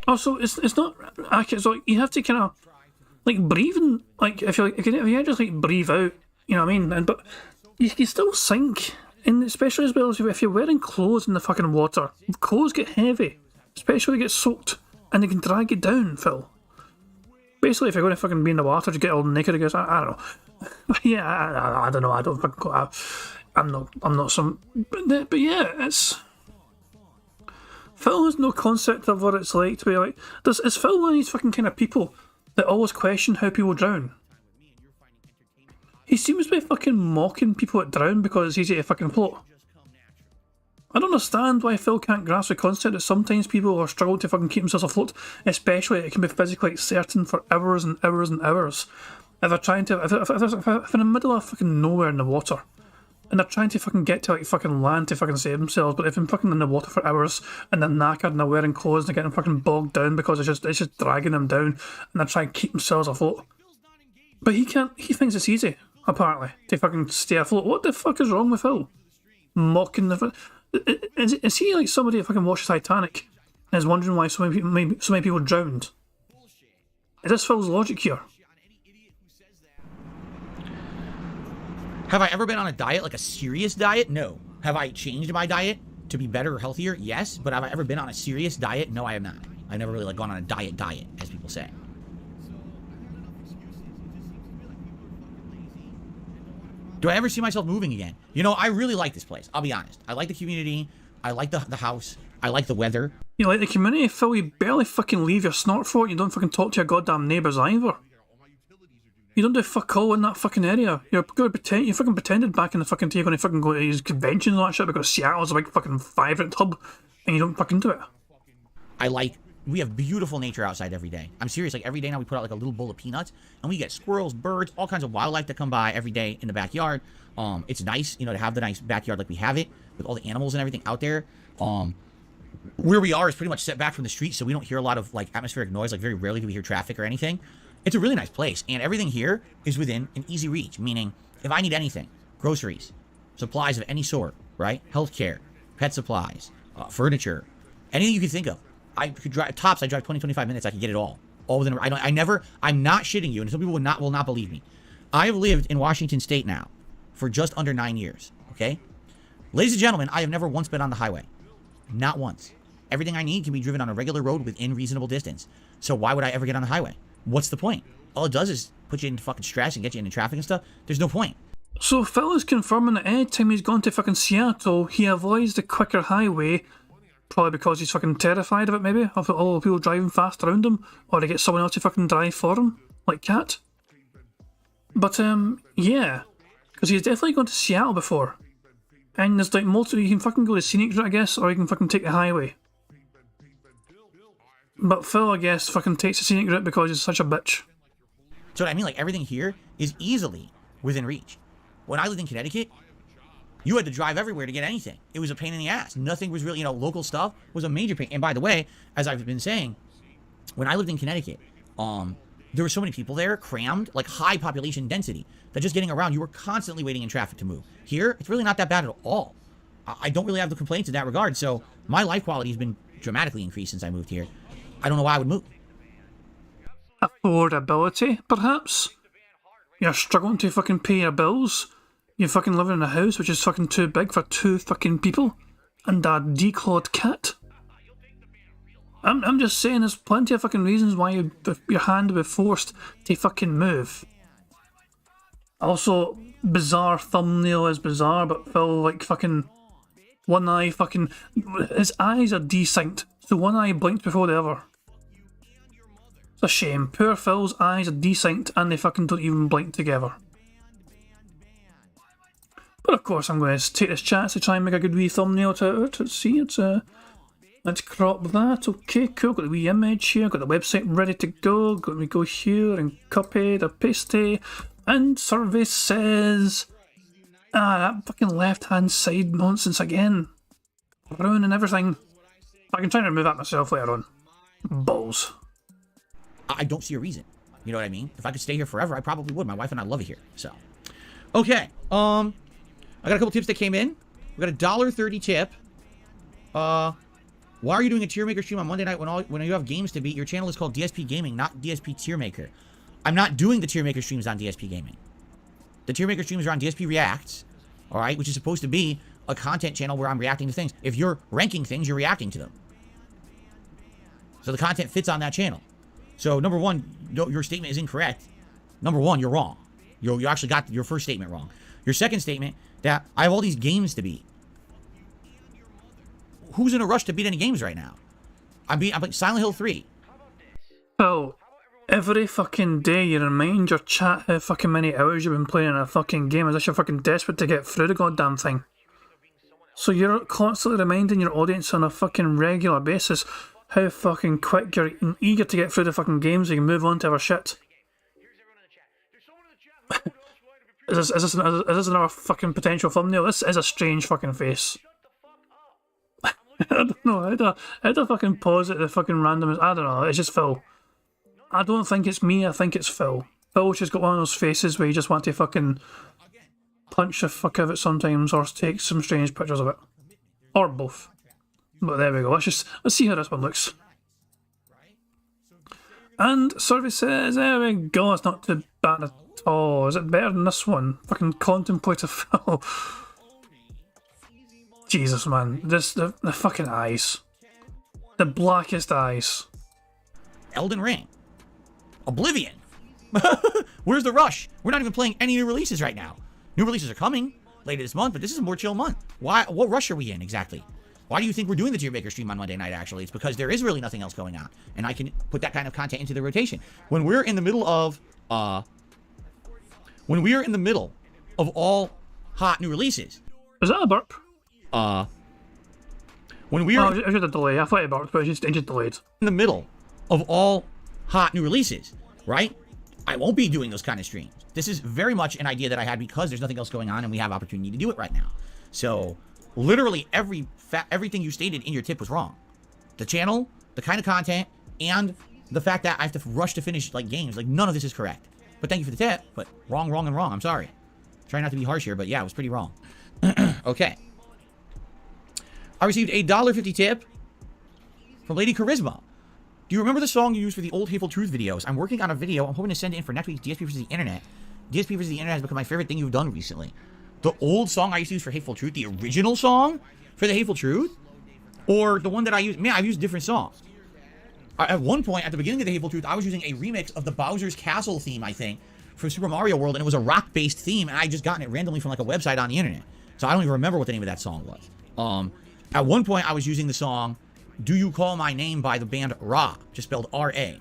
Also, it's not accurate. So you have to kind of like breathing. Like if you just like breathe out, you know what I mean. But you can still sink, and especially as well as if you're wearing clothes in the fucking water, clothes get heavy, especially they get soaked, and they can drag you down, Phil. Basically, if you're going to fucking be in the water to get all naked, I guess I don't know. Yeah, I don't know. I don't fucking. I'm not some. But yeah, it's. Phil has no concept of what it's like to be like. Is Phil one of these fucking kind of people that always question how people drown? He seems to be fucking mocking people that drown because it's easy to fucking float. I don't understand why Phil can't grasp the concept that sometimes people are struggling to fucking keep themselves afloat, especially it can be physically exerting for hours and hours and hours. If they're trying to, if they're in the middle of fucking nowhere in the water, and they're trying to fucking get to like fucking land to fucking save themselves, but if they're fucking in the water for hours and they're knackered and they're wearing clothes and they're getting fucking bogged down because it's just dragging them down, and they're trying to keep themselves afloat. But he can't. He thinks it's easy, apparently, to fucking stay afloat. What the fuck is wrong with Phil? Mocking the. Is he like somebody that fucking watched Titanic and is wondering why so many people drowned. It just Phil's logic here. Have I ever been on a diet, like a serious diet? No. Have I changed my diet to be better or healthier? Yes. But have I ever been on a serious diet? No, I have not. I've never really like gone on a diet, as people say. Do I ever see myself moving again? You know, I really like this place. I'll be honest. I like the community. I like the house. I like the weather. You like the community, Phil? You barely fucking leave your snort fort. You don't fucking talk to your goddamn neighbours either. You don't do fuck all in that fucking area. You're gonna pretend. You fucking pretended back in the fucking day you're gonna fucking go to these conventions and all that shit because Seattle's a big fucking vibrant hub, and you don't fucking do it. We have beautiful nature outside every day. I'm serious. Like every day now, we put out like a little bowl of peanuts, and we get squirrels, birds, all kinds of wildlife that come by every day in the backyard. It's nice, you know, to have the nice backyard like we have it with all the animals and everything out there. Where we are is pretty much set back from the street, so we don't hear a lot of like atmospheric noise. Like very rarely do we hear traffic or anything. It's a really nice place, and everything here is within an easy reach. Meaning, if I need anything, groceries, supplies of any sort, right? Healthcare, pet supplies, furniture, anything you can think of. I could drive tops. I drive 20-25 minutes. I could get it all within. I'm not shitting you, and some people will not believe me. I have lived in Washington State now for just under 9 years. Okay, ladies and gentlemen, I have never once been on the highway, not once. Everything I need can be driven on a regular road within reasonable distance. So why would I ever get on the highway? What's the point? All it does is put you into fucking stress and get you into traffic and stuff. There's no point. So Phil is confirming that any time he's gone to fucking Seattle, he avoids the quicker highway. Probably because he's fucking terrified of it, maybe, of all the people driving fast around him, or to get someone else to fucking drive for him, like Cat. But, yeah, because he's definitely gone to Seattle before. And there's like multiple, you can fucking go the scenic route, I guess, or you can fucking take the highway. But Phil, I guess, fucking takes the scenic route because he's such a bitch. So what I mean, like, everything here is easily within reach. When I lived in Connecticut, you had to drive everywhere to get anything. It was a pain in the ass. Nothing was really, you know, local stuff was a major pain. And by the way, as I've been saying, when I lived in Connecticut, there were so many people there, crammed, like high population density, that just getting around, you were constantly waiting in traffic to move. Here, it's really not that bad at all. I don't really have the complaints in that regard, so my life quality has been dramatically increased since I moved here. I don't know why I would move. Affordability, perhaps? You're struggling to fucking pay your bills? You fucking live in a house which is fucking too big for 2 fucking people? And a declawed cat? I'm just saying there's plenty of fucking reasons why your hand would be forced to fucking move. Also, bizarre thumbnail is bizarre, but Phil, like, fucking... One eye fucking... His eyes are desynced, so one eye blinked before the other. It's a shame. Poor Phil's eyes are desynced and they fucking don't even blink together. But of course I'm going to take this chance to try and make a good wee thumbnail to it. Let's see, let's crop that. Okay, cool. Got the wee image here. Got the website ready to go. Got me go here and copy the paste. And survey says... that fucking left-hand side nonsense again. Ruining everything. I can try and remove that myself later on. Balls. I don't see a reason. You know what I mean? If I could stay here forever, I probably would. My wife and I love it here. So, okay. I got a couple tips that came in. We got a $1.30 tip. Why are you doing a tier maker stream on Monday night when you have games to beat? Your channel is called DSP Gaming, not DSP Tier Maker. I'm not doing the tier maker streams on DSP Gaming. The tier maker streams are on DSP Reacts, all right, which is supposed to be a content channel where I'm reacting to things. If you're ranking things, you're reacting to them. So the content fits on that channel. So number one, your statement is incorrect. Number one, you're wrong. You actually got your first statement wrong. Your second statement, that I have all these games to beat. Who's in a rush to beat any games right now? I'm like Silent Hill 3. Oh, every fucking day you remind your chat how fucking many hours you've been playing a fucking game as if you're fucking desperate to get through the goddamn thing. So you're constantly reminding your audience on a fucking regular basis how fucking quick you're eager to get through the fucking games so you can move on to other shit. Is this another fucking potential thumbnail? This is a strange fucking face. I don't know, how to fucking pause it, the fucking randomness. I don't know, it's just Phil. I don't think it's me, I think it's Phil. Phil's just got one of those faces where you just want to fucking punch the fuck out of it sometimes or take some strange pictures of it. Or both. But there we go. Let's see how this one looks. And survey says, there we go. It's not too bad at all. Is it better than this one? Fucking contemplative film. Jesus, man. The fucking eyes. The blackest eyes. Elden Ring. Oblivion. Where's the rush? We're not even playing any new releases right now. New releases are coming later this month, but this is a more chill month. Why? What rush are we in exactly? Why do you think we're doing the Tier Maker stream on Monday night, actually? It's because there is really nothing else going on. And I can put that kind of content into the rotation. When we're in the middle of, all hot new releases. Is that a burp? When we're... Oh, I should have delayed. I thought it burped, but it just delayed. In the middle of all hot new releases, right? I won't be doing those kind of streams. This is very much an idea that I had because there's nothing else going on and we have opportunity to do it right now. So... literally everything you stated in your tip was wrong. The channel, the kind of content, and the fact that I have to rush to finish like games, like none of this is correct. But thank you for the tip, but wrong, and wrong. I'm sorry. Trying not to be harsh here, but yeah, it was pretty wrong. Okay. I received a $1.50 tip from Lady Charisma. Do you remember the song you used for the old Hateful Truth videos? I'm working on a video. I'm hoping to send it in for next week's DSP vs. the Internet. DSP vs. the Internet has become my favorite thing you've done recently. The old song I used to use for Hateful Truth, the original song for the Hateful Truth, or the one that I used, man, I've used different songs. At one point, at the beginning of the Hateful Truth, I was using a remix of the Bowser's Castle theme, I think, from Super Mario World, and it was a rock-based theme, and I just gotten it randomly from like a website on the internet. So I don't even remember what the name of that song was. At one point, I was using the song Do You Call My Name by the band Ra, just spelled R-A.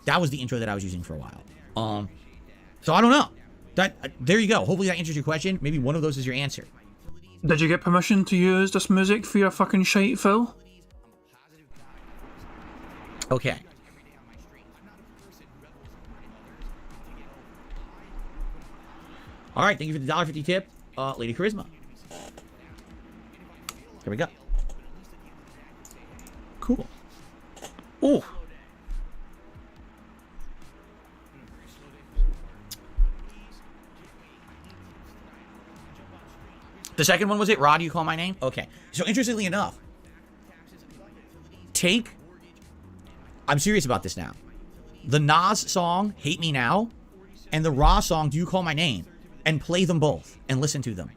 That was the intro that I was using for a while. So I don't know. There you go. Hopefully that answers your question. Maybe one of those is your answer. Did you get permission to use this music for your fucking shite, Phil? Okay. Alright, thank you for the $1.50 tip, Lady Charisma. Here we go. Cool. Oh. The second one was it? Rod, you call my name? Okay. So interestingly enough, I'm serious about this now. The Nas song, Hate Me Now, and the Raw song, Do You Call My Name, and play them both and listen to them.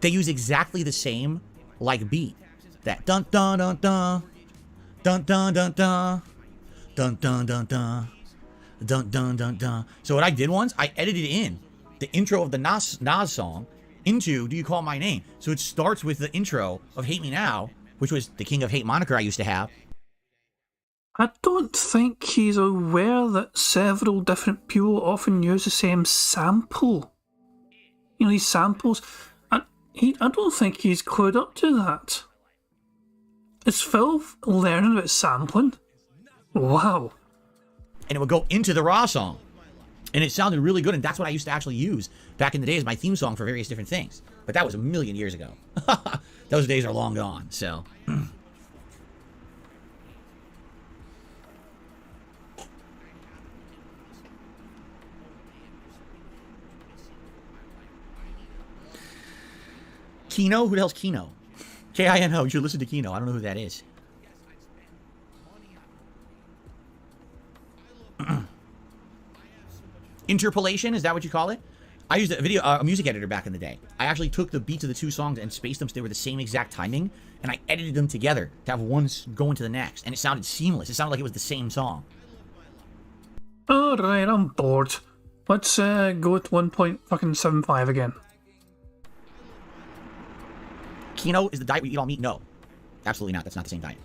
They use exactly the same, like, beat. That dun dun dun dun, dun dun dun dun, dun dun dun dun, dun dun dun dun. So what I did once, I edited in the intro of the Nas song into Do You Call My Name. So it starts with the intro of Hate Me Now, which was the King of Hate moniker I used to have. I don't think he's aware that several different people often use the same sample. You know, these samples. I don't think he's clued up to that. Is Phil learning about sampling? Wow. And it would go into the Raw song. And it sounded really good, and that's what I used to actually use back in the day as my theme song for various different things. But that was a million years ago. Those days are long gone, so... Kino? Who the hell's Kino? K-I-N-O. You should listen to Kino. I don't know who that is. Interpolation, is that what you call it? I used a music editor back in the day. I actually took the beats of the two songs and spaced them so they were the same exact timing, and I edited them together to have one go into the next, and it sounded seamless. It sounded like it was the same song. Alright, I'm bored. Let's go with 1.75 again. Kino is the diet where you eat all meat? No. Absolutely not. That's not the same diet.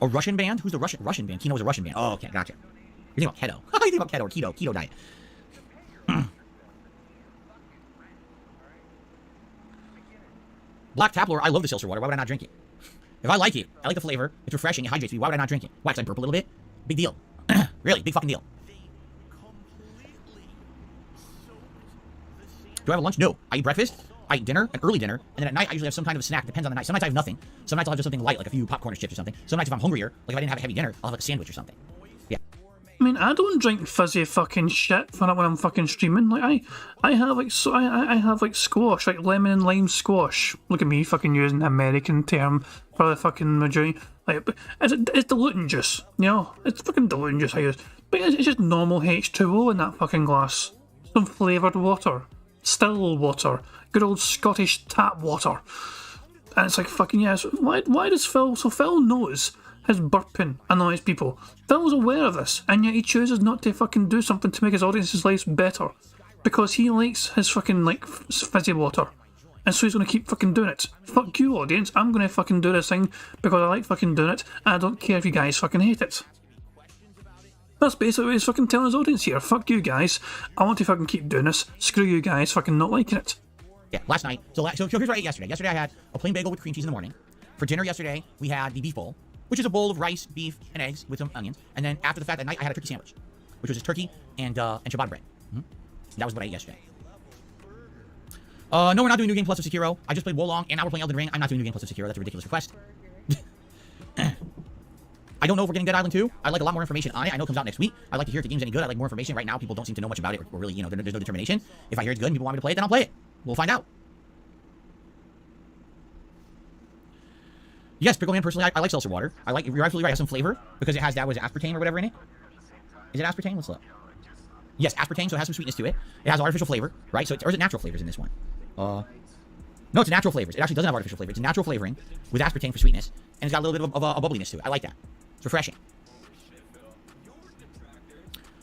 A Russian band? Who's the Russian band? Kino is a Russian band. Oh, okay, gotcha. You're thinking about keto. You're thinking about keto or keto diet. Black Tapler, I love the seltzer water. Why would I not drink it? If I like it, I like the flavor, it's refreshing, it hydrates me. Why would I not drink it? Why? Because I burp a little bit? Big deal. Really, big fucking deal. Do I have a lunch? No. I eat breakfast, I eat dinner, an early dinner, and then at night I usually have some kind of a snack. Depends on the night. Some nights I have nothing. Some nights I'll have just something light, like a few popcorn or chips or something. Some nights if I'm hungrier, like if I didn't have a heavy dinner, I'll have like a sandwich or something. Yeah. mean, I don't drink fizzy fucking shit when I'm fucking streaming. Like I have like I have like squash, like lemon and lime squash. Look at me fucking using the American term for the fucking majority. Like it's diluting juice, you know. It's fucking diluting juice I use, but it's just normal H2O in that fucking glass. Some flavoured water, still water, good old Scottish tap water. And it's like fucking yes. Why does Phil? So Phil knows his burping annoys people. Phil's aware of this, and yet he chooses not to fucking do something to make his audience's lives better because he likes his fucking like fizzy water, and so he's gonna keep fucking doing it. Fuck you, audience. I'm gonna fucking do this thing because I like fucking doing it, and I don't care if you guys fucking hate it. That's basically what he's fucking telling his audience here. Fuck you guys. I want to fucking keep doing this. Screw you guys fucking not liking it. Yeah, last night. So here's what I ate yesterday. Yesterday I had a plain bagel with cream cheese in the morning. For dinner yesterday, we had the beef bowl, which is a bowl of rice, beef, and eggs with some onions. And then after the fact that night, I had a turkey sandwich, which was just turkey and ciabatta bread. That was what I ate yesterday. No, we're not doing New Game Plus of Sekiro. I just played Wolong, and now we're playing Elden Ring. I'm not doing New Game Plus of Sekiro. That's a ridiculous request. I don't know if we're getting Dead Island 2. I'd like a lot more information on it. I know it comes out next week. I'd like to hear if the game's any good. I'd like more information. Right now, people don't seem to know much about it, or really, you know, there's no determination. If I hear it's good and people want me to play it, then I'll play it. We'll find out. Yes, Pickle Man, personally, I like seltzer water. I like, you're absolutely right, it has some flavor, because it has that, was aspartame or whatever in it? Is it aspartame? Let's look. Yes, aspartame, so it has some sweetness to it. It has artificial flavor, right? So or is it natural flavors in this one? No, it's natural flavors. It actually doesn't have artificial flavor. It's a natural flavoring with aspartame for sweetness, and it's got a little bit of a bubbliness to it. I like that. It's refreshing.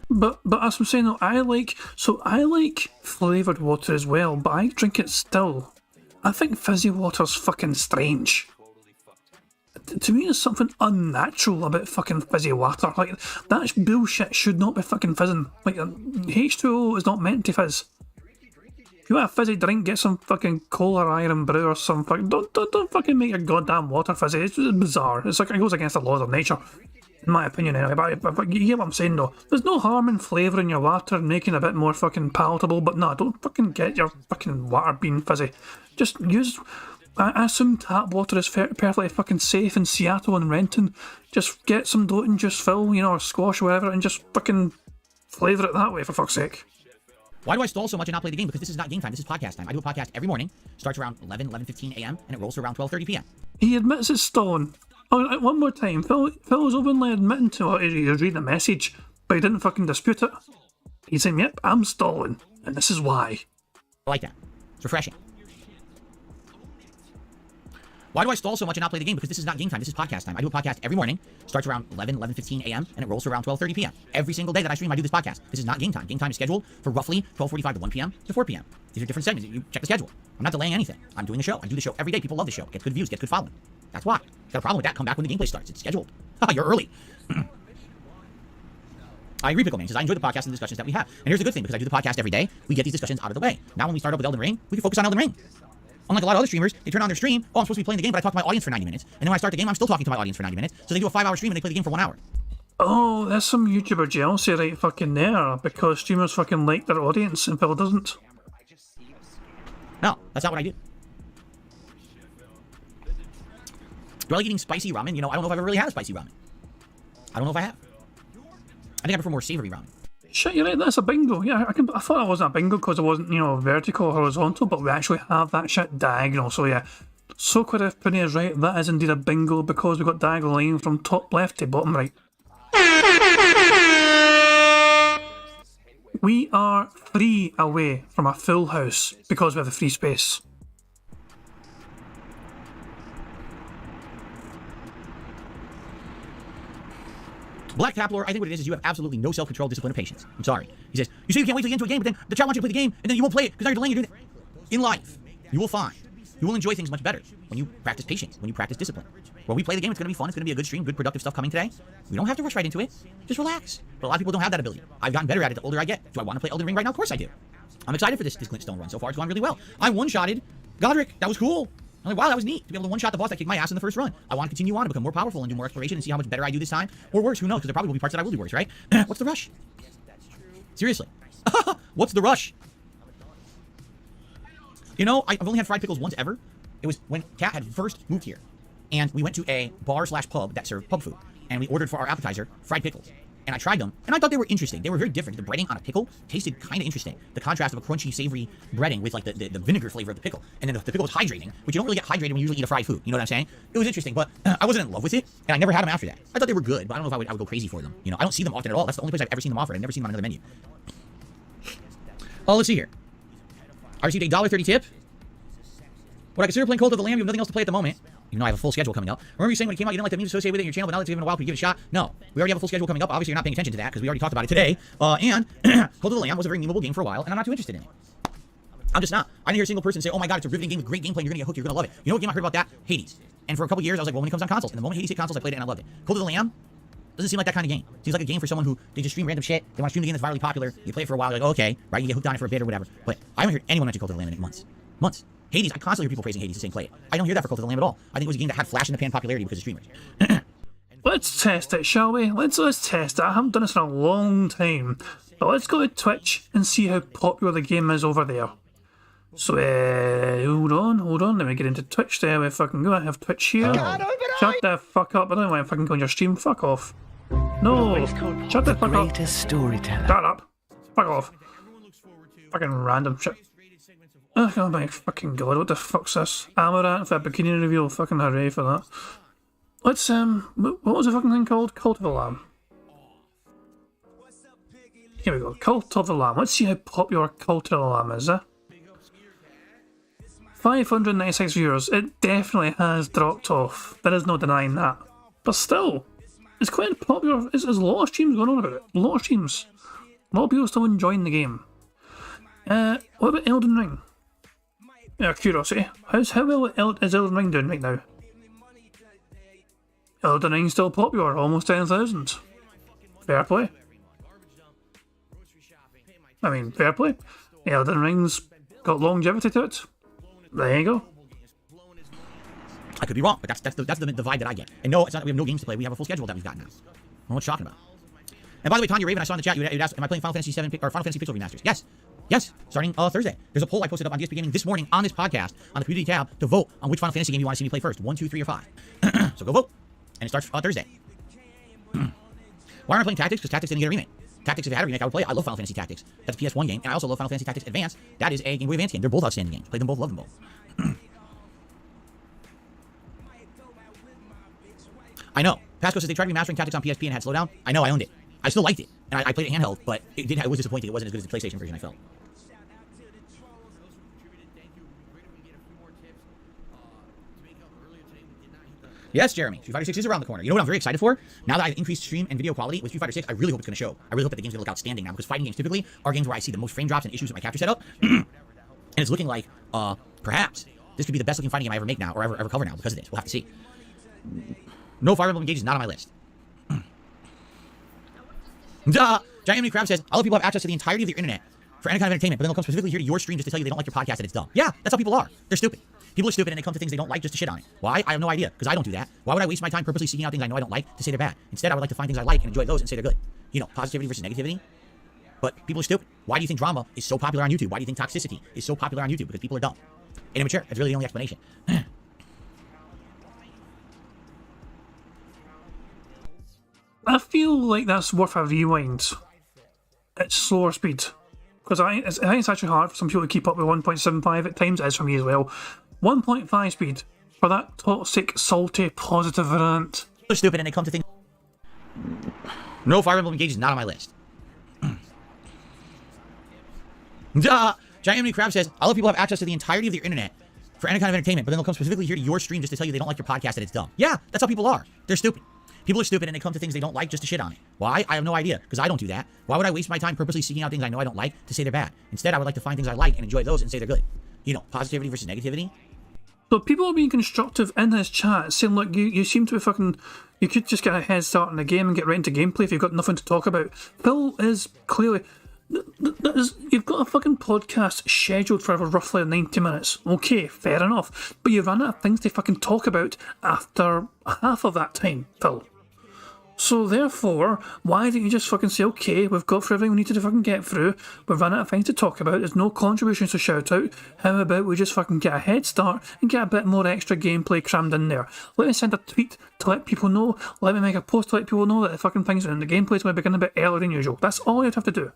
But as I'm saying though, I like flavoured water as well, but I drink it still. I think fizzy water's fucking strange. To me, there's something unnatural about fucking fizzy water. Like, that bullshit should not be fucking fizzing. Like, H2O is not meant to fizz. If you want a fizzy drink, get some fucking cola iron brew or some fucking... Don't fucking make your goddamn water fizzy. It's just bizarre. It's like, it goes against the laws of nature. In my opinion, anyway. But you get what I'm saying, though. There's no harm in flavouring your water and making it a bit more fucking palatable, but no, don't fucking get your fucking water being fizzy. Just use... I assume tap water is perfectly fucking safe in Seattle and Renton. Just get some Doten juice, Phil, you know, or squash or whatever, and just fucking flavour it that way, for fuck's sake. Why do I stall so much and not play the game? Because this is not game time, this is podcast time. I do a podcast every morning. Starts around 11:15 a.m. and it rolls to around 12:30 p.m. He admits it's stalling. Oh, one more time. Phil was openly admitting to it. He was reading a message, but he didn't fucking dispute it. He's saying, yep, I'm stalling, and this is why. I like that. It's refreshing. Why do I stall so much and not play the game? Because this is not game time, this is podcast time. I do a podcast every morning. Starts around 11:15 a.m. and it rolls to around 12:30 p.m. Every single day that I stream, I do this podcast. This is not game time. Game time is scheduled for roughly 12:45 to 1 p.m. to 4 p.m. These are different segments. You check the schedule. I'm not delaying anything. I'm doing the show. I do the show every day. People love the show. Get good views, get good following. That's why. If you got a problem with that, come back when the gameplay starts. It's scheduled. You're early. I agree, Pickle Man, because I enjoy the podcast and the discussions that we have. And here's the good thing, because I do the podcast every day, we get these discussions out of the way. Now when we start up with Elden Ring, we can focus on Elden Ring. Unlike a lot of other streamers, they turn on their stream, oh, I'm supposed to be playing the game, but I talk to my audience for 90 minutes. And then when I start the game, I'm still talking to my audience for 90 minutes. So they do a 5-hour stream and they play the game for 1 hour. Oh, there's some YouTuber jealousy right fucking there, because streamers fucking like their audience and Phil doesn't. No, that's not what I do. Do I like eating spicy ramen? You know, I don't know if I've ever really had a spicy ramen. I don't know if I have. I think I prefer more savory ramen. Shit, you're right, that's a bingo. Yeah, I thought it wasn't a bingo because it wasn't, you know, vertical or horizontal, but we actually have that shit diagonal. So yeah, Socorif Puni is right, that is indeed a bingo because we've got diagonal line from top left to bottom right. We are 3 away from a full house because we have the free space. Black Tapler, I think what it is you have absolutely no self-control, discipline, and patience. I'm sorry. He says, you say you can't wait to get into a game, but then the chat wants you to play the game, and then you won't play it because now you're delaying your doing it. In life, you will find you will enjoy things much better when you practice patience, when you practice discipline. When we play the game, it's going to be fun, it's going to be a good stream, good productive stuff coming today. We don't have to rush right into it. Just relax. But a lot of people don't have that ability. I've gotten better at it the older I get. Do I want to play Elden Ring right now? Of course I do. I'm excited for this Glintstone run. So far, it's gone really well. I one-shotted Godric. That was cool. I'm like, wow, that was neat to be able to one-shot the boss that kicked my ass in the first run. I want to continue on to become more powerful and do more exploration and see how much better I do this time. Or worse, who knows? Because there probably will be parts that I will do worse, right? What's the rush? Seriously. What's the rush? You know, I've only had fried pickles once ever. It was when Kat had first moved here. And we went to a bar/pub that served pub food. And we ordered for our appetizer fried pickles. and I tried them, and I thought they were interesting. They were very different. The breading on a pickle tasted kind of interesting. The contrast of a crunchy, savory breading with like the vinegar flavor of the pickle, and then the pickle was hydrating, which you don't really get hydrated when you usually eat a fried food. You know what I'm saying? It was interesting, but I wasn't in love with it, and I never had them after that. I thought they were good, but I don't know if I would go crazy for them. You know, I don't see them often at all. That's the only place I've ever seen them offered. I've never seen them on another menu. Oh, let's see here. I received a $1.30 tip. Would I consider playing Cult of the Lamb? You have nothing else to play at the moment. Even though I have a full schedule coming up. Remember you saying when it came out you didn't like the memes associated with it in your channel, but now that it's been a while, could you give it a shot? No. We already have a full schedule coming up. Obviously, you're not paying attention to that because we already talked about it today. And Cult of the Lamb was a very memeable game for a while, and I'm not too interested in it. I'm just not. I didn't hear a single person say, oh my god, it's a riveting game with great gameplay, you're gonna get hooked, you're gonna love it. You know what game I heard about that? Hades. And for a couple years, I was like, well, when it comes on consoles. And the moment Hades hit consoles, I played it and I loved it. Cult of the Lamb doesn't seem like that kind of game. Seems like a game for someone who, they just stream random shit, they want to stream the game that's virally popular, you play it for a while, you're like, oh, okay, right, you get hooked on it for a bit or whatever. But I haven't heard anyone mention Cult of the Lamb in months. Months. Hades, I constantly hear people praising Hades and saying play it. I don't hear that for Cult of the Lamb at all. I think it was a game that had flash in the pan popularity because of streamers. Let's test it, shall we? Let's test it. I haven't done this in a long time. But let's go to Twitch and see how popular the game is over there. So, hold on. Let me get into Twitch there. We fucking go. I have Twitch here. Shut the fuck up. I don't know why I'm fucking going to your stream. Fuck off. No. Shut the fuck up. Storyteller. Shut up. Fuck off. Fucking random shit. Oh my fucking god, what the fuck's this? Amaranth for a bikini reveal, fucking hooray for that. Let's, what was the fucking thing called? Cult of the Lamb. Here we go, Cult of the Lamb. Let's see how popular Cult of the Lamb is, 596 viewers. It definitely has dropped off. There is no denying that. But still, it's quite popular. There's a lot of streams going on about it. A lot of streams. A lot of people still enjoying the game. What about Elden Ring? Out of curiosity, how well is Elden Ring doing right now? Elden Ring's still popular, almost 10,000. Fair play. I mean, fair play. Elden Ring's got longevity to it. There you go. I could be wrong, but that's the vibe that I get. And no, it's not. We have no games to play. We have a full schedule that we've got now. I don't know what you're talking about. And by the way, Tanya Raven, I saw in the chat, you'd asked, am I playing Final Fantasy 7 or Final Fantasy Pixel Remasters? Yes. Yes, starting Thursday. There's a poll I posted up on DSP Gaming this morning on this podcast on the community tab to vote on which Final Fantasy game you want to see me play first. 1, 2, 3, or 5. So go vote. And it starts Thursday. Why aren't I playing Tactics? Because Tactics didn't get a remake. Tactics, if it had a remake, I would play it. I love Final Fantasy Tactics. That's a PS1 game. And I also love Final Fantasy Tactics Advance. That is a Game Boy Advance game. They're both outstanding games. Played them both, love them both. I know. Pasco says they tried remastering Tactics on PSP and had slowdown. I know, I owned it. I still liked it. And I played it handheld, but it was disappointing. It wasn't as good as the PlayStation version, I felt. Yes, Jeremy. Street Fighter 6 is around the corner. You know what I'm very excited for? Now that I've increased stream and video quality with Street Fighter 6, I really hope it's going to show. I really hope that the game's going to look outstanding now, because fighting games typically are games where I see the most frame drops and issues with my capture setup. And it's looking like, perhaps, this could be the best looking fighting game I ever make now, or ever cover now, because of this. We'll have to see. No, Fire Emblem Engage is not on my list. Duh! Giant Emily Crab says, all the people have access to the entirety of their internet for any kind of entertainment, but then they'll come specifically here to your stream just to tell you they don't like your podcast and it's dumb. Yeah, that's how people are. They're stupid. People are stupid and they come to things they don't like just to shit on it. Why? I have no idea, because I don't do that. Why would I waste my time purposely seeking out things I know I don't like to say they're bad? Instead, I would like to find things I like and enjoy those and say they're good. You know, positivity versus negativity. But people are stupid. Why do you think drama is so popular on YouTube? Why do you think toxicity is so popular on YouTube? Because people are dumb and immature. That's really the only explanation. I feel like that's worth a rewind at slower speed. Because I think it's actually hard for some people to keep up with 1.75 at times, as for me as well. 1.5 speed for that toxic, salty, positive variant. They're stupid and they come to things. No, Fire Emblem Engage is not on my list. Duh! Giant Emily Crab says, all the people have access to the entirety of their internet for any kind of entertainment, but then they'll come specifically here to your stream just to tell you they don't like your podcast and it's dumb. Yeah, that's how people are. They're stupid. People are stupid and they come to things they don't like just to shit on it. Why? I have no idea, because I don't do that. Why would I waste my time purposely seeking out things I know I don't like to say they're bad? Instead, I would like to find things I like and enjoy those and say they're good. You know, positivity versus negativity. So people are being constructive in his chat, saying, look, you seem to be fucking... You could just get a head start in the game and get right into gameplay if you've got nothing to talk about. Phil is clearly... You've got a fucking podcast scheduled for roughly 90 minutes. Okay, fair enough. But you run out of things to fucking talk about after half of that time, Phil. So therefore, why don't you just fucking say, okay, we've got through everything we need to fucking get through, we've run out of things to talk about, there's no contributions to shout out, how about we just fucking get a head start and get a bit more extra gameplay crammed in there? Let me send a tweet to let people know, let me make a post to let people know that the fucking things in the gameplay's going to begin a bit earlier than usual. That's all you'd have to do.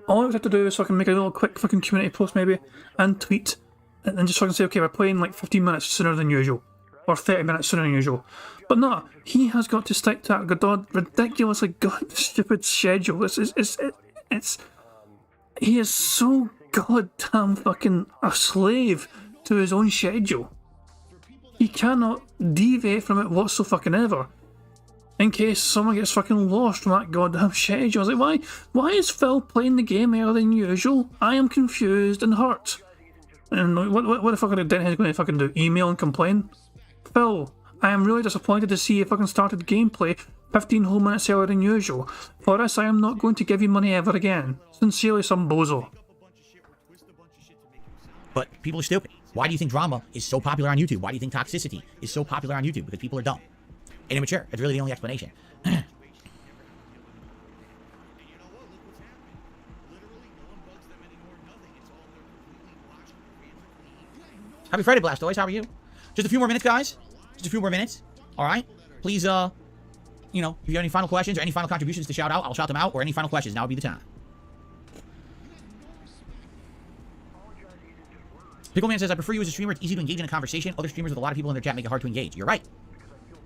All you have to do is fucking make a little quick fucking community post maybe, and tweet, and then just fucking say, okay, we're playing like 15 minutes sooner than usual, or 30 minutes sooner than usual. But no, he has got to stick to that ridiculously stupid schedule. He is so goddamn fucking a slave to his own schedule. He cannot deviate from it whatsoever. In case someone gets fucking lost from that goddamn schedule. I was like, why is Phil playing the game earlier than usual? I am confused and hurt. And what the fuck are the Denhead's going to fucking do? Email and complain? Phil, I am really disappointed to see you fucking started gameplay 15 whole minutes earlier than usual. For this, I am not going to give you money ever again. Sincerely, some bozo. But people are stupid. Why do you think drama is so popular on YouTube? Why do you think toxicity is so popular on YouTube? Because people are dumb and immature. That's really the only explanation. Happy Friday, Blastoise. How are you? Just a few more minutes, guys. Just a few more minutes. All right. Please, you know, if you have any final questions or any final contributions to shout out, I'll shout them out. Or any final questions, now would be the time. Pickleman says, I prefer you as a streamer. It's easy to engage in a conversation. Other streamers with a lot of people in their chat make it hard to engage. You're right.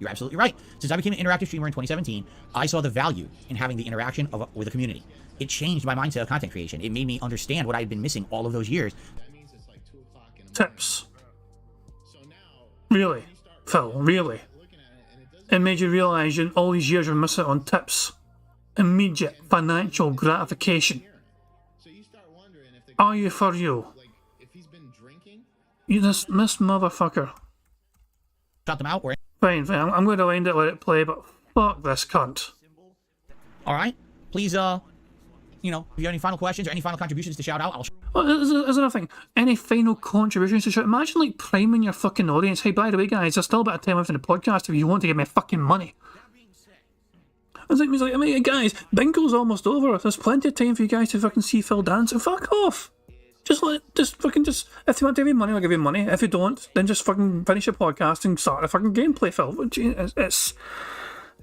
You're absolutely right. Since I became an interactive streamer in 2017, I saw the value in having the interaction with a community. It changed my mindset of content creation. It made me understand what I had been missing all of those years. Tips. Really? Phil, really? It made you realise in all these years you're missing on tips. Immediate financial gratification. Are you for real? You this motherfucker. Shut them out or... Fine, I'm going to end it, let it play, but fuck this cunt. Alright, please, you know, if you have any final questions or any final contributions to shout out, I'll... Well, there's another thing. Any final contributions to shout? Imagine, like, priming your fucking audience. Hey, by the way, guys, there's still a bit of time left in the podcast if you want to give me fucking money. I mean, guys, Bingo's almost over. There's plenty of time for you guys to fucking see Phil dance, and fuck off. Just if you want to give me money, I'll give you money. If you don't, then just fucking finish your podcast and start a fucking gameplay, Phil. It's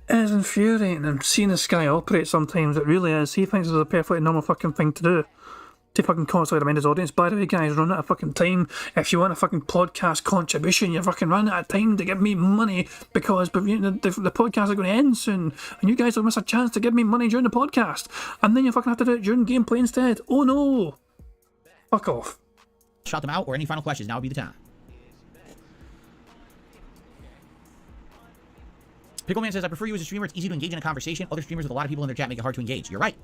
infuriating. I'm seeing this guy operate sometimes. It really is. He thinks it's a perfectly normal fucking thing to do. To fucking constantly remind his audience, by the way, guys, run out of fucking time. If you want a fucking podcast contribution, you're fucking running out of time to give me money because the podcast is going to end soon, and you guys will miss a chance to give me money during the podcast, and then you fucking have to do it during gameplay instead. Oh no! Fuck off. Shout them out or any final questions, now would be the time. Pickleman says, I prefer you as a streamer. It's easy to engage in a conversation. Other streamers with a lot of people in their chat make it hard to engage. You're right.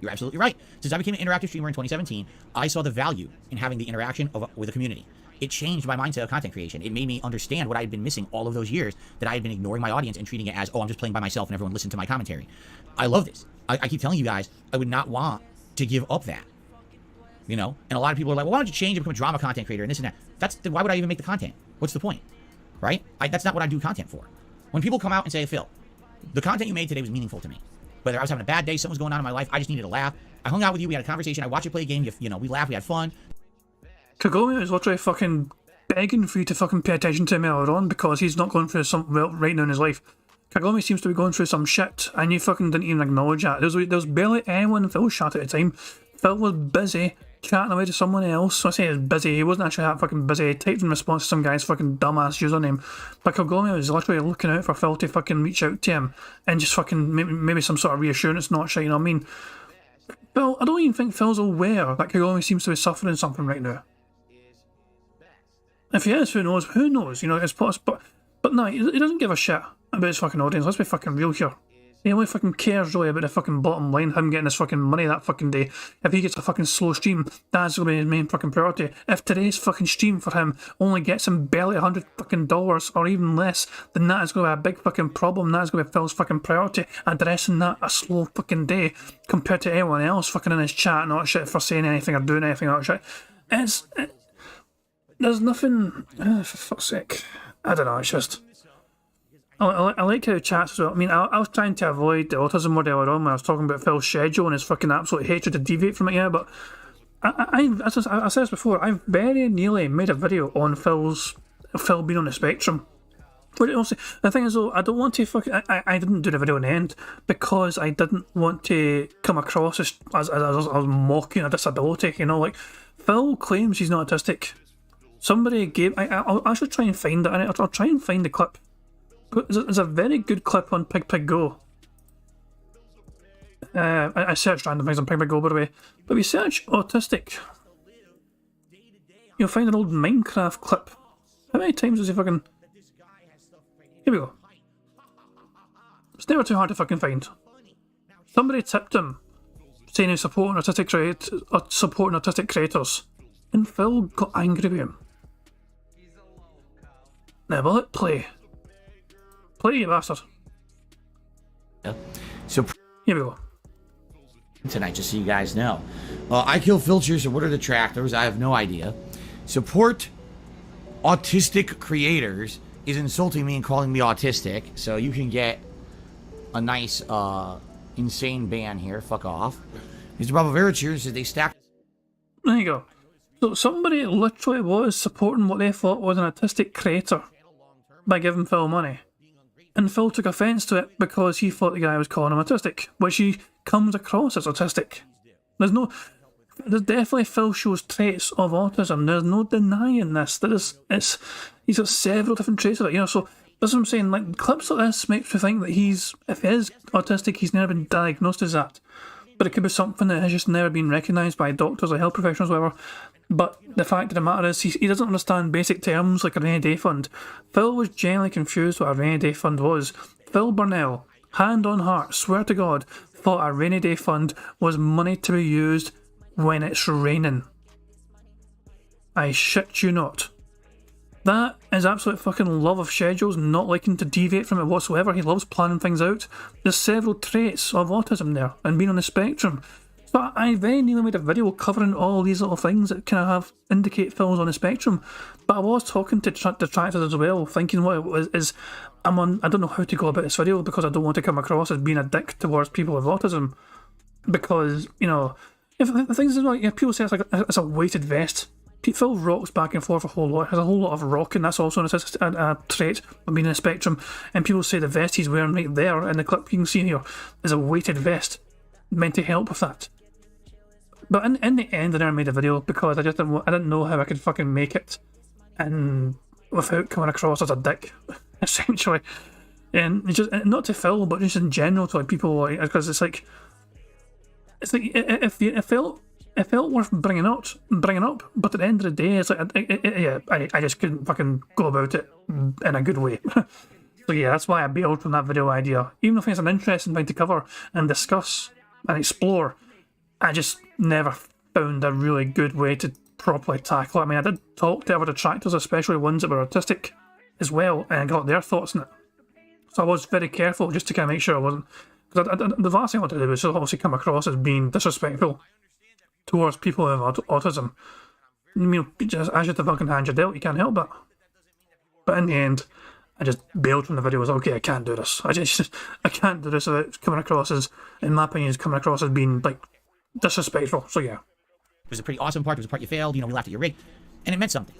You're absolutely right. Since I became an interactive streamer in 2017, I saw the value in having the interaction with a community. It changed my mindset of content creation. It made me understand what I had been missing all of those years, that I had been ignoring my audience and treating it as, oh, I'm just playing by myself and everyone listened to my commentary. I love this. I keep telling you guys, I would not want to give up that. You know? And a lot of people are like, well, why don't you change and become a drama content creator and this and that? Why would I even make the content? What's the point? Right? That's not what I do content for. When people come out and say, Phil, the content you made today was meaningful to me. Whether I was having a bad day, something was going on in my life, I just needed to laugh. I hung out with you, we had a conversation, I watched you play a game, you know, we laughed, we had fun. Kagome is literally fucking begging for you to fucking pay attention to him earlier on because he's not going through something right now in his life. Kagome seems to be going through some shit and you fucking didn't even acknowledge that. There was barely anyone in Phil's chat at the time. Phil was busy chatting away to someone else. So I say he was busy, he wasn't actually that fucking busy. He typed in response to some guy's fucking dumbass username. But Kagome was literally looking out for Phil to fucking reach out to him and just fucking maybe some sort of reassurance not shit, you know what I mean? Phil, I don't even think Phil's aware that Kagome seems to be suffering something right now. If he is, who knows? Who knows? You know, it's possible. But no, he doesn't give a shit about his fucking audience. Let's be fucking real here. He only fucking cares really about the fucking bottom line, him getting his fucking money that fucking day. If he gets a fucking slow stream, that's gonna be his main fucking priority. If today's fucking stream for him only gets him barely $100 fucking or even less, then that is gonna be a big fucking problem. That is gonna be Phil's fucking priority, addressing that a slow fucking day compared to anyone else fucking in his chat and all that shit for saying anything or doing anything or that shit. There's nothing, for fuck's sake. I don't know, it's just... I like how it chats as well. I mean, I was trying to avoid the autism word earlier on when I was talking about Phil's schedule and his fucking absolute hatred to deviate from it, yeah, but I said this before, I've very nearly made a video on Phil being on the spectrum. But also, the thing is though, I don't want to I didn't do the video in the end because I didn't want to come across as mocking a disability, you know, like, Phil claims he's not autistic. Somebody gave, I should try and find it, I'll try and find the clip. There's a very good clip on Pig Go. I searched random things on Pig Go, by the way. But if you search autistic, you'll find an old Minecraft clip. How many times does he fucking... Here we go. It's never too hard to fucking find. Somebody tipped him, saying he's supporting autistic creators. And Phil got angry with him. Now will it play? Play, you bastard. Yeah. So here we go. Tonight, just so you guys know. I kill filters, or what are the tractors? I have no idea. Support autistic creators is insulting me and calling me autistic, so you can get a nice, insane ban here. Fuck off. Mr. Bravo Veriture says they stack. There you go. So somebody literally was supporting what they thought was an autistic creator by giving Phil money. And Phil took offence to it because he thought the guy was calling him autistic, which he comes across as autistic. There's definitely Phil shows traits of autism. There's no denying this. He's got several different traits of it, you know. So that's what I'm saying. Like, clips like this makes me think that if he is autistic, he's never been diagnosed as that. But it could be something that has just never been recognised by doctors or health professionals, or whatever. But the fact of the matter is, he doesn't understand basic terms like a rainy day fund. Phil was genuinely confused what a rainy day fund was. Phil Burnell, hand on heart, swear to God, thought a rainy day fund was money to be used when it's raining. I shit you not. That is absolute fucking love of schedules, not liking to deviate from it whatsoever. He loves planning things out. There's several traits of autism there, and being on the spectrum. So I very nearly made a video covering all these little things that kind of indicate Phil's on the spectrum. But I was talking to detractors as well, thinking what it was is, I don't know how to go about this video because I don't want to come across as being a dick towards people with autism. Because, you know, if the things is like, people say it's a weighted vest. Phil rocks back and forth a whole lot, has a whole lot of rocking. That's also a trait of being in a spectrum. And people say the vest he's wearing right there in the clip you can see here is a weighted vest meant to help with that. But in the end, I never made a video because I didn't know how I could fucking make it, and without coming across as a dick, essentially. And just not to Phil, but just in general to like people, like, because it's like if it felt worth bringing up, but at the end of the day, it's like I just couldn't fucking go about it in a good way. So yeah, that's why I bailed from that video idea. Even if it's an interesting thing to cover and discuss and explore, I just never found a really good way to properly tackle it. I mean, I did talk to other detractors, especially ones that were autistic as well, and I got their thoughts on it. So I was very careful just to kind of make sure I wasn't... Because the last thing I wanted to do was obviously come across as being disrespectful towards people who have autism. You know, just as you're the fucking hand you're dealt, you can't help that. But in the end, I just bailed from the video. I was like, okay, I can't do this. I can't do this without coming across as, in my opinion, coming across as being, like, disrespectful. So yeah. It was a pretty awesome part. It was a part you failed. You know, we laughed at your rig. And it meant something.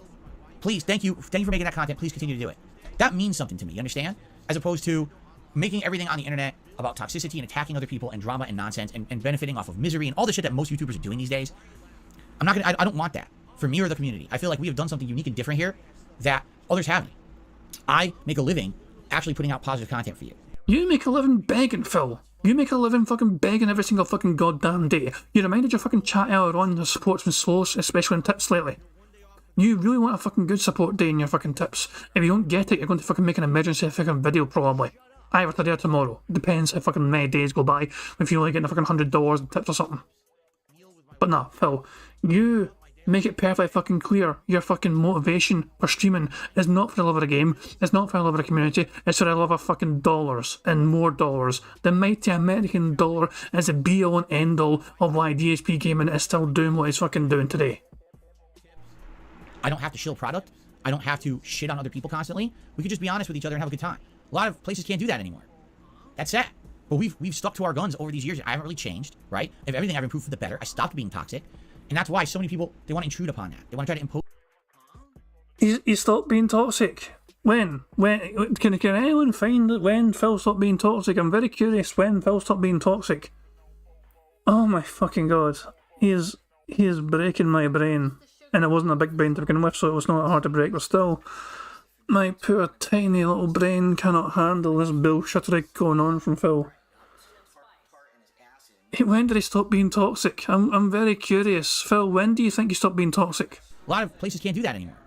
Please, thank you. Thank you for making that content. Please continue to do it. That means something to me, you understand? As opposed to making everything on the internet about toxicity and attacking other people and drama and nonsense and benefiting off of misery and all the shit that most YouTubers are doing these days. I don't want that for me or the community. I feel like we have done something unique and different here that others haven't. I make a living actually putting out positive content for you. You make a living begging, Phil. You make a living fucking begging every single fucking goddamn day. You reminded your fucking chat earlier on the support's been slow, especially in tips lately. You really want a fucking good support day in your fucking tips. If you don't get it, you're going to fucking make an emergency fucking video probably. Either today or tomorrow. Depends how fucking many days go by if you're only getting a fucking $100 in tips or something. But nah, Phil, you make it perfectly fucking clear your fucking motivation for streaming is not for the love of the game, it's not for the love of the community, it's for the love of fucking dollars and more dollars. The mighty American dollar is the be-all and end-all of why DSP Gaming is still doing what it's fucking doing today. I don't have to shill product. I don't have to shit on other people constantly. We could just be honest with each other and have a good time. A lot of places can't do that anymore. That's sad. But we've stuck to our guns over these years. I haven't really changed, right? If everything I've improved for the better. I stopped being toxic. And that's why so many people, they want to intrude upon that. They want to try to impose. He stopped being toxic. When? Can anyone find that when Phil stopped being toxic? I'm very curious when Phil stopped being toxic. Oh my fucking god. He is breaking my brain. And it wasn't a big brain to begin with, so it was not hard to break, but still, my poor tiny little brain cannot handle this bullshittery going on from Phil. When did he stop being toxic? I'm very curious. Phil, when do you think he stopped being toxic? A lot of places can't do that anymore.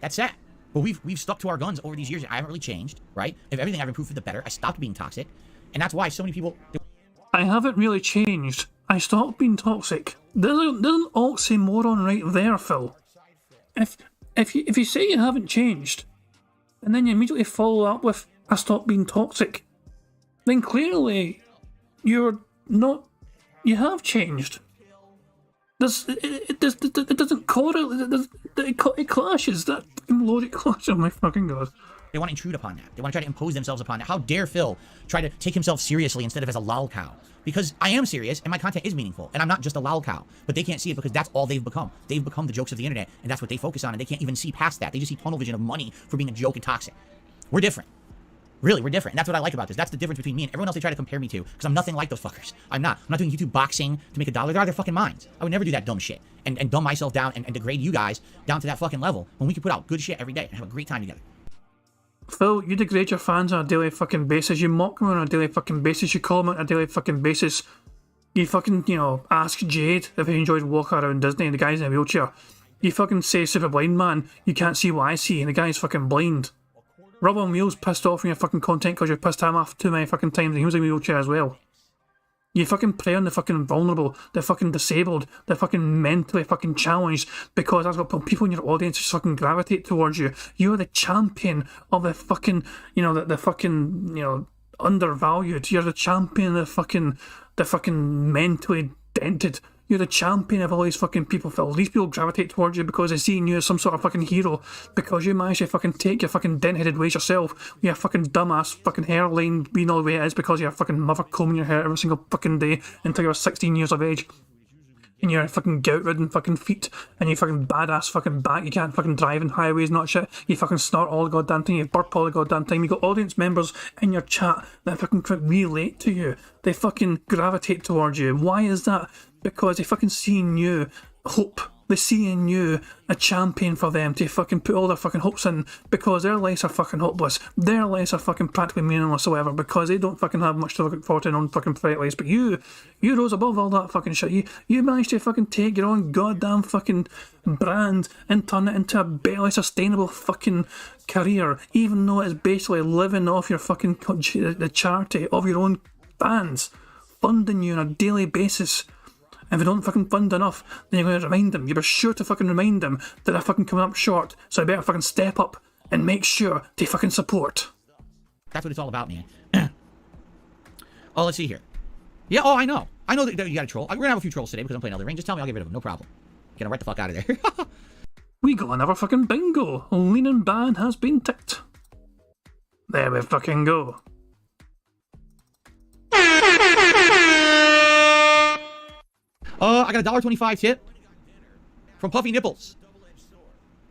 That's sad. But we've stuck to our guns over these years. I haven't really changed, right? If everything I've improved for the better. I stopped being toxic. And that's why so many people... I haven't really changed. I stopped being toxic. There's an oxymoron right there, Phil. If you say you haven't changed, and then you immediately follow up with I stopped being toxic, then clearly you're not. You have changed. It doesn't correlate. It clashes. That logic clashes. Oh my fucking god. They want to intrude upon that. They want to try to impose themselves upon that. How dare Phil try to take himself seriously instead of as a lol cow? Because I am serious and my content is meaningful and I'm not just a lol cow. But they can't see it because that's all they've become. They've become the jokes of the internet and that's what they focus on and they can't even see past that. They just see tunnel vision of money for being a joke and toxic. We're different. Really, we're different. And that's what I like about this. That's the difference between me and everyone else they try to compare me to. Because I'm nothing like those fuckers. I'm not doing YouTube boxing to make $1. They're out of their fucking minds. I would never do that dumb shit. And dumb myself down and degrade you guys down to that fucking level when we can put out good shit every day and have a great time together. Phil, you degrade your fans on a daily fucking basis. You mock them on a daily fucking basis. You call them on a daily fucking basis. You fucking, ask Jade if he enjoyed walking around Disney and the guy's in a wheelchair. You fucking say super blind man, you can't see what I see and the guy's fucking blind. Robin Wheel's pissed off from your fucking content because you pissed him off too many fucking times and he was in a wheelchair as well. You fucking prey on the fucking vulnerable, the fucking disabled, the fucking mentally fucking challenged because that's what people in your audience just fucking gravitate towards you. You're the champion of the fucking, the fucking, undervalued. You're the champion of the fucking mentally dented. You're the champion of all these fucking people, Phil. These people gravitate towards you because they see in you as some sort of fucking hero because you managed to fucking take your fucking dent-headed ways yourself with your fucking dumbass fucking hairline being all the way it is because your fucking mother combing your hair every single fucking day until you're 16 years of age. And your fucking gout-ridden fucking feet and your fucking badass fucking back. You can't fucking drive in highways, not shit. You fucking snort all the goddamn time. You burp all the goddamn time. You got audience members in your chat that fucking relate to you. They fucking gravitate towards you. Why is that? Because they fucking see in you hope. They see in you a champion for them to fucking put all their fucking hopes in because their lives are fucking hopeless. Their lives are fucking practically meaningless whatsoever because they don't fucking have much to look forward to in their own fucking private lives. But you rose above all that fucking shit. You managed to fucking take your own goddamn fucking brand and turn it into a barely sustainable fucking career, even though it's basically living off your fucking the charity of your own fans, funding you on a daily basis. And if they don't fucking fund enough, then you're going to remind them. You're sure to fucking remind them that they're fucking coming up short. So I better fucking step up and make sure they fucking support. That's what it's all about, man. Oh, let's see here. Yeah, I know. I know that you got a troll. We're going to have a few trolls today because I'm playing Elden Ring. Just tell me, I'll get rid of them. No problem. Get them right the fuck out of there. We got another fucking bingo. Lean and ban has been ticked. There we fucking go. I got a $1.25 tip from Puffy Nipples.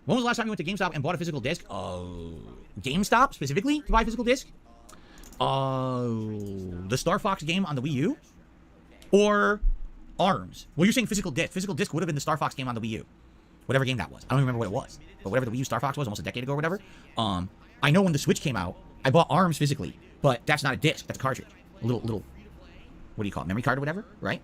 When was the last time you went to GameStop and bought a physical disc? GameStop specifically to buy a physical disc? The Star Fox game on the Wii U? Or ARMS? Well, you're saying physical disc. Physical disc would have been the Star Fox game on the Wii U. Whatever game that was. I don't remember what it was. But whatever the Wii U Star Fox was, almost a decade ago or whatever. I know when the Switch came out, I bought ARMS physically. But that's not a disc. That's a cartridge. A little, what do you call it? Memory card or whatever, right?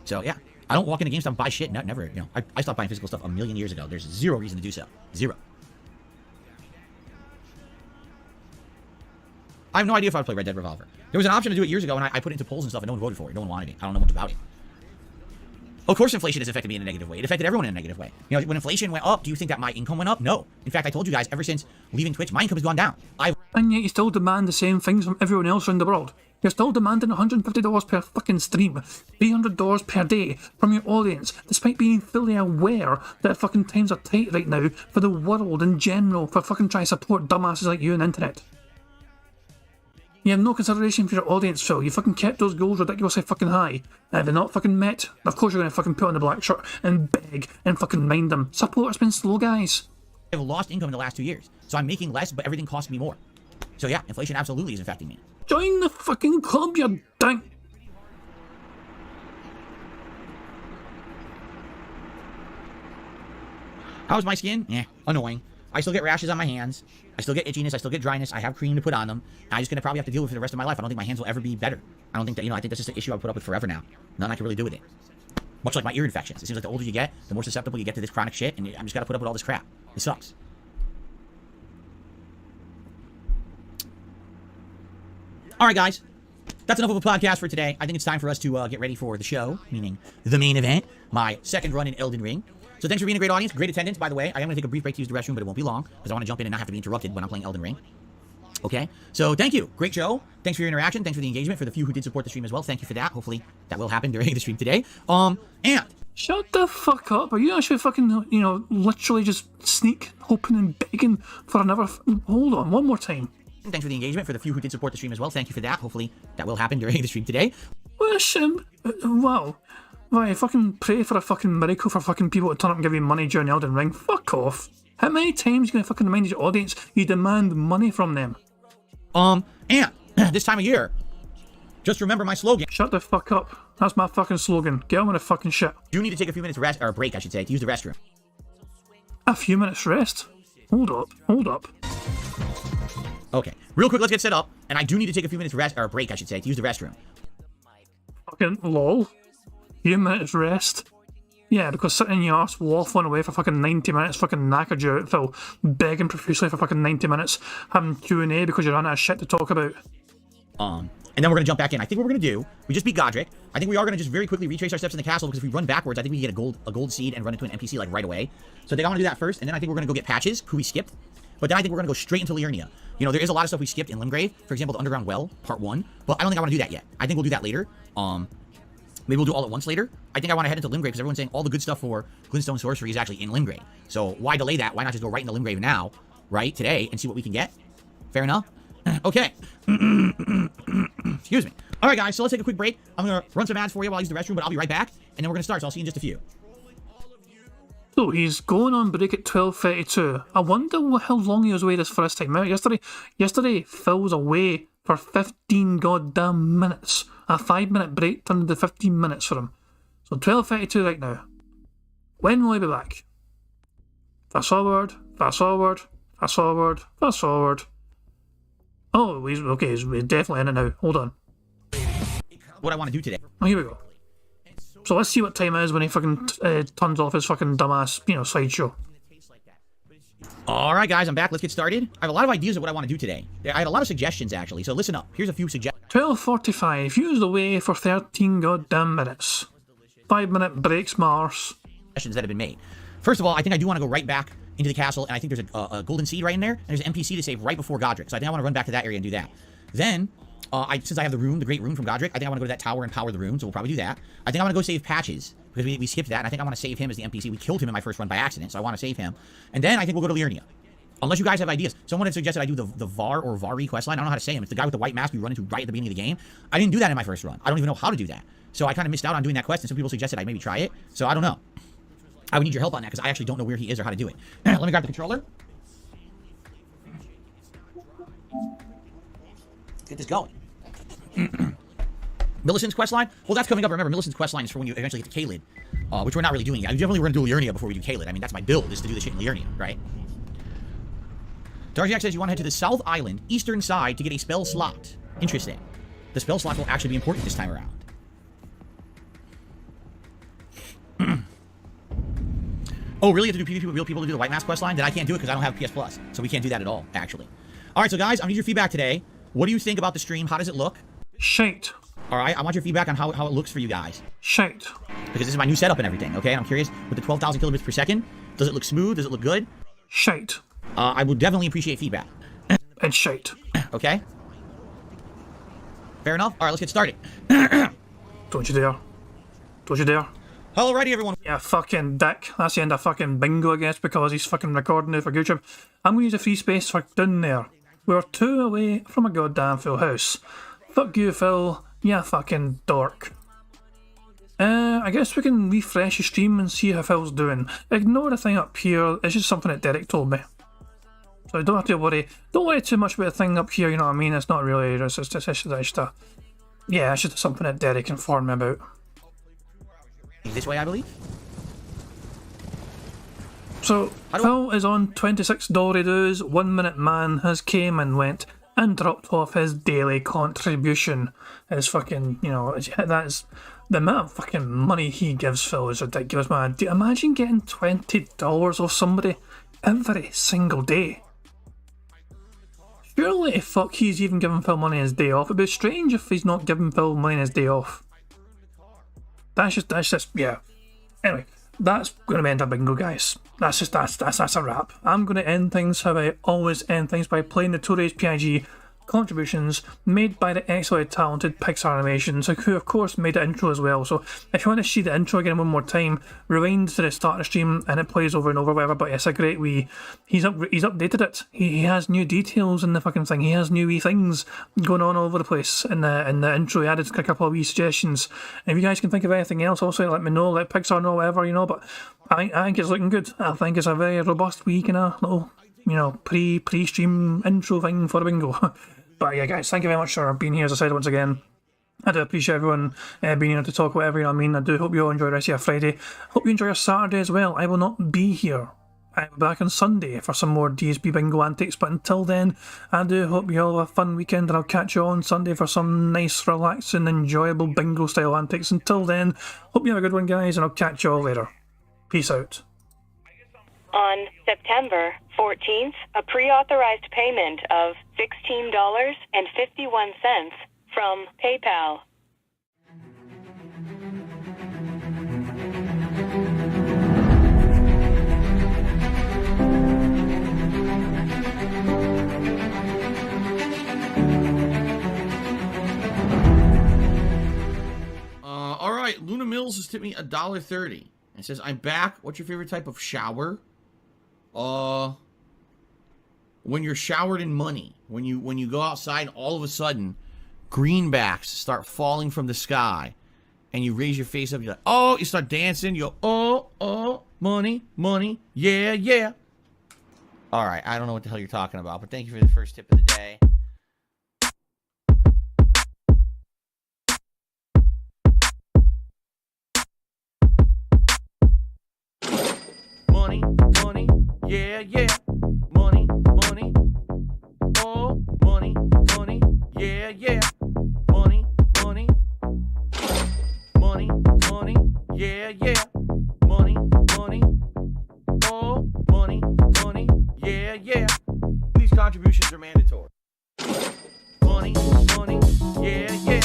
So, yeah. I don't walk into GameStop and buy shit. No, never. I stopped buying physical stuff a million years ago. There's zero reason to do so. Zero. I have no idea if I would play Red Dead Revolver. There was an option to do it years ago, and I put it into polls and stuff, and no one voted for it. No one wanted it. I don't know much about it. Of course, inflation has affected me in a negative way. It affected everyone in a negative way. When inflation went up, do you think that my income went up? No. In fact, I told you guys, ever since leaving Twitch, my income has gone down. And yet you still demand the same things from everyone else around the world. You're still demanding $150 per fucking stream, $300 per day from your audience, despite being fully aware that fucking times are tight right now for the world in general for fucking trying to support dumbasses like you on the internet. You have no consideration for your audience, Phil. You fucking kept those goals ridiculously fucking high. And if they're not fucking met, of course you're gonna fucking put on the black shirt and beg and fucking mind them. Support's been slow, guys. I've lost income in the last 2 years. So I'm making less, but everything costs me more. So yeah, inflation absolutely is affecting me. Join the fucking club, you dank. How's my skin? Yeah, annoying. I still get rashes on my hands. I still get itchiness. I still get dryness. I have cream to put on them. I'm just gonna probably have to deal with it for the rest of my life. I don't think my hands will ever be better. I don't think that, I think that's just an issue I'll put up with forever now. Nothing I can really do with it. Much like my ear infections. It seems like the older you get, the more susceptible you get to this chronic shit, and I'm just gotta put up with all this crap. It sucks. Alright, guys. That's enough of a podcast for today. I think it's time for us to get ready for the show, meaning the main event, my second run in Elden Ring. So thanks for being a great audience, great attendance, by the way. I am going to take a brief break to use the restroom, but it won't be long, because I want to jump in and not have to be interrupted when I'm playing Elden Ring. Okay? So thank you. Great show. Thanks for your interaction. Thanks for the engagement. For the few who did support the stream as well, thank you for that. Hopefully that will happen during the stream today. And... Shut the fuck up. Are you actually fucking, literally just sneak, hoping and begging for another... Hold on, one more time. Thanks for the engagement. For the few who did support the stream as well, thank you for that. Hopefully that will happen during the stream today. Wow. Right, fucking pray for a fucking miracle for fucking people to turn up and give you money during Elden Ring. Fuck off. How many times are you going to fucking remind your audience you demand money from them? And this time of year, just remember my slogan. Shut the fuck up. That's my fucking slogan. Get on with the fucking shit. You need to take a few minutes rest, or break, I should say, to use the restroom. A few minutes rest? Hold up. Okay, real quick, let's get set up. And I do need to take a few minutes rest, or break, I should say, to use the restroom. Fucking lol. Few minutes rest? Yeah, because sitting in your arse waffling away for fucking 90 minutes fucking knackered you out, Phil. Begging profusely for fucking 90 minutes, having Q&A because you're running out of shit to talk about. And then we're going to jump back in. I think what we're going to do, we just beat Godric. I think we are going to just very quickly retrace our steps in the castle, because if we run backwards, I think we can get a gold seed and run into an NPC like right away. So I think I want to do that first, and then I think we're going to go get Patches, who we skipped. But then I think we're going to go straight into Liurnia. There is a lot of stuff we skipped in Limgrave. For example, the Underground Well, Part 1. But I don't think I want to do that yet. I think we'll do that later. Maybe we'll do all at once later. I think I want to head into Limgrave because everyone's saying all the good stuff for Glintstone Sorcery is actually in Limgrave. So why delay that? Why not just go right into Limgrave now, right, today, and see what we can get? Fair enough? Okay. Excuse me. All right, guys, so let's take a quick break. I'm going to run some ads for you while I use the restroom, but I'll be right back, and then we're going to start, so I'll see you in just a few. So he's going on break at 12:32. I wonder how long he was away this first time out. Yesterday, Phil was away for 15 goddamn minutes. A 5-minute break turned into 15 minutes for him. So 12:32 right now. When will he be back? Fast forward. Oh, he's definitely in it now. Hold on. What I want to do today. Oh, here we go. So let's see what time it is when he fucking turns off his fucking dumbass, slideshow. All right, guys, I'm back. Let's get started. I have a lot of ideas of what I want to do today. I had a lot of suggestions, actually, so listen up. Here's a few suggestions. 12:45. Used away for 13 goddamn minutes. 5-minute breaks, Mars. Suggestions that have been made. First of all, I think I do want to go right back into the castle, and I think there's a golden seed right in there, and there's an NPC to save right before Godric, so I think I want to run back to that area and do that. Then, since I have the great room from Godric, I think I want to go to that tower and power the rune, so we'll probably do that. I think I want to go save Patches, because we skipped that, and I think I want to save him as the NPC. We killed him in my first run by accident, so I want to save him. And then I think we'll go to Liurnia. Unless you guys have ideas. Someone had suggested I do the Var or Vari questline. I don't know how to say him. It's the guy with the white mask you run into right at the beginning of the game. I didn't do that in my first run. I don't even know how to do that. So I kind of missed out on doing that quest, and some people suggested I maybe try it. So I don't know. I would need your help on that, because I actually don't know where he is or how to do it. Let me grab the controller. Get this going. Millicent's questline? Well, that's coming up. Remember, Millicent's questline is for when you eventually get to Caelid, which we're not really doing yet. Definitely we're going to do Liurnia before we do Caelid. I mean, that's my build, is to do this shit in Liurnia, right? Darjak says you want to head to the South Island, eastern side, to get a spell slot. Interesting. The spell slot will actually be important this time around. Oh, really? You have to do PvP with real people to do the White Mask questline? Then I can't do it because I don't have PS Plus. So we can't do that at all, actually. All right, so guys, I need your feedback today. What do you think about the stream? How does it look? Shite. All right, I want your feedback on how it looks for you guys. Shite. Because this is my new setup and everything, okay? And I'm curious, with the 12,000 kilobits per second, does it look smooth? Does it look good? Shite. I would definitely appreciate feedback. It's shite. Okay? Fair enough. All right, let's get started. Don't you dare. Don't you dare. Alrighty, everyone. Yeah, fucking dick. That's the end of fucking Bingo, I guess, because he's fucking recording it for YouTube. I'm going to use a free space for down there. We're 2 away from a goddamn full house. Fuck you, Phil. Yeah, fucking dork. I guess we can refresh the stream and see how Phil's doing. Ignore the thing up here. It's just something that Derek told me. So I don't have to worry. Don't worry too much about the thing up here, you know what I mean? It's not really... It's just yeah, it's just something that Derek informed me about. This way, I believe. So, Phil is on $26 dues. 1 Minute Man has came and went and dropped off his daily contribution. His fucking, you know, that's... The amount of fucking money he gives Phil is ridiculous, man. Imagine getting $20 off somebody every single day. Surely, fuck, he's even giving Phil money on his day off. It'd be strange if he's not giving Phil money on his day off. That's just, yeah. Anyway, that's going to end up Bingo, guys. That's a wrap. I'm going to end things how I always end things, by playing the Notorious PIG contributions made by the excellently talented Pixar Animations, who of course made the intro as well. So if you want to see the intro again one more time, rewind to the start of the stream and it plays over and over, whatever. But it's a great he's updated it. He has new details in the fucking thing. He has new wee things going on all over the place in the intro. He added a couple of wee suggestions. And if you guys can think of anything else, also let me know, let Pixar know, whatever, you know. But I think it's looking good. I think it's a very robust wee kind of little, you know, pre-stream intro thing for Bingo. But yeah, guys, thank you very much for being here. As I said once again, I do appreciate everyone being here to talk whatever, you know what I mean. I do hope you all enjoy the rest of your Friday. Hope you enjoy your Saturday as well. I will not be here. I'll be back on Sunday for some more DSP Bingo antics. But until then, I do hope you all have a fun weekend, and I'll catch you all on Sunday for some nice, relaxing, enjoyable Bingo style antics. Until then, hope you have a good one, guys, and I'll catch you all later. Peace out. On September 14th, a pre-authorized payment of $16.51 from PayPal. All right, Luna Mills has tipped me $1.30. It says, "I'm back. What's your favorite type of shower?" When you're showered in money, when you go outside, all of a sudden, greenbacks start falling from the sky, and you raise your face up. You're like, oh, you start dancing. You go, oh, money, money, yeah, yeah. All right, I don't know what the hell you're talking about, but thank you for the first tip of the day. Money, money, yeah, yeah. Money, money, oh, money, money, yeah, yeah. Money, money, money, money, yeah, yeah. Money, money, oh, money, money, yeah, yeah. These contributions are mandatory. Money, money, yeah, yeah.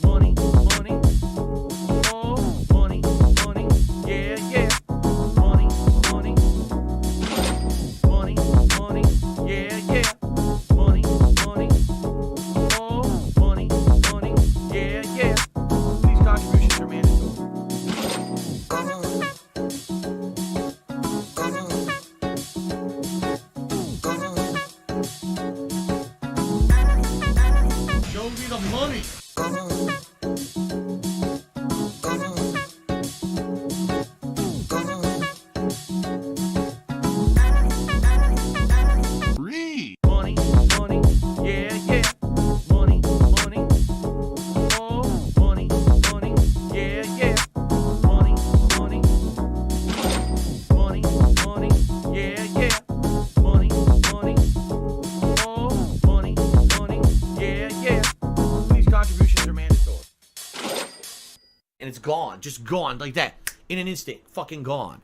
Money, money, oh, money, money, yeah, yeah. Money, money, money, money, yeah, yeah. Money, money, oh, money, money, yeah, yeah. These contributions are mandatory. Show me the money. Money, money, yeah, yeah. Money, money, oh, money, money, yeah, yeah. Money, money, money, money, yeah, yeah. Money, money, oh, money, money, yeah, yeah. These contributions are mandatory. And it's gone, just gone like that, in an instant, fucking gone.